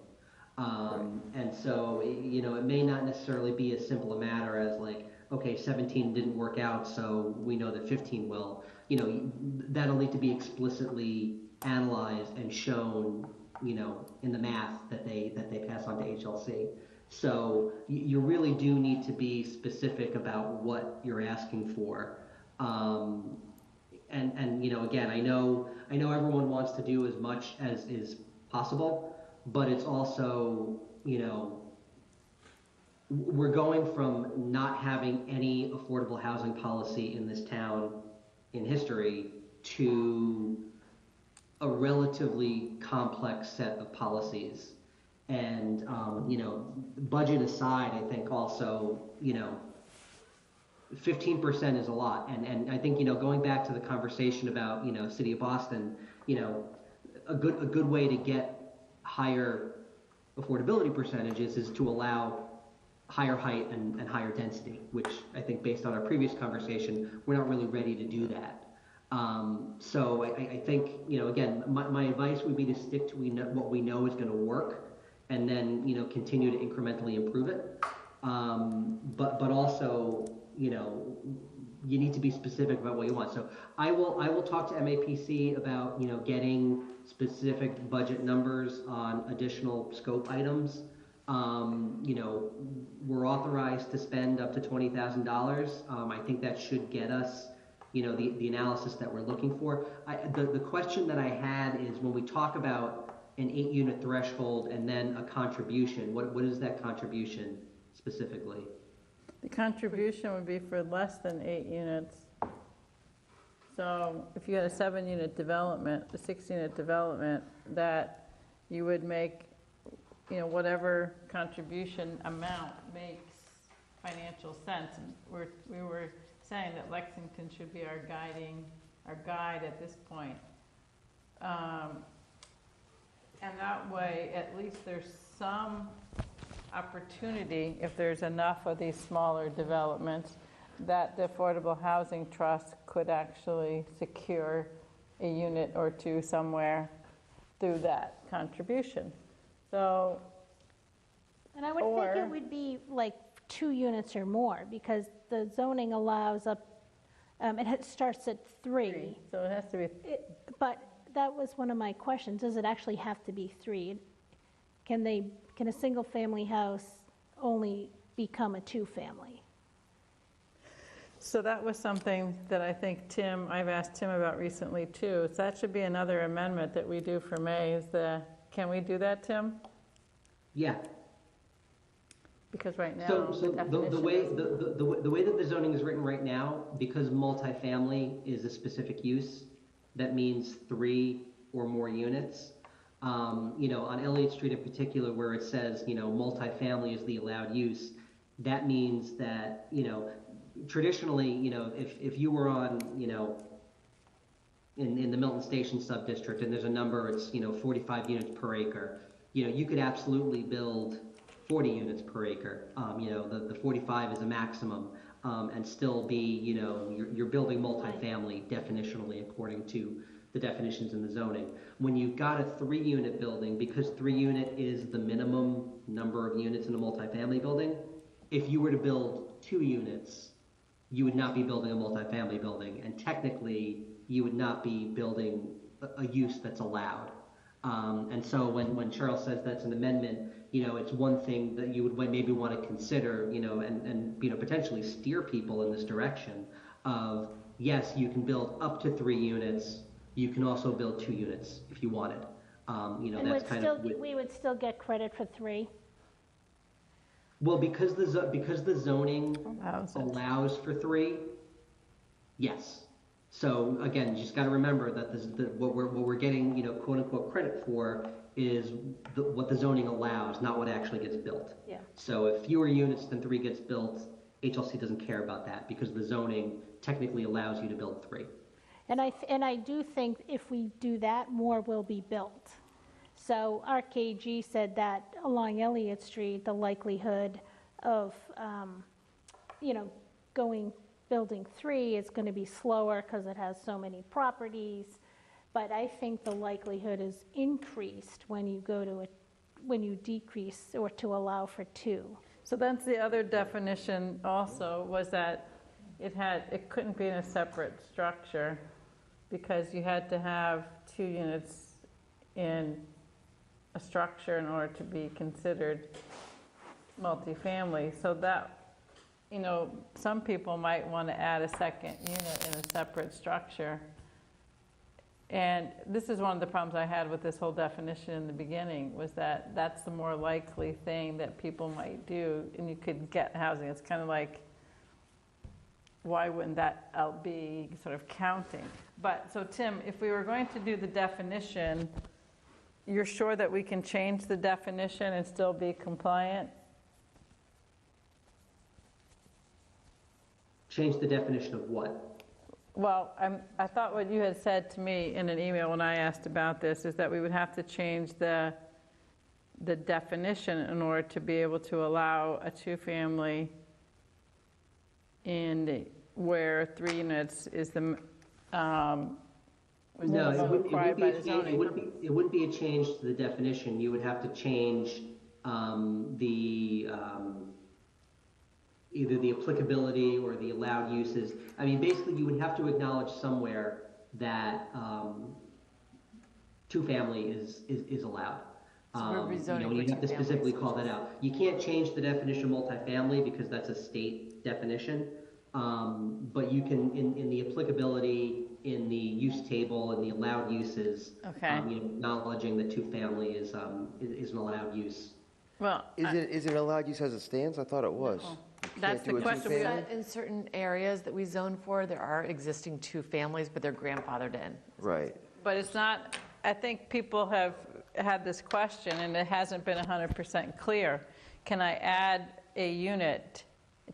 And so, it may not necessarily be as simple a matter as like, okay, 17 didn't work out, so we know that 15 will. That'll need to be explicitly analyzed and shown, in the math that they pass on to HLC. So you really do need to be specific about what you're asking for. And again, I know everyone wants to do as much as is possible, but it's also, we're going from not having any affordable housing policy in this town in history to a relatively complex set of policies. And, budget aside, I think also, 15% is a lot. And I think, going back to the conversation about, City of Boston, a good way to get higher affordability percentages is to allow higher height and higher density, which I think based on our previous conversation, we're not really ready to do that. So I think, again, my advice would be to stick to what we know is going to work, and then, continue to incrementally improve it. But also, you need to be specific about what you want. So I will talk to MAPC about, getting specific budget numbers on additional scope items. We're authorized to spend up to $20,000. I think that should get us, the analysis that we're looking for. The question that I had is when we talk about an 8-unit threshold and then a contribution, what is that contribution specifically? The contribution would be for less than 8 units. So if you had a 7-unit development, a 6-unit development, that you would make, whatever contribution amount makes financial sense. And we were saying that Lexington should be our guide at this point. And that way, at least there's some opportunity, if there's enough of these smaller developments, that the Affordable Housing Trust could actually secure a unit or two somewhere through that contribution. So, And I would think it would be like 2 units or more, because the zoning allows up, it starts at 3. So it has to be. But that was one of my questions, does it actually have to be 3? Can a single-family house only become a 2-family? So that was something that I think I've asked Tim about recently too. So that should be another amendment that we do for May, can we do that, Tim? Yeah. Because right now, So the way that the zoning is written right now, because multifamily is a specific use, that means 3 or more units. On Elliott Street in particular, where it says, multifamily is the allowed use, that means that, traditionally, if you were on, in the Milton Station sub-district, and there's a number, it's, 45 units per acre, you could absolutely build 40 units per acre. The 45 is a maximum, and still be, you're building multifamily definitionally according to the definitions in the zoning. When you've got a 3-unit building, because 3-unit is the minimum number of units in a multifamily building, if you were to build 2 units, you would not be building a multifamily building, and technically you would not be building a use that's allowed. And so when Charles says that's an amendment, it's one thing that you would maybe want to consider, and potentially steer people in this direction of, yes, you can build up to 3 units. You can also build 2 units if you wanted. And that's kind of we would still get credit for 3? Well, because the zoning allows for 3, yes. So again, you just got to remember that what we're getting, quote unquote, credit for is what the zoning allows, not what actually gets built. Yeah. So if fewer units than 3 gets built, HLC doesn't care about that because the zoning technically allows you to build 3. And I do think if we do that, more will be built. So RKG said that along Elliott Street, the likelihood of, building 3 is going to be slower because it has so many properties. But I think the likelihood is increased when you decrease or to allow for 2. So that's the other definition also, was that it couldn't be in a separate structure because you had to have 2 units in a structure in order to be considered multifamily. So that, some people might want to add a second unit in a separate structure. And this is one of the problems I had with this whole definition in the beginning, was that that's the more likely thing that people might do, and you could get housing. It's kind of like, why wouldn't that be sort of counting? But, so Tim, if we were going to do the definition, you're sure that we can change the definition and still be compliant? Change the definition of what? Well, I thought what you had said to me in an email when I asked about this is that we would have to change the definition in order to be able to allow a 2-family where 3 units is the No, it wouldn't be a change to the definition. You would have to change either the applicability or the allowed uses. I mean, basically, you would have to acknowledge somewhere that two-family is allowed. So we're rezoning and for you'd have to two specifically families, call that out. You can't change the definition of multifamily because that's a state definition. But you can, in the applicability, in the use table, and the allowed uses, Okay. Acknowledging that two-family is an allowed use. Well, Is it allowed use as it stands? I thought it was. You That's can't the do a question. two-family? In certain areas that we zone for, there are existing two families, but they're grandfathered in. Right. but it's not, I think people have had this question, and it hasn't been 100% clear. Can I add a unit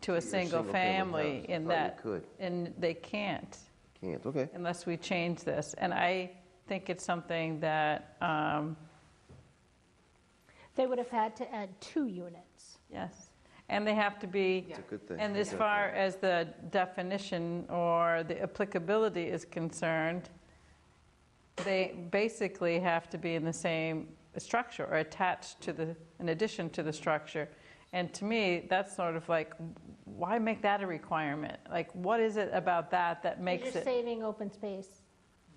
to a single family house. in I thought you that? could. And they can't, Can't, okay. unless we change this. And I think it's something that, They would have had to add 2 units. yes, and they have to be, It's a good thing. and as Okay. far as the definition or the applicability is concerned, they basically have to be in the same structure or attached to the, in addition to the structure. And to me, that's sort of like, why make that a requirement? Like, what is it about that that makes You're it? saving open space.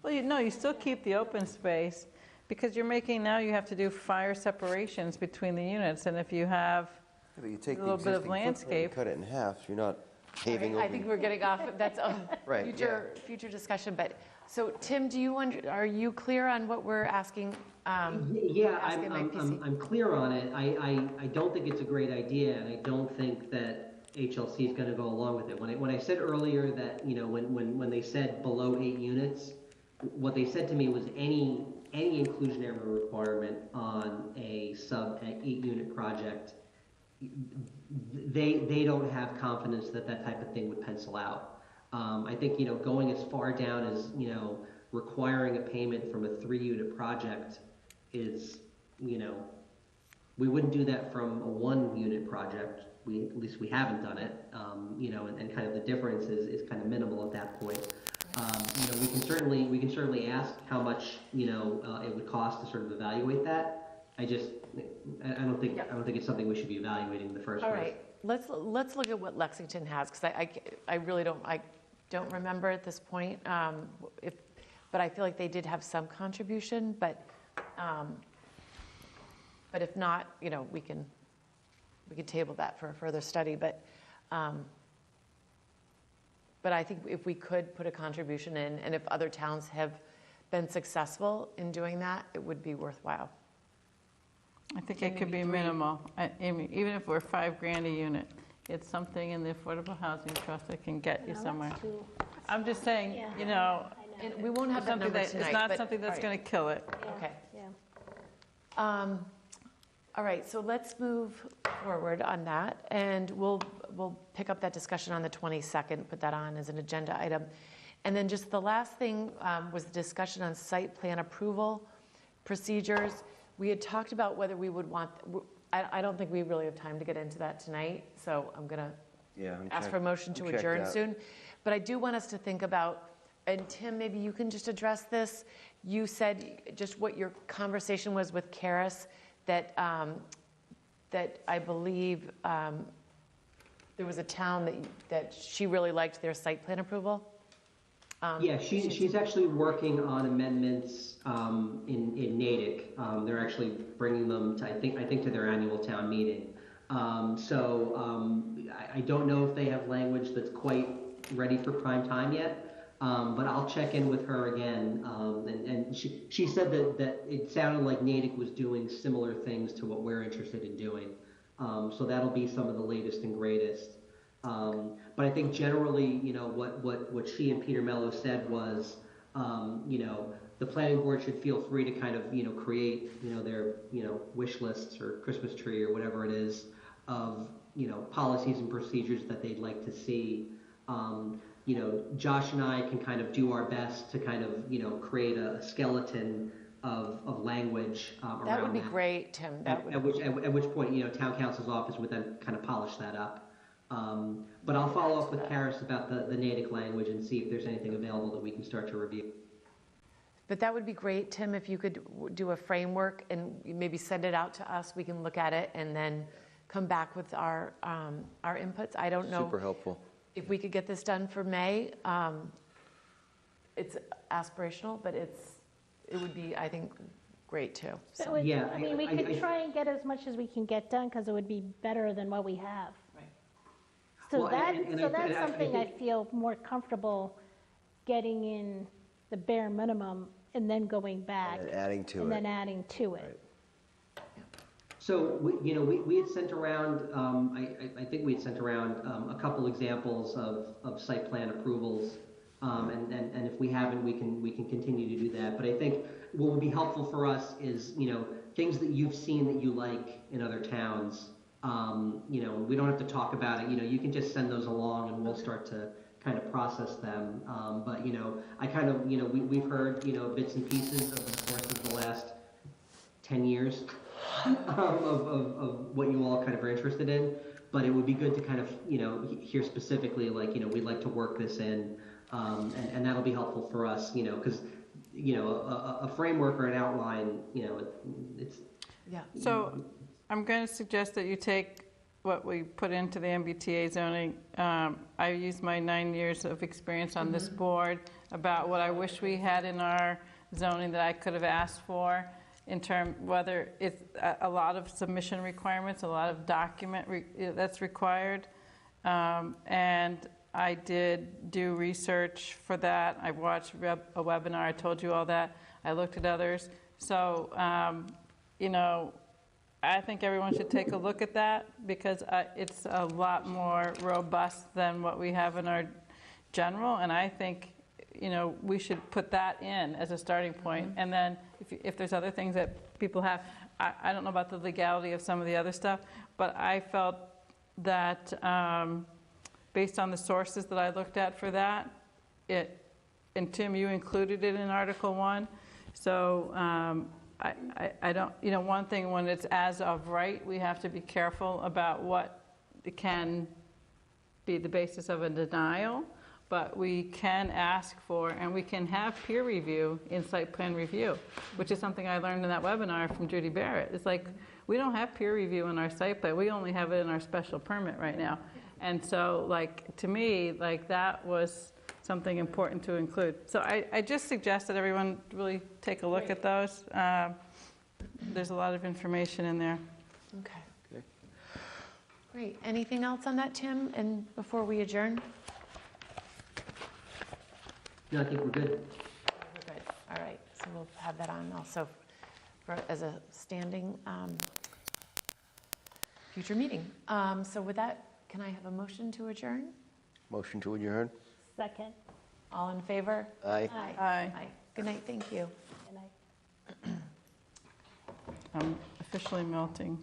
Well, you still keep the open space, because you're making, now you have to do fire separations between the units, and if you have, Yeah, but you take a the little bit of existing footprint landscape. and cut it in half, you're not paving over. I think we're getting off, that's a Right, future discussion, but, so Tim, do you, are you clear on what we're asking? Yeah, asking IPC? I'm clear on it. I don't think it's a great idea, and I don't think that HLC is going to go along with it. When I said earlier that, when they said below 8 units, what they said to me was any inclusionary requirement on a sub 8-unit project, they don't have confidence that type of thing would pencil out. I think, going as far down as, requiring a payment from a 3-unit project is, we wouldn't do that from a 1-unit project. At least we haven't done it, and kind of the difference is kind of minimal at that point. We can certainly ask how much, it would cost to sort of evaluate that. I don't think it's something we should be evaluating in the first place. All right, let's look at what Lexington has, because I really don't remember at this point, but I feel like they did have some contribution, but if not, we can table that for a further study, but I think if we could put a contribution in, and if other towns have been successful in doing that, it would be worthwhile. I think it could be minimal. Even if we're $5,000 a unit, it's something in the Affordable Housing Trust that can get you No, somewhere. that's too- I'm just saying, Yeah. you know, And we won't have that something number that, tonight. it's not but- something that's all going right. to kill it. Yeah, Okay. yeah. All right, so let's move forward on that, and we'll pick up that discussion on the 22nd, put that on as an agenda item. And then just the last thing was the discussion on site plan approval procedures. We had talked about whether we would want, I don't think we really have time to get into that tonight, so I'm going to ask for a motion to adjourn soon. But I do want us to think about, and Tim, maybe you can just address this. You said just what your conversation was with Karis, that I believe there was a town that she really liked their site plan approval. Yeah, she's actually working on amendments in Natick. They're actually bringing them to, I think to their annual town meeting. I don't know if they have language that's quite ready for prime time yet. But I'll check in with her again, and she said that it sounded like Natick was doing similar things to what we're interested in doing. So that'll be some of the latest and greatest. But I think generally, what she and Peter Mello said was, the planning board should feel free to kind of, create, their, wish lists or Christmas tree or whatever it is of, policies and procedures that they'd like to see. Josh and I can kind of do our best to kind of, create a skeleton of language around that. That would be great, Tim. At which point, town council's office would then kind of polish that up. But I'll follow up with Karis about the Natick language and see if there's anything available that we can start to review. But that would be great, Tim, if you could do a framework and maybe send it out to us. We can look at it and then come back with our inputs. I don't know. Super helpful. If we could get this done for May, it's aspirational, but it would be, I think, great too. That would- Yeah, I mean, we could try and get as much as we can get done, because it would be better than what we have. Right. So Well, that, and so I- that's and I something I think- feel more comfortable getting in the bare minimum and then going back. And adding to And it. then adding to it. So, we had sent around, I think we had sent around a couple examples of site plan approvals. And if we haven't, we can continue to do that. But I think what would be helpful for us is, things that you've seen that you like in other towns. We don't have to talk about it, you can just send those along and we'll start to kind of process them. But, I kind of, we've heard, bits and pieces over the course of the last 10 years of what you all kind of are interested in. But it would be good to kind of, hear specifically, like, we'd like to work this in. And that'll be helpful for us, because, a framework or an outline, it's. Yeah. So I'm going to suggest that you take what we put into the MBTA zoning. I used my 9 years of experience on this board about what I wish we had in our zoning that I could have asked for in whether it's a lot of submission requirements, a lot of document that's required. And I did do research for that. I watched a webinar. I told you all that. I looked at others. So, I think everyone should take a look at that because it's a lot more robust than what we have in our general. And I think, we should put that in as a starting point. And then if there's other things that people have, I don't know about the legality of some of the other stuff, but I felt that based on the sources that I looked at for that, and Tim, you included it in Article 1. So I don't, one thing when it's as of right, we have to be careful about what can be the basis of a denial, but we can ask for, and we can have peer review in site plan review, which is something I learned in that webinar from Judy Barrett. It's like, we don't have peer review in our site plan, we only have it in our special permit right now. And so, to me, that was something important to include. So I just suggest that everyone really take a look at those. There's a lot of information in there. Okay. Great. Anything else on that, Tim? And before we adjourn? No, I think we're good. We're good. All right. So we'll have that on also as a standing future meeting. So with that, can I have a motion to adjourn? Motion to adjourn? Second. All in favor? Aye. Aye. Aye. Good night. Thank you. And I I'm officially melting.